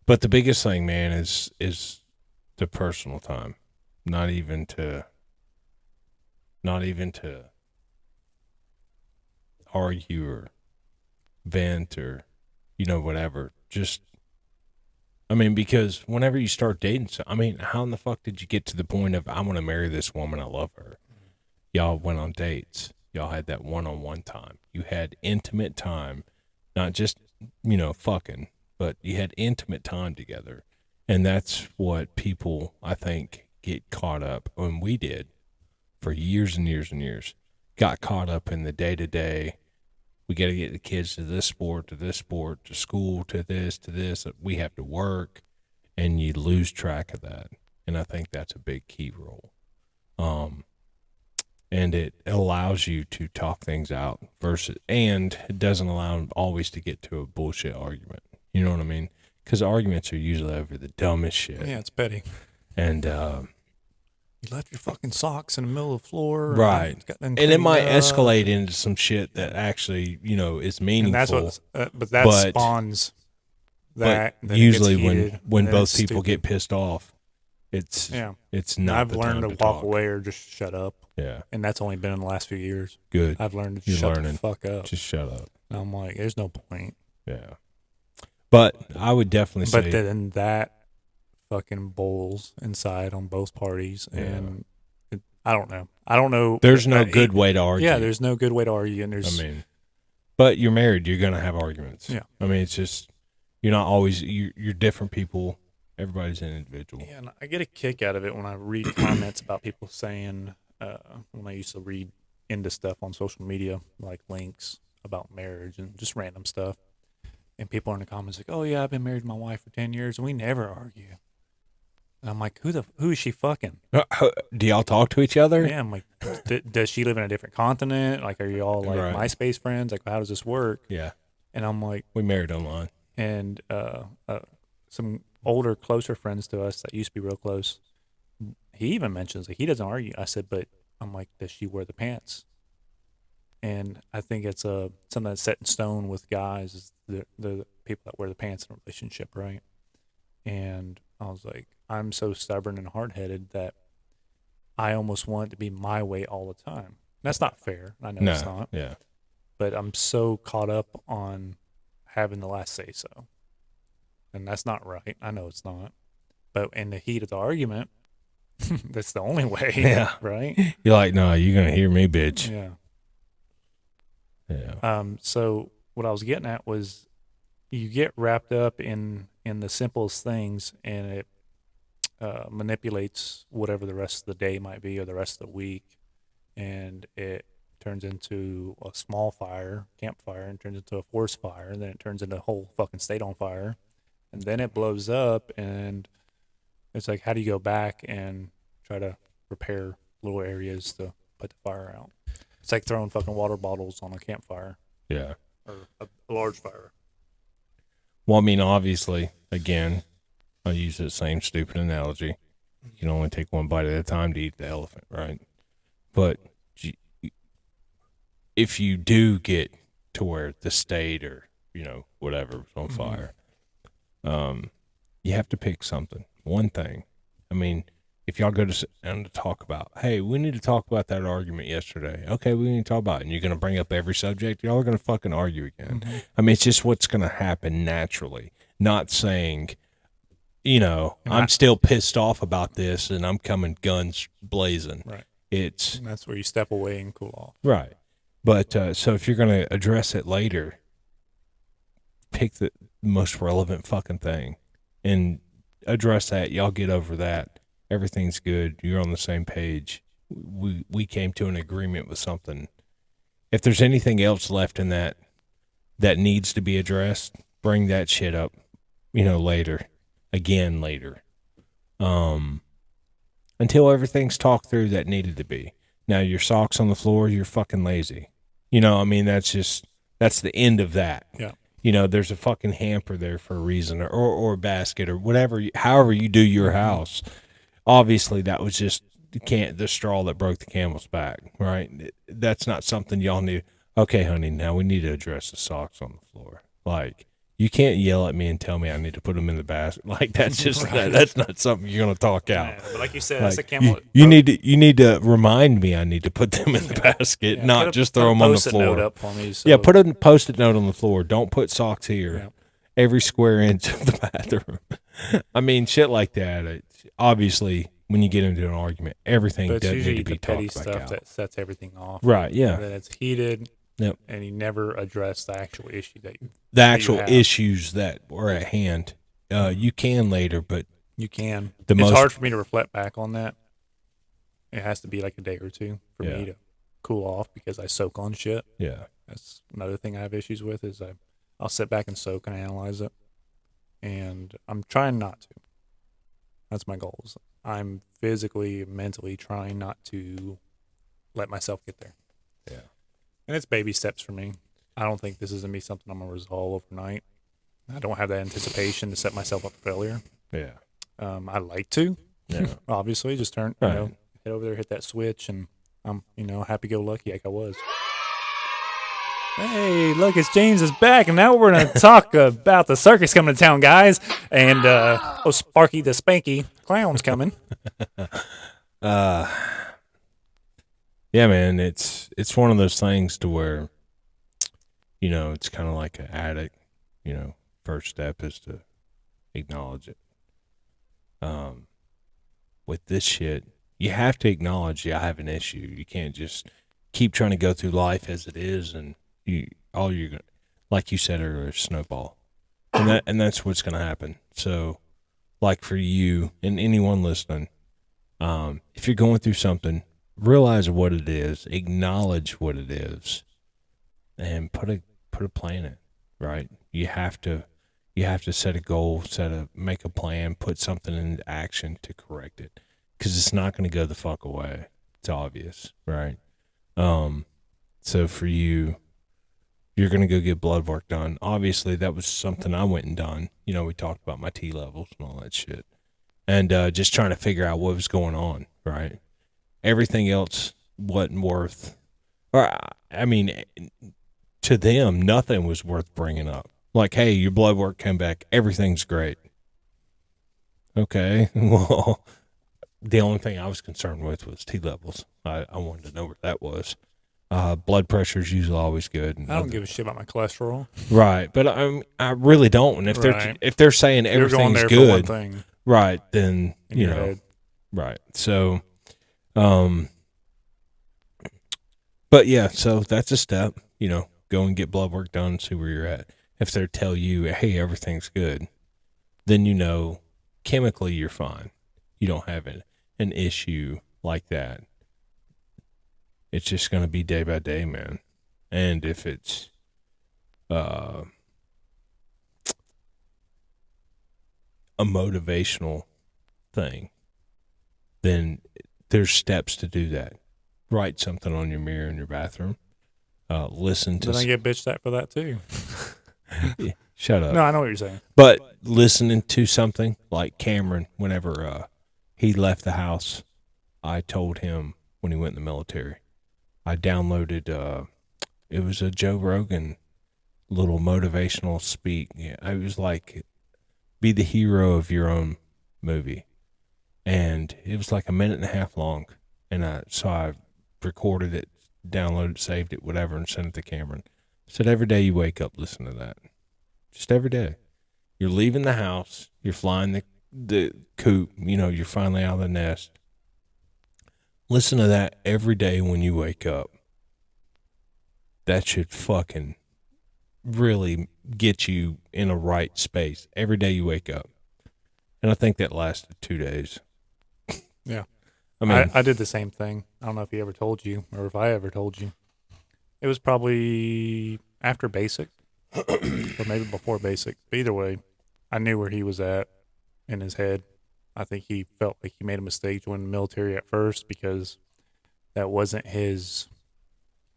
Speaker 1: But the biggest thing, man, is the personal time. Not even to argue or vent or whatever. Just, I mean, because whenever you start dating, I mean, how in the fuck did you get to the point of I want to marry this woman, I love her? Y'all went on dates. Y'all had that one-on-one time. You had intimate time, not just fucking, but you had intimate time together. And that's what people, I think, get caught up, and we did for years and years and years, got caught up in the day-to-day. We got to get the kids to this sport, to school, to this. We have to work, and you lose track of that. And I think that's a big key role. And it allows you to talk things out and it doesn't allow them always to get to a bullshit argument. You know what I mean? Because arguments are usually over the dumbest shit.
Speaker 2: Yeah, it's petty.
Speaker 1: And
Speaker 2: You left your fucking socks in the middle of the floor.
Speaker 1: right. And it might escalate into some shit that actually, is meaningful.
Speaker 2: And that's what, but that spawns that.
Speaker 1: But
Speaker 2: then
Speaker 1: usually
Speaker 2: it gets heated,
Speaker 1: when
Speaker 2: and then
Speaker 1: both
Speaker 2: it's
Speaker 1: people get
Speaker 2: stupid.
Speaker 1: pissed off, it's not
Speaker 2: I've
Speaker 1: the
Speaker 2: learned
Speaker 1: time
Speaker 2: to
Speaker 1: to
Speaker 2: walk
Speaker 1: talk.
Speaker 2: away or just shut up.
Speaker 1: Yeah.
Speaker 2: And that's only been in the last few years.
Speaker 1: Good.
Speaker 2: I've learned to
Speaker 1: You're
Speaker 2: shut
Speaker 1: learning.
Speaker 2: the fuck up.
Speaker 1: Just shut up.
Speaker 2: And I'm like, there's no point.
Speaker 1: Yeah. But I would definitely say.
Speaker 2: But then that fucking boils inside on both parties. And I don't know.
Speaker 1: There's no good way to argue.
Speaker 2: Yeah, there's no good way to argue. And there's,
Speaker 1: but you're married. You're going to have arguments.
Speaker 2: Yeah.
Speaker 1: I mean, it's just, you're not always, you're different people. Everybody's an individual.
Speaker 2: Yeah, and I get a kick out of it when I read comments about people saying, when I used to read into stuff on social media, like links about marriage and just random stuff. And people are in the comments like, "Oh yeah, I've been married to my wife for 10 years and we never argue." And I'm like, who is she fucking?
Speaker 1: Do y'all talk to each other?
Speaker 2: Yeah, I'm like, does she live in a different continent? Like, are you all like
Speaker 1: Right.
Speaker 2: MySpace friends? Like, how does this work?
Speaker 1: Yeah.
Speaker 2: And I'm like,
Speaker 1: We married online.
Speaker 2: and some older, closer friends to us that used to be real close, he even mentions like he doesn't argue. I said, but I'm like, does she wear the pants? And I think it's something that's set in stone with guys is the people that wear the pants in a relationship, right? And I was like, I'm so stubborn and hard headed that I almost want it to be my way all the time. That's not fair. I know it's not.
Speaker 1: Yeah.
Speaker 2: But I'm so caught up on having the last say so. And that's not right. I know it's not. But in the heat of the argument, that's the only way.
Speaker 1: Yeah.
Speaker 2: Right?
Speaker 1: You're like, no, you're going to hear me, bitch.
Speaker 2: Yeah.
Speaker 1: Yeah.
Speaker 2: So what I was getting at was you get wrapped up in the simplest things and it manipulates whatever the rest of the day might be or the rest of the week. And it turns into a small fire, campfire, and turns into a forest fire. And then it turns into a whole fucking state on fire. And then it blows up and it's like, how do you go back and try to repair little areas to put the fire out? It's like throwing fucking water bottles on a campfire
Speaker 1: Yeah.
Speaker 2: or a large fire.
Speaker 1: Well, I mean, obviously, again, I use the same stupid analogy. You can only take one bite at a time to eat the elephant, right? But if you do get to where the state or, whatever was on fire, you have to pick something, one thing. I mean, if y'all go to sit down to talk about, hey, we need to talk about that argument yesterday. Okay, we need to talk about it. And you're going to bring up every subject. Y'all are going to fucking argue again. I mean, it's just what's going to happen naturally. Not saying, I'm still pissed off about this and I'm coming guns blazing.
Speaker 2: Right.
Speaker 1: And
Speaker 2: that's where you step away and cool off.
Speaker 1: Right. But so if you're going to address it later, pick the most relevant fucking thing and address that. Y'all get over that. Everything's good. You're on the same page. We came to an agreement with something. If there's anything else left in that needs to be addressed, bring that shit up, later. Again later. Until everything's talked through that needed to be. Now, your socks on the floor, you're fucking lazy. That's the end of that.
Speaker 2: Yeah.
Speaker 1: There's a fucking hamper there for a reason or a basket or whatever, however you do your house. Obviously, that was just the straw that broke the camel's back, right? That's not something y'all need. Okay, honey, now we need to address the socks on the floor. Like, you can't yell at me and tell me I need to put them in the basket. Like, that's just that's not something you're gonna talk out.
Speaker 2: Yeah, but like you said,
Speaker 1: Like,
Speaker 2: that's a camel.
Speaker 1: you need to remind me I need to put them in the basket, not just throw them on the floor.
Speaker 2: Note up for me, so.
Speaker 1: Yeah, put a post-it note on the floor. Don't put socks here.
Speaker 2: Yeah.
Speaker 1: Every square inch of the bathroom. I mean, shit like that. Obviously, when you get into an argument, everything
Speaker 2: But it's
Speaker 1: doesn't
Speaker 2: usually
Speaker 1: need to be
Speaker 2: the petty
Speaker 1: talked back
Speaker 2: stuff
Speaker 1: out.
Speaker 2: that sets everything off.
Speaker 1: Right, yeah.
Speaker 2: And then it's heated.
Speaker 1: Yep.
Speaker 2: And you never address the actual issue
Speaker 1: The actual
Speaker 2: have.
Speaker 1: issues that were at hand, you can later, but
Speaker 2: you can.
Speaker 1: The
Speaker 2: It's
Speaker 1: most-
Speaker 2: hard for me to reflect back on that. It has to be like a day or two for
Speaker 1: Yeah.
Speaker 2: me to cool off because I soak on shit.
Speaker 1: yeah,
Speaker 2: That's another thing I have issues with is I'll sit back and soak and analyze it. And I'm trying not to. That's my goals. I'm physically, mentally trying not to let myself get there.
Speaker 1: yeah.
Speaker 2: And it's baby steps for me. I don't think this is going to be something I'm going to resolve overnight. I don't have that anticipation to set myself up for failure.
Speaker 1: Yeah.
Speaker 2: I like to,
Speaker 1: Yeah.
Speaker 2: obviously, just turn,
Speaker 1: Right.
Speaker 2: head over there, hit that switch, and I'm, happy-go-lucky like I was. Hey, look, it's James is back, and now we're going to talk about the circus coming to town, guys. And, Sparky the Spanky Clown's coming.
Speaker 1: Yeah, man, it's one of those things to where, it's kind of like an addict. First step is to acknowledge it. With this shit, you have to acknowledge I have an issue. You can't just keep trying to go through life as it is, and all you're gonna, like you said earlier, snowball, and that's what's gonna happen. So, like for you and anyone listening, if you're going through something, realize what it is, acknowledge what it is, and put a plan in it. Right? You have to set a goal, make a plan, put something into action to correct it, because it's not going to go the fuck away. It's obvious, right? So for you, you're going to go get blood work done. Obviously, that was something I went and done. We talked about my T levels and all that shit, and just trying to figure out what was going on. Right? Everything else wasn't worth, or I mean, to them, nothing was worth bringing up. Like, hey, your blood work came back. Everything's great. Okay. Well, the only thing I was concerned with was T levels. I wanted to know where that was. Blood pressure is usually always good.
Speaker 2: I don't give a shit about my cholesterol.
Speaker 1: Right. But I really don't. And if they're saying
Speaker 2: You're going
Speaker 1: everything's
Speaker 2: there
Speaker 1: good,
Speaker 2: for one thing
Speaker 1: right, then,
Speaker 2: in your head.
Speaker 1: right. So, but yeah, so that's a step, go and get blood work done and see where you're at. If they tell you, hey, everything's good, then chemically you're fine. You don't have an issue like that. It's just going to be day by day, man. And if it's a motivational thing, then there's steps to do that. Write something on your mirror in your bathroom. Listen to.
Speaker 2: Then I get bitched at for that too.
Speaker 1: Yeah, shut up.
Speaker 2: No, I know what you're saying.
Speaker 1: But listening to something like Cameron, whenever he left the house. I told him when he went in the military. I downloaded. It was a Joe Rogan little motivational speak. Yeah, it was like, be the hero of your own movie, and it was like a minute and a half long. And I recorded it, downloaded, saved it, whatever, and sent it to Cameron. Said every day you wake up, listen to that. Just every day. You're leaving the house. You're flying the coop. You're finally out of the nest. Listen to that every day when you wake up. That should fucking really get you in a right space every day you wake up. And I think that lasted 2 days.
Speaker 2: Yeah.
Speaker 1: I mean,
Speaker 2: I did the same thing. I don't know if he ever told you or if I ever told you. It was probably after basic or maybe before basic. But either way, I knew where he was at in his head. I think he felt like he made a mistake joining the military at first because that was his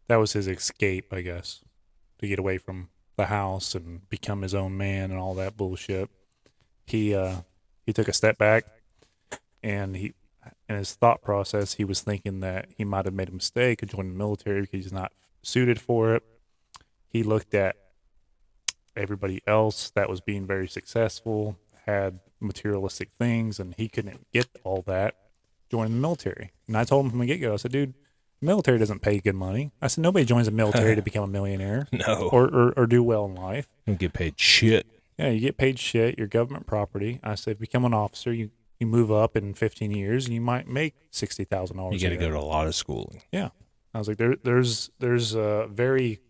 Speaker 2: escape, I guess, to get away from the house and become his own man and all that bullshit. He took a step back, and in his thought process, he was thinking that he might have made a mistake of joining the military because he's not suited for it. He looked at everybody else that was being very successful, had materialistic things, and he couldn't get all that joining the military. And I told him from the get-go, I said, dude, military doesn't pay good money. I said, nobody joins the military to become a millionaire.
Speaker 1: No.
Speaker 2: Or do well in life.
Speaker 1: You don't get paid shit.
Speaker 2: Yeah, you get paid shit. You're government property. I said, become an officer. You move up in 15 years, and you might make $60,000.
Speaker 1: You got to go to a lot of schooling.
Speaker 2: Yeah. I was like, there's very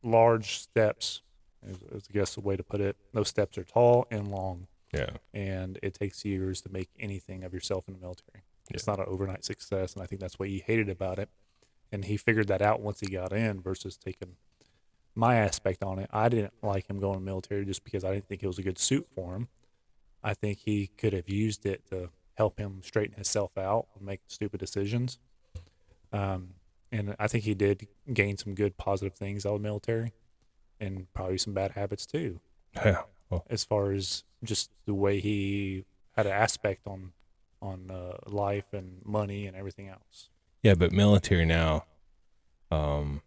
Speaker 2: large steps, is I guess the way to put it. Those steps are tall and long.
Speaker 1: Yeah.
Speaker 2: And it takes years to make anything of yourself in the military. It's not an overnight success, and I think that's what he hated about it. And he figured that out once he got in versus taking my aspect on it. I didn't like him going to the military just because I didn't think it was a good suit for him. I think he could have used it to help him straighten himself out and make stupid decisions. And I think he did gain some good positive things out of the military and probably some bad habits too.
Speaker 1: Yeah. Well,
Speaker 2: As far as just the way he had an aspect on life and money and everything else.
Speaker 1: yeah, but military now,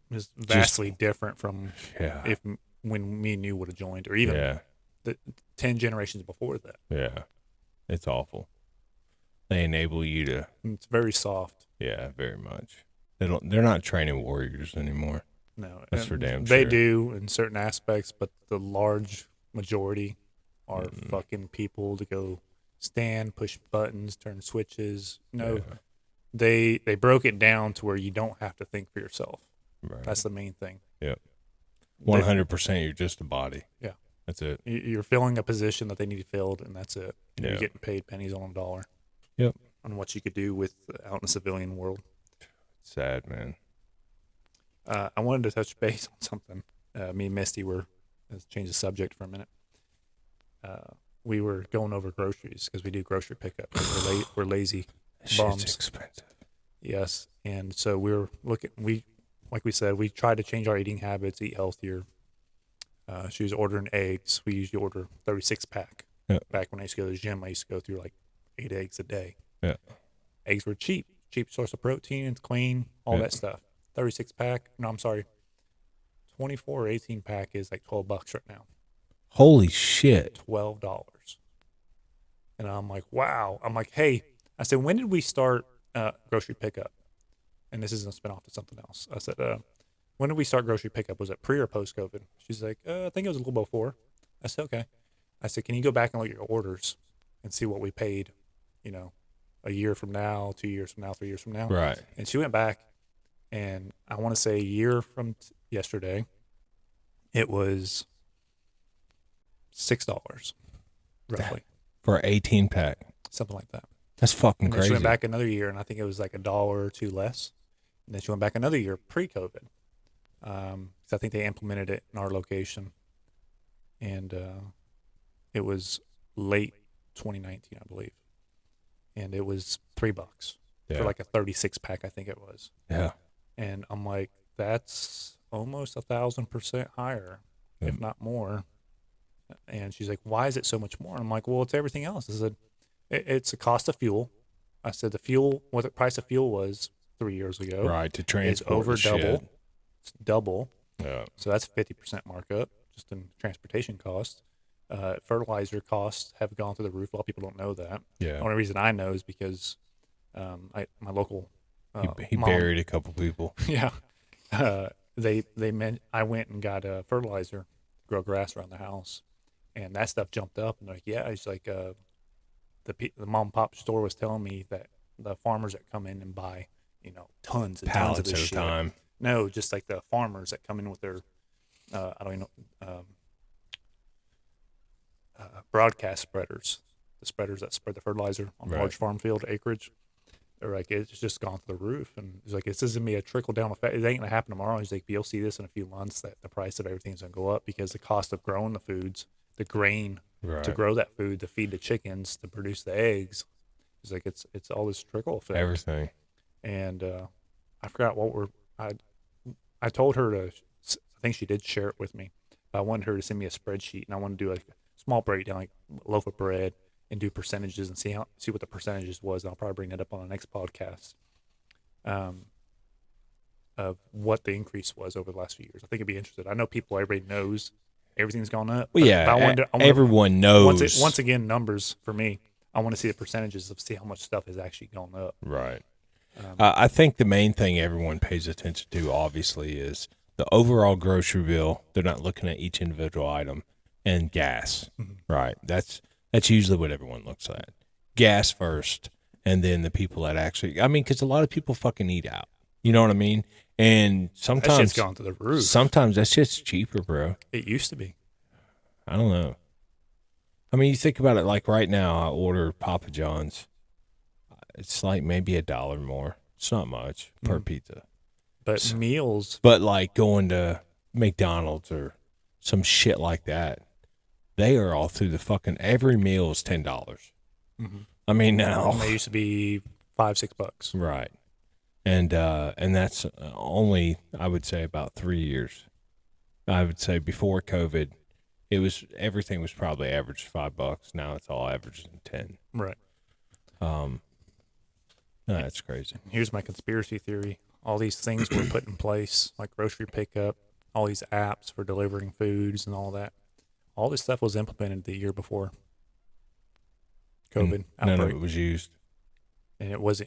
Speaker 2: It's vastly different from
Speaker 1: yeah.
Speaker 2: when me and you would have joined, or even
Speaker 1: Yeah.
Speaker 2: the 10 generations before that.
Speaker 1: Yeah. It's awful. They enable you to,
Speaker 2: It's very soft.
Speaker 1: yeah, very much. They're not training warriors anymore.
Speaker 2: No,
Speaker 1: That's
Speaker 2: and
Speaker 1: for damn
Speaker 2: they
Speaker 1: sure.
Speaker 2: do in certain aspects, but the large majority are fucking people to go stand, push buttons, turn switches. No,
Speaker 1: Yeah.
Speaker 2: they broke it down to where you don't have to think for yourself.
Speaker 1: Right.
Speaker 2: That's the main thing.
Speaker 1: 100% you're just a body.
Speaker 2: Yeah.
Speaker 1: That's it.
Speaker 2: You're filling a position that they need filled, and that's it. And
Speaker 1: Yeah.
Speaker 2: You're getting paid pennies on a dollar.
Speaker 1: Yep.
Speaker 2: On what you could do with out in the civilian world.
Speaker 1: Sad, man.
Speaker 2: I wanted to touch base on something. Me and Misty let's change the subject for a minute. We were going over groceries because we do grocery pickup. 'Cause we're lazy
Speaker 1: Shit's
Speaker 2: bums.
Speaker 1: expensive.
Speaker 2: Yes. And so we're like we said, we tried to change our eating habits, eat healthier. She was ordering eggs. We usually order 36 pack.
Speaker 1: Yeah.
Speaker 2: Back when I used to go to the gym, I used to go through like 8 eggs a day.
Speaker 1: Yeah.
Speaker 2: Eggs were cheap source of protein, it's clean, all
Speaker 1: Yeah.
Speaker 2: that stuff. 36 pack, no, I'm sorry. 24 or 18 pack is like $12 right now.
Speaker 1: Holy shit.
Speaker 2: $12. And I'm like, wow. I'm like, hey, I said, when did we start grocery pickup? And this isn't a spin off to something else. I said, when did we start grocery pickup? Was it pre or post COVID? She's like, I think it was a little before. I said, okay. I said, can you go back and look at your orders and see what we paid, a year from now, 2 years from now, 3 years from now?
Speaker 1: Right.
Speaker 2: And she went back, and I want to say a year from yesterday, it was $6, roughly,
Speaker 1: For an 18 pack.
Speaker 2: something like that.
Speaker 1: That's fucking
Speaker 2: And then
Speaker 1: crazy.
Speaker 2: she went back another year, and I think it was like $1 or $2 less. And then she went back another year pre-COVID, because I think they implemented it in our location, and it was late 2019, I believe, and it was $3
Speaker 1: Yeah.
Speaker 2: for like a 36 pack, I think it was.
Speaker 1: Yeah.
Speaker 2: And I'm like, that's almost 1,000% higher, if not more. And she's like, why is it so much more? And I'm like, well, it's everything else. It's a cost of fuel. I said what the price of fuel was 3 years ago,
Speaker 1: Right, to
Speaker 2: is
Speaker 1: transport
Speaker 2: over
Speaker 1: the
Speaker 2: double.
Speaker 1: shit.
Speaker 2: It's double.
Speaker 1: Yeah.
Speaker 2: So that's 50% markup just in transportation costs. Fertilizer costs have gone through the roof. A lot of people don't know that.
Speaker 1: Yeah.
Speaker 2: The only reason I know is because my local
Speaker 1: He
Speaker 2: mom,
Speaker 1: buried a couple people.
Speaker 2: yeah, I went and got fertilizer to grow grass around the house, and that stuff jumped up. And like, yeah, it's like the mom and pop store was telling me that the farmers that come in and buy, tons and tons of
Speaker 1: Pallets
Speaker 2: this
Speaker 1: at a
Speaker 2: shit.
Speaker 1: time.
Speaker 2: No, just like the farmers that come in with their, I don't even know, broadcast spreaders, the spreaders that spread the fertilizer on
Speaker 1: Right.
Speaker 2: large farm field acreage. They're like, it's just gone through the roof. And he's like, this is going to be a trickle down effect. It ain't going to happen tomorrow. He's like, you'll see this in a few months that the price of everything's going to go up because the cost of growing the foods, the grain to
Speaker 1: Right.
Speaker 2: grow that food, to feed the chickens, to produce the eggs. He's like, it's all this trickle effect.
Speaker 1: Everything.
Speaker 2: And I forgot I told her to, I think she did share it with me. I wanted her to send me a spreadsheet, and I want to do like a small breakdown, like a loaf of bread, and do percentages and see what the percentages was. And I'll probably bring that up on the next podcast. Of what the increase was over the last few years. I think it'd be interesting. I know everybody knows everything's gone up.
Speaker 1: Well,
Speaker 2: but
Speaker 1: yeah,
Speaker 2: I wanted
Speaker 1: everyone knows.
Speaker 2: once again, numbers for me. I want to see the percentages of see how much stuff has actually gone up.
Speaker 1: Right. I think the main thing everyone pays attention to, obviously, is the overall grocery bill. They're not looking at each individual item, and gas. Right. That's usually what everyone looks at. Gas first, and then the people that actually. I mean, because a lot of people fucking eat out. You know what I mean? And
Speaker 2: That
Speaker 1: sometimes
Speaker 2: shit's gone to the roof.
Speaker 1: Sometimes that shit's cheaper, bro.
Speaker 2: It used to be.
Speaker 1: I don't know. I mean, you think about it. Like right now, I order Papa John's. It's like maybe $1 more. It's not much per pizza.
Speaker 2: But meals,
Speaker 1: But like going to McDonald's or some shit like that, they are all through the fucking. Every meal is $10. I mean now,
Speaker 2: they used to be $5-6.
Speaker 1: right? And that's only, I would say, about 3 years. I would say before COVID, everything was probably average $5. Now it's all averaging 10.
Speaker 2: Right.
Speaker 1: No, that's crazy.
Speaker 2: Here's my conspiracy theory. All these things were put in place, like grocery pickup, all these apps for delivering foods and all that. All this stuff was implemented the year before COVID
Speaker 1: None of
Speaker 2: outbreak.
Speaker 1: it was used.
Speaker 2: And it was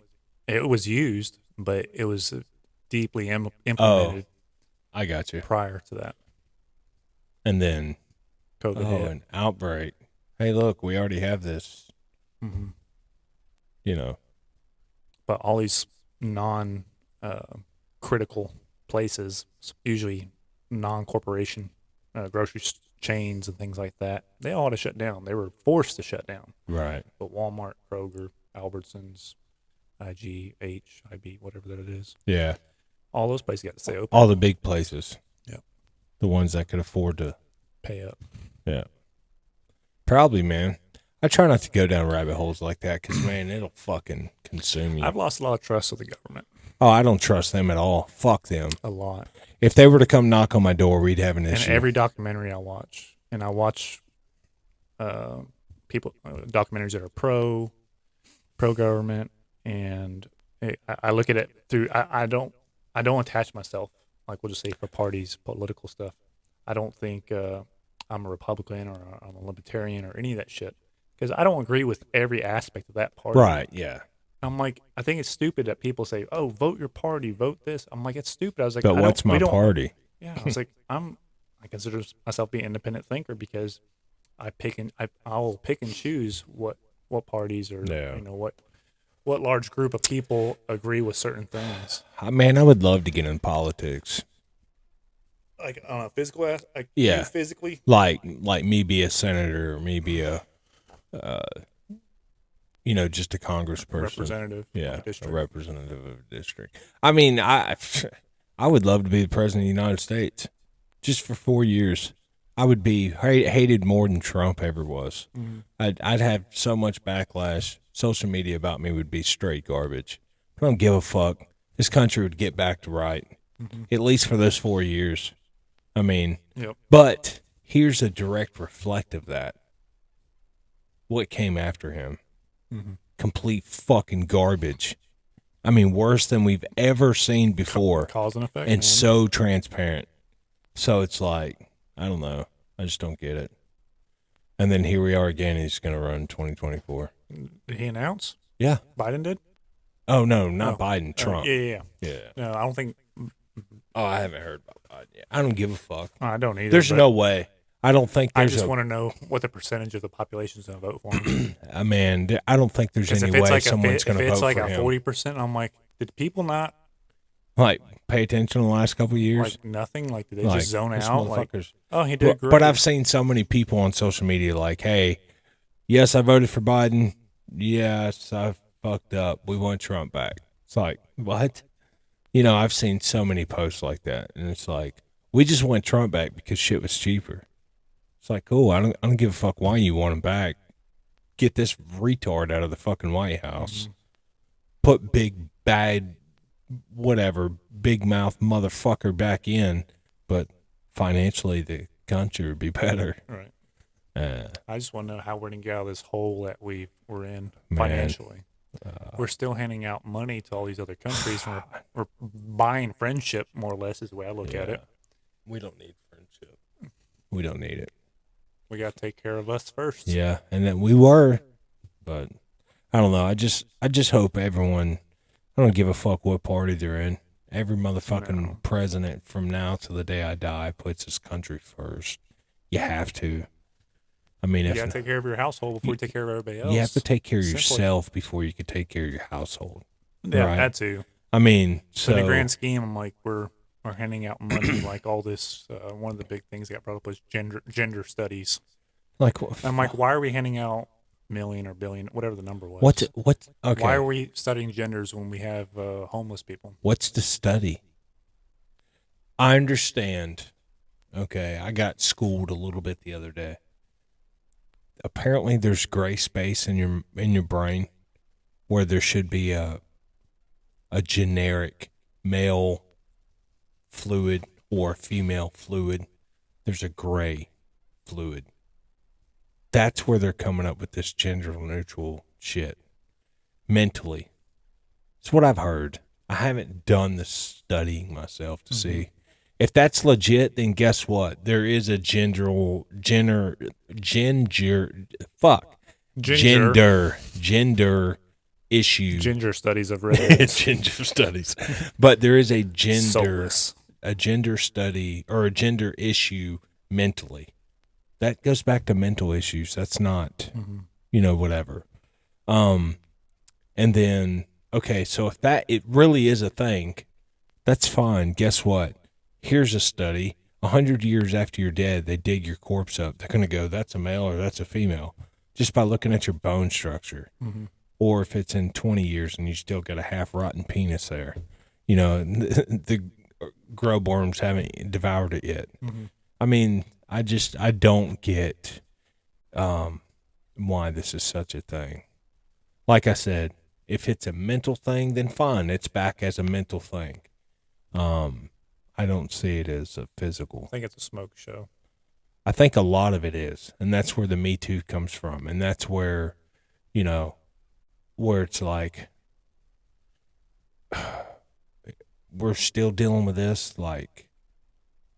Speaker 2: used, but it was deeply implemented
Speaker 1: I got you.
Speaker 2: prior to that
Speaker 1: And then,
Speaker 2: COVID hit.
Speaker 1: an outbreak. Hey, look, we already have this.
Speaker 2: Mm-hmm.
Speaker 1: You know,
Speaker 2: But all these non-critical places, usually non-corporation grocery chains and things like that, they all had to shut down. They were forced to shut down.
Speaker 1: right?
Speaker 2: But Walmart, Kroger, Albertsons, IGH, IB, whatever that it is,
Speaker 1: Yeah,
Speaker 2: all those places got to stay open,
Speaker 1: all the big places.
Speaker 2: Yep.
Speaker 1: The ones that could afford to.
Speaker 2: pay up.
Speaker 1: Yeah. Probably, man. I try not to go down rabbit holes like that because, man, it'll fucking consume you.
Speaker 2: I've lost a lot of trust with the government.
Speaker 1: Oh, I don't trust them at all. Fuck them.
Speaker 2: A lot.
Speaker 1: If they were to come knock on my door, we'd have an
Speaker 2: And
Speaker 1: issue.
Speaker 2: every documentary I watch, and I watch documentaries that are pro government, and I look at it through. I don't attach myself, like we'll just say, for parties, political stuff. I don't think I'm a Republican or I'm a Libertarian or any of that shit because I don't agree with every aspect of that party.
Speaker 1: Right, yeah.
Speaker 2: I'm like, I think it's stupid that people say, "Oh, vote your party, vote this." I'm like, it's stupid. I was like,
Speaker 1: But what's my party?
Speaker 2: Yeah, I was like, I consider myself be an independent thinker because I'll pick and choose what parties or
Speaker 1: Yeah.
Speaker 2: what large group of people agree with certain things.
Speaker 1: Man, I would love to get in politics.
Speaker 2: Like on a physical aspect,
Speaker 1: Yeah.
Speaker 2: you physically.
Speaker 1: Like me be a senator or me be a, just a congressperson.
Speaker 2: Representative.
Speaker 1: Yeah,
Speaker 2: of a
Speaker 1: a
Speaker 2: district.
Speaker 1: representative of a district. I mean, I would love to be the president of the United States just for 4 years. I would be hated more than Trump ever was.
Speaker 2: Mm-hmm.
Speaker 1: I'd have so much backlash. Social media about me would be straight garbage. I don't give a fuck. This country would get back to right, at least for those 4 years. I mean,
Speaker 2: Yep.
Speaker 1: but here's a direct reflect of that. What came after him? complete fucking garbage. I mean, worse than we've ever seen before,
Speaker 2: Cause and effect,
Speaker 1: and
Speaker 2: man.
Speaker 1: so transparent. So it's like, I don't know. I just don't get it. And then here we are again. He's going to run 2024.
Speaker 2: Did he announce?
Speaker 1: Yeah.
Speaker 2: Biden did?
Speaker 1: Oh, no, not
Speaker 2: Oh.
Speaker 1: Biden. Trump.
Speaker 2: Yeah.
Speaker 1: Yeah.
Speaker 2: No, I don't think.
Speaker 1: Oh, I haven't heard about Biden yet. I don't give a fuck.
Speaker 2: I don't either.
Speaker 1: There's
Speaker 2: but
Speaker 1: no way. I don't think
Speaker 2: I
Speaker 1: there's
Speaker 2: just
Speaker 1: a...
Speaker 2: want to know what the percentage of the population is going to vote for him.
Speaker 1: Man, I don't think there's
Speaker 2: 'Cause
Speaker 1: any
Speaker 2: if it's
Speaker 1: way
Speaker 2: like
Speaker 1: someone's going to
Speaker 2: if it's
Speaker 1: vote
Speaker 2: like
Speaker 1: for
Speaker 2: a
Speaker 1: him.
Speaker 2: 40%, I'm like, did people not
Speaker 1: Like, pay attention the last couple of years.
Speaker 2: like nothing? Like, did they
Speaker 1: Like,
Speaker 2: just zone
Speaker 1: these
Speaker 2: out? Like,
Speaker 1: motherfuckers.
Speaker 2: oh, he did great.
Speaker 1: But I've seen so many people on social media like, hey, yes, I voted for Biden. Yes, I fucked up. We want Trump back. It's like, what? You know, I've seen so many posts like that. And it's like, we just want Trump back because shit was cheaper. It's like, cool. I don't give a fuck why you want him back. Get this retard out of the fucking White House. Put big, bad, whatever, big mouth motherfucker back in. But financially, the country would be better.
Speaker 2: Right.
Speaker 1: Uh,
Speaker 2: I just want to know how we're going to get out of this hole that we're in
Speaker 1: Man.
Speaker 2: financially. We're still handing out money to all these other countries. And we're buying friendship, more or less, is the way I look at it.
Speaker 1: We don't need friendship. We don't need it.
Speaker 2: We got to take care of us first.
Speaker 1: Yeah, and then we were, but I don't know. I just hope everyone. I don't give a fuck what party they're in. Every motherfucking president from now to the day I die puts his country first. You have to. I mean,
Speaker 2: You
Speaker 1: if
Speaker 2: got to take care of your household before you take care of everybody else.
Speaker 1: you have to take care of
Speaker 2: Simply.
Speaker 1: yourself before you can take care of your household.
Speaker 2: Yeah,
Speaker 1: right?
Speaker 2: that too.
Speaker 1: I mean,
Speaker 2: So
Speaker 1: so
Speaker 2: in the grand scheme, I'm like, we're handing out money, like all this. One of the big things that got brought up was gender studies.
Speaker 1: like,
Speaker 2: I'm like, why are we handing out million or billion, whatever the number was?
Speaker 1: what's okay?
Speaker 2: Why are we studying genders when we have homeless people?
Speaker 1: What's the study? I understand. Okay, I got schooled a little bit the other day. Apparently, there's gray space in your brain where there should be a generic male fluid or female fluid. There's a gray fluid. That's where they're coming up with this gender neutral shit. Mentally. It's what I've heard. I haven't done the studying myself to see. If that's legit, then guess what? There is a gender issue.
Speaker 2: Ginger studies of redheads.
Speaker 1: Gender studies. But there is a
Speaker 2: Soulless.
Speaker 1: gender study or a gender issue mentally. That goes back to mental issues. That's not, whatever. And then, okay, so if it really is a thing, that's fine. Guess what? Here's a study. 100 years after you're dead, they dig your corpse up. They're going to go, that's a male or that's a female, just by looking at your bone structure. Or if it's in 20 years and you still got a half-rotten penis there. You know, the grub worms haven't devoured it yet. I mean, I don't get why this is such a thing. Like I said, if it's a mental thing, then fine. It's back as a mental thing. I don't see it as a physical.
Speaker 2: I think it's a smoke show.
Speaker 1: I think a lot of it is, and that's where the Me Too comes from, and that's where, where it's like we're still dealing with this. Like,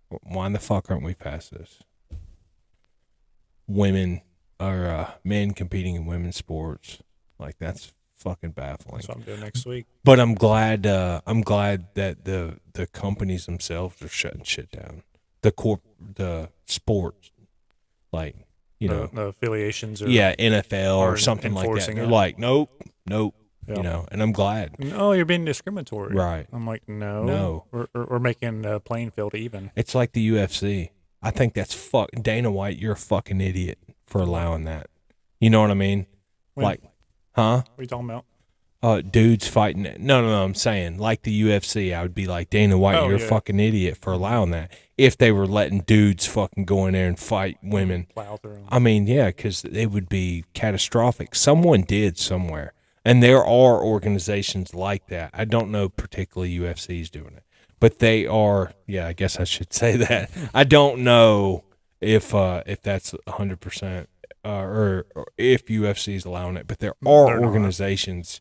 Speaker 1: why in the fuck aren't we past this? Women or men competing in women's sports, like that's fucking baffling.
Speaker 2: That's what I'm doing next week.
Speaker 1: But I'm glad that the companies themselves are shutting shit down. The sports, like
Speaker 2: The affiliations are
Speaker 1: NFL or
Speaker 2: are
Speaker 1: something like that.
Speaker 2: enforcing
Speaker 1: They're
Speaker 2: it.
Speaker 1: like, nope,
Speaker 2: Yeah.
Speaker 1: and I'm glad.
Speaker 2: No, you're being discriminatory.
Speaker 1: Right.
Speaker 2: I'm like, no. We're making a playing field even.
Speaker 1: It's like the UFC. I think that's Dana White, you're a fucking idiot for allowing that. You know what I mean?
Speaker 2: When-
Speaker 1: Like, huh?
Speaker 2: What are you talking about?
Speaker 1: Dudes fighting. No, I'm saying like the UFC, I would be like, Dana White,
Speaker 2: Oh,
Speaker 1: you're
Speaker 2: yeah.
Speaker 1: a fucking idiot for allowing that. If they were letting dudes fucking go in there and fight women.
Speaker 2: Plow through 'em.
Speaker 1: I mean, yeah, because it would be catastrophic. Someone did somewhere. And there are organizations like that. I don't know particularly UFC's doing it. But they are, I guess I should say that. I don't know if that's 100% or if UFC is allowing it, but there
Speaker 2: They're
Speaker 1: are
Speaker 2: not.
Speaker 1: organizations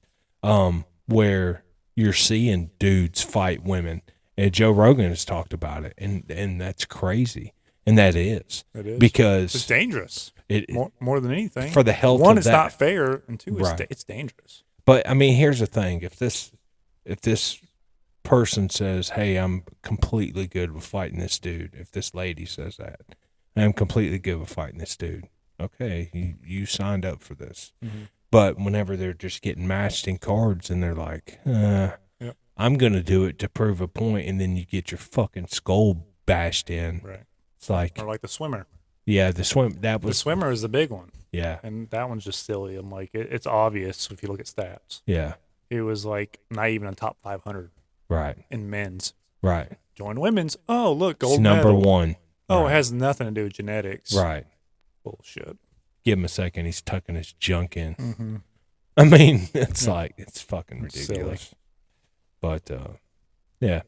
Speaker 1: where you're seeing dudes fight women, and Joe Rogan has talked about it, and that's crazy, and that is
Speaker 2: It is.
Speaker 1: because
Speaker 2: It's dangerous.
Speaker 1: it
Speaker 2: More than anything.
Speaker 1: for the health
Speaker 2: One,
Speaker 1: of
Speaker 2: it's
Speaker 1: that.
Speaker 2: not fair, and two,
Speaker 1: Right.
Speaker 2: it's dangerous.
Speaker 1: But I mean, here's the thing: if this person says, "Hey, I'm completely good with fighting this dude," if this lady says that, "I'm completely good with fighting this dude," okay, you signed up for this. But whenever they're just getting matched in cards and they're like, "I'm gonna do it to prove a point," and then you get your fucking skull bashed in,
Speaker 2: Right.
Speaker 1: it's like,
Speaker 2: Or like the swimmer.
Speaker 1: yeah, the
Speaker 2: The swimmer is the big one,
Speaker 1: yeah,
Speaker 2: and that one's just silly. I'm like, it's obvious if you look at stats.
Speaker 1: yeah,
Speaker 2: It was like not even a top 500
Speaker 1: right,
Speaker 2: in men's.
Speaker 1: right.
Speaker 2: Join women's. Oh, look,
Speaker 1: It's
Speaker 2: gold
Speaker 1: number
Speaker 2: medal.
Speaker 1: one.
Speaker 2: Oh,
Speaker 1: right.
Speaker 2: it has nothing to do with genetics.
Speaker 1: Right.
Speaker 2: Bullshit.
Speaker 1: Give him a second. He's tucking his junk in.
Speaker 2: Mm-hmm.
Speaker 1: I mean, it's
Speaker 2: Yeah.
Speaker 1: like, it's fucking
Speaker 2: It's silly.
Speaker 1: ridiculous. But, yeah.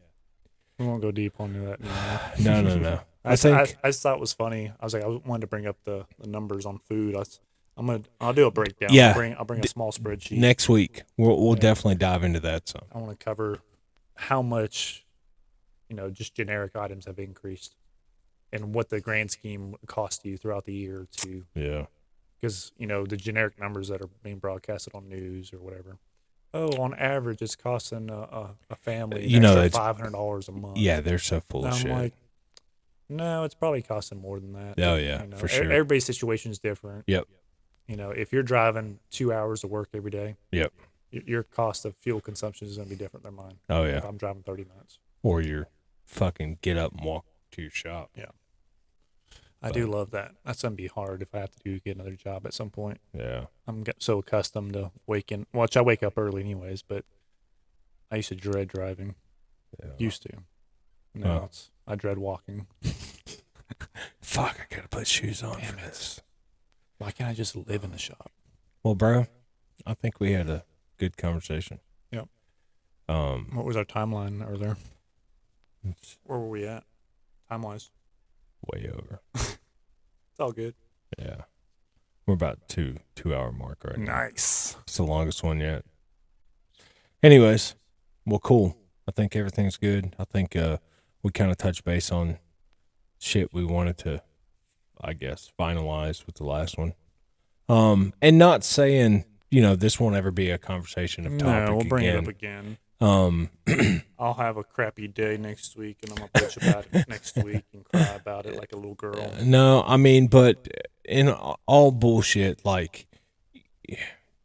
Speaker 2: We won't go deep onto that anymore.
Speaker 1: No.
Speaker 2: I
Speaker 1: think,
Speaker 2: just thought it was funny. I was like, I wanted to bring up the numbers on food. I'll do a breakdown.
Speaker 1: Yeah.
Speaker 2: I'll bring a small spreadsheet.
Speaker 1: next week, we'll
Speaker 2: Yeah.
Speaker 1: definitely dive into that some.
Speaker 2: I want to cover how much, just generic items have increased, and what the grand scheme cost you throughout the year to,
Speaker 1: Yeah.
Speaker 2: because the generic numbers that are being broadcasted on news or whatever. Oh, on average, it's costing a family
Speaker 1: it's-
Speaker 2: $500 a month.
Speaker 1: Yeah, they're so full
Speaker 2: And
Speaker 1: of
Speaker 2: I'm
Speaker 1: shit.
Speaker 2: like, no, it's probably costing more than that.
Speaker 1: Oh, yeah, for sure.
Speaker 2: Everybody's situation is different.
Speaker 1: Yep.
Speaker 2: If you're driving 2 hours to work every day,
Speaker 1: Yep.
Speaker 2: your cost of fuel consumption is going to be different than mine.
Speaker 1: Oh,
Speaker 2: If
Speaker 1: yeah.
Speaker 2: I'm driving 30 minutes.
Speaker 1: Or you're fucking get up and walk to your shop.
Speaker 2: I do love that. That's going to be hard if I have to get another job at some point.
Speaker 1: Yeah.
Speaker 2: I'm so accustomed to waking, which I wake up early anyways, but I used to dread driving.
Speaker 1: Yeah.
Speaker 2: Used to. Now
Speaker 1: Huh.
Speaker 2: I dread walking.
Speaker 1: Fuck, I gotta put shoes on
Speaker 2: Damn
Speaker 1: for
Speaker 2: it.
Speaker 1: this.
Speaker 2: Why can't I just live in the shop?
Speaker 1: Well, bro, I think we had a good conversation.
Speaker 2: Yep.
Speaker 1: Um,
Speaker 2: What was our timeline earlier?
Speaker 1: it's
Speaker 2: Where were we at? Time wise.
Speaker 1: way over.
Speaker 2: It's all good.
Speaker 1: Yeah. We're about 2 hour mark right now.
Speaker 2: Nice.
Speaker 1: It's the longest one yet. Anyways, well, cool. I think everything's good. I think we kind of touched base on shit we wanted to, I guess, finalize with the last one. And not saying, this won't ever be a conversation of topic
Speaker 2: No, we'll bring
Speaker 1: again.
Speaker 2: it up again.
Speaker 1: Um,
Speaker 2: I'll have a crappy day next week, and I'm gonna bitch about it next week and cry about it like a little girl.
Speaker 1: no, I mean, but in all bullshit, like,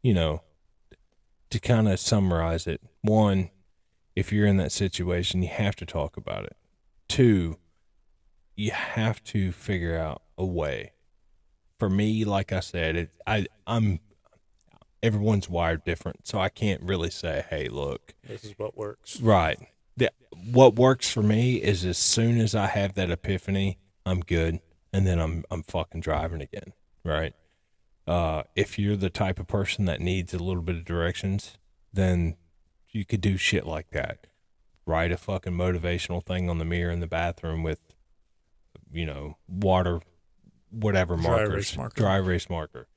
Speaker 1: to kind of summarize it, one, if you're in that situation, you have to talk about it. Two, you have to figure out a way. For me, like I said, I'm everyone's wired different, so I can't really say, hey, look.
Speaker 2: This is what works.
Speaker 1: Right. What works for me is as soon as I have that epiphany, I'm good, and then I'm fucking driving again, right? If you're the type of person that needs a little bit of directions, then you could do shit like that. Write a fucking motivational thing on the mirror in the bathroom with, water, whatever
Speaker 2: Dry
Speaker 1: markers.
Speaker 2: erase marker.
Speaker 1: Dry erase marker.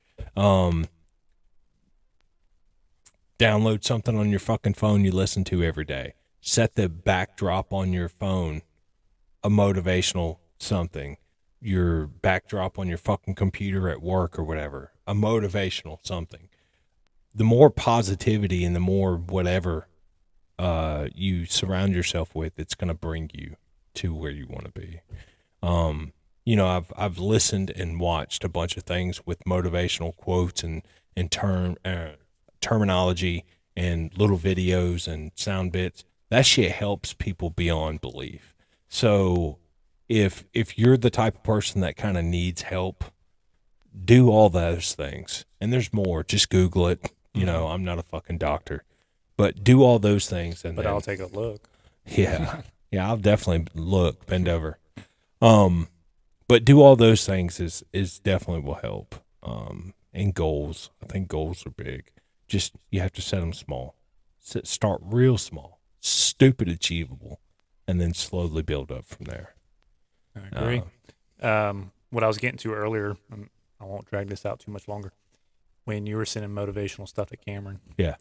Speaker 1: Download something on your fucking phone you listen to every day. Set the backdrop on your phone, a motivational something. Your backdrop on your fucking computer at work or whatever, a motivational something. The more positivity and the more whatever you surround yourself with, it's going to bring you to where you want to be. I've listened and watched a bunch of things with motivational quotes and terminology and little videos and sound bits. That shit helps people beyond belief. So if you're the type of person that kind of needs help, do all those things. And there's more. Just Google it. I'm not a fucking doctor. But do all those things.
Speaker 2: But I'll take a look.
Speaker 1: Yeah. Yeah, I'll definitely look, bend over. But do all those things is definitely will help. And goals. I think goals are big. Just, you have to set them small. Start real small. Stupid achievable. And then slowly build up from there.
Speaker 2: I agree. What I was getting to earlier, and I won't drag this out too much longer. When you were sending motivational stuff to Cameron,
Speaker 1: Yeah.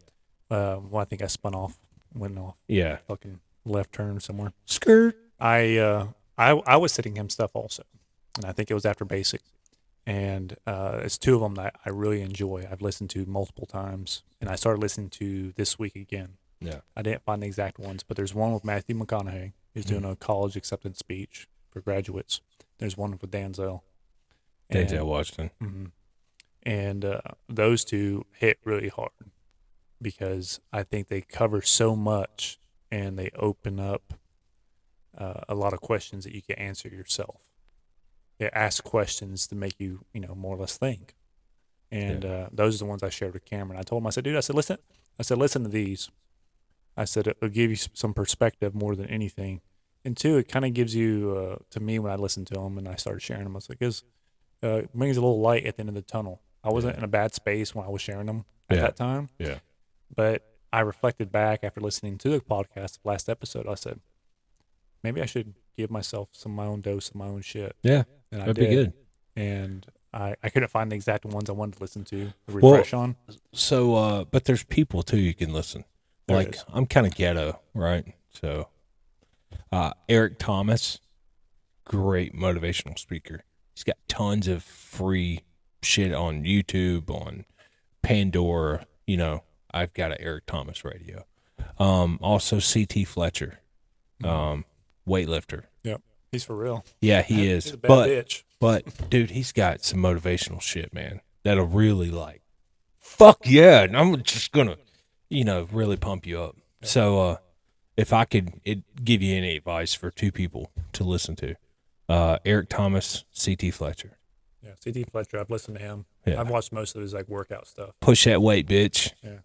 Speaker 2: well, I think I went off,
Speaker 1: Yeah.
Speaker 2: fucking left turn somewhere.
Speaker 1: Skirt.
Speaker 2: I was sending him stuff also, and I think it was after basic, and it's two of them that I really enjoy. I've listened to multiple times, and I started listening to this week again.
Speaker 1: Yeah.
Speaker 2: I didn't find the exact ones, but there's one with Matthew McConaughey. He's doing a college acceptance speech for graduates. There's one with Denzel.
Speaker 1: Denzel Washington.
Speaker 2: Mhm. And those two hit really hard because I think they cover so much and they open up a lot of questions that you can answer yourself. They ask questions to make you, more or less think. And those are the ones I shared with Cameron. I told him, I said, dude, listen to these. I said, it'll give you some perspective more than anything. And two, it kind of gives you, to me, when I listened to them and I started sharing them, I was like, it brings a little light at the end of the tunnel. I wasn't in a bad space when I was sharing them at that time.
Speaker 1: Yeah.
Speaker 2: But I reflected back after listening to the podcast, last episode. I said, maybe I should give myself my own dose of my own shit.
Speaker 1: Yeah.
Speaker 2: And
Speaker 1: That'd be good.
Speaker 2: And I couldn't find the exact ones I wanted to listen to, refresh on.
Speaker 1: So, but there's people too you can listen.
Speaker 2: There
Speaker 1: Like
Speaker 2: is.
Speaker 1: I'm kind of ghetto, right? So, Eric Thomas, great motivational speaker. He's got tons of free shit on YouTube, on Pandora. I've got an Eric Thomas radio. Also CT Fletcher, weightlifter.
Speaker 2: Yep. He's for real.
Speaker 1: Yeah, he is.
Speaker 2: He's a bad bitch.
Speaker 1: But dude, he's got some motivational shit, man. That'll really fuck yeah. And I'm just gonna, really pump you up. Yeah. So, if I could give you any advice for two people to listen to, Eric Thomas, CT Fletcher.
Speaker 2: Yeah, CT Fletcher. I've listened to him.
Speaker 1: Yeah.
Speaker 2: I've watched most of his workout stuff.
Speaker 1: Push that weight, bitch.
Speaker 2: Yeah.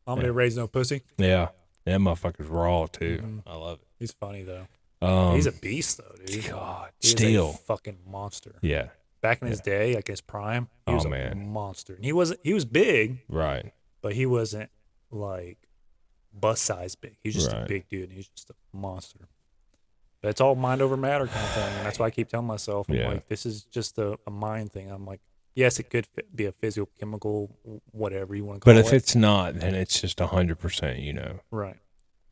Speaker 2: I'm gonna raise no pussy.
Speaker 1: Yeah, that motherfucker's raw too.
Speaker 2: Mm-hmm.
Speaker 1: I love it.
Speaker 2: He's funny though.
Speaker 1: He's
Speaker 2: a beast though, dude.
Speaker 1: God,
Speaker 2: He is
Speaker 1: still
Speaker 2: a fucking monster.
Speaker 1: Yeah.
Speaker 2: Back in his day, like his prime, he was a
Speaker 1: man.
Speaker 2: monster. And he was big,
Speaker 1: Right.
Speaker 2: but he wasn't like bus size big. He's just a
Speaker 1: Right.
Speaker 2: big dude, and he's just a monster. But it's all mind over matter kind of thing, and that's why I keep telling myself, I'm
Speaker 1: Yeah.
Speaker 2: like, this is just a mind thing. I'm like, yes, it could be a physical, chemical, whatever you want to call
Speaker 1: But
Speaker 2: it.
Speaker 1: if it's not, then it's just 100%.
Speaker 2: Right.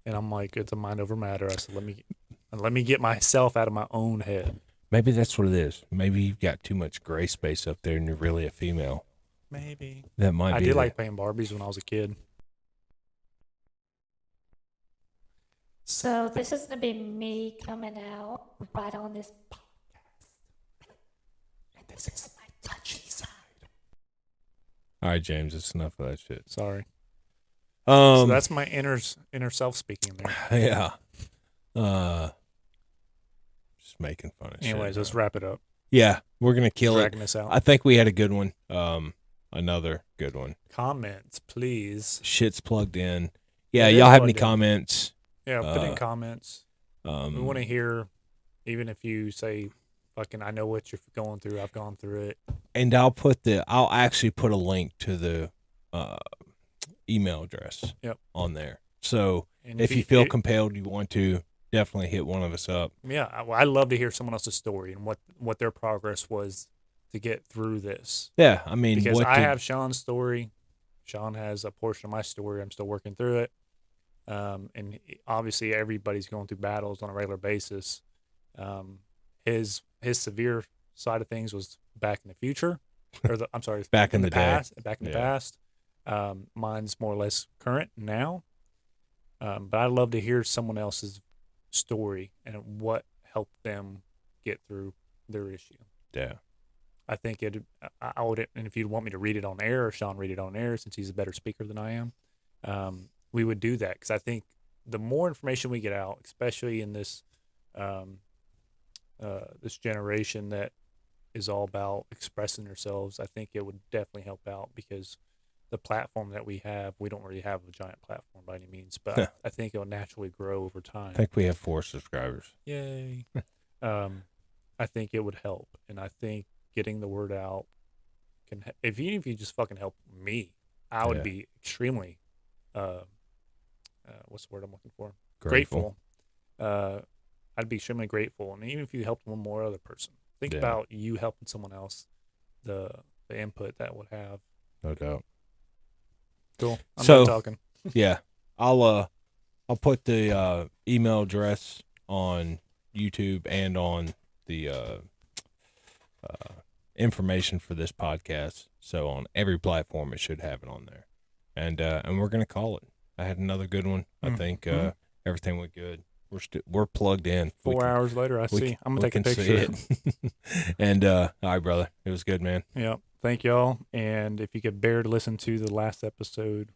Speaker 2: And I'm like, it's a mind over matter. I said, let me get myself out of my own head.
Speaker 1: Maybe that's what it is. Maybe you've got too much gray space up there, and you're really a female.
Speaker 2: Maybe.
Speaker 1: That might
Speaker 2: I
Speaker 1: be.
Speaker 2: did
Speaker 1: it.
Speaker 2: like playing Barbies when I was a kid.
Speaker 3: So this is gonna be me coming out right on this podcast. And this is my touchy side.
Speaker 1: All right, James. It's enough of that shit.
Speaker 2: Sorry. So
Speaker 1: Um.
Speaker 2: that's my inner self speaking there.
Speaker 1: Yeah. Just making fun of shit.
Speaker 2: Anyways, let's
Speaker 1: bro.
Speaker 2: wrap it up.
Speaker 1: Yeah, we're gonna kill
Speaker 2: Dragging
Speaker 1: it.
Speaker 2: this out.
Speaker 1: I think we had a good one. Another good one.
Speaker 2: Comments, please.
Speaker 1: Shit's plugged in. Yeah,
Speaker 2: It is
Speaker 1: y'all have any
Speaker 2: plugged in.
Speaker 1: comments?
Speaker 2: Yeah, put in
Speaker 1: Uh,
Speaker 2: comments. We want to hear, even if you say, fucking, I know what you're going through. I've gone through it.
Speaker 1: And I'll actually put a link to the email address
Speaker 2: Yep.
Speaker 1: on there. So
Speaker 2: And
Speaker 1: if you feel compelled, you want to definitely hit one of us up.
Speaker 2: Yeah, I love to hear someone else's story and what their progress was to get through this.
Speaker 1: Yeah, I mean,
Speaker 2: Because
Speaker 1: what
Speaker 2: I
Speaker 1: did-
Speaker 2: have Sean's story. Sean has a portion of my story. I'm still working through it. And obviously everybody's going through battles on a regular basis. His severe side of things was back in the future, or I'm sorry,
Speaker 1: Back in the day.
Speaker 2: past. Back in the
Speaker 1: Yeah.
Speaker 2: past. Mine's more or less current now. But I love to hear someone else's story and what helped them get through their issue.
Speaker 1: Yeah.
Speaker 2: I think I would, and if you'd want me to read it on air, or Sean read it on air, since he's a better speaker than I am, we would do that, because I think the more information we get out, especially in this this generation that is all about expressing ourselves, I think it would definitely help out, because the platform that we have, we don't really have a giant platform by any means, but I think it'll naturally grow over time.
Speaker 1: I think we have 4 subscribers.
Speaker 2: Yay. I think it would help, and I think getting the word out can, if you just fucking help me, I would
Speaker 1: Yeah.
Speaker 2: be extremely what's the word I'm looking for?
Speaker 1: Grateful.
Speaker 2: I'd be extremely grateful, and even if you helped one more other person, think
Speaker 1: Yeah.
Speaker 2: about you helping someone else. the input that would have.
Speaker 1: No doubt.
Speaker 2: Cool. I'm
Speaker 1: So-
Speaker 2: done talking.
Speaker 1: Yeah, I'll put the email address on YouTube and on the information for this podcast. So on every platform, it should have it on there, and we're gonna call it. I had another good one. I think everything went good. We're plugged in. We
Speaker 2: 4
Speaker 1: can-
Speaker 2: hours later, I
Speaker 1: we
Speaker 2: see.
Speaker 1: can-
Speaker 2: I'm
Speaker 1: we
Speaker 2: gonna take a
Speaker 1: can see
Speaker 2: picture.
Speaker 1: it. And all right, brother, it was good, man.
Speaker 2: Yeah. Thank y'all. And if you could bear to listen to the last episode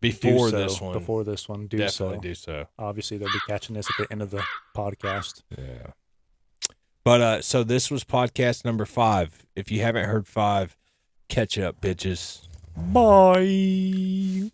Speaker 1: Before
Speaker 2: do so.
Speaker 1: this one,
Speaker 2: Before this one, do
Speaker 1: definitely
Speaker 2: so.
Speaker 1: do so.
Speaker 2: Obviously, they'll be catching this at the end of the podcast.
Speaker 1: Yeah. But so this was podcast number 5. If you haven't heard 5, catch up, bitches.
Speaker 2: Bye.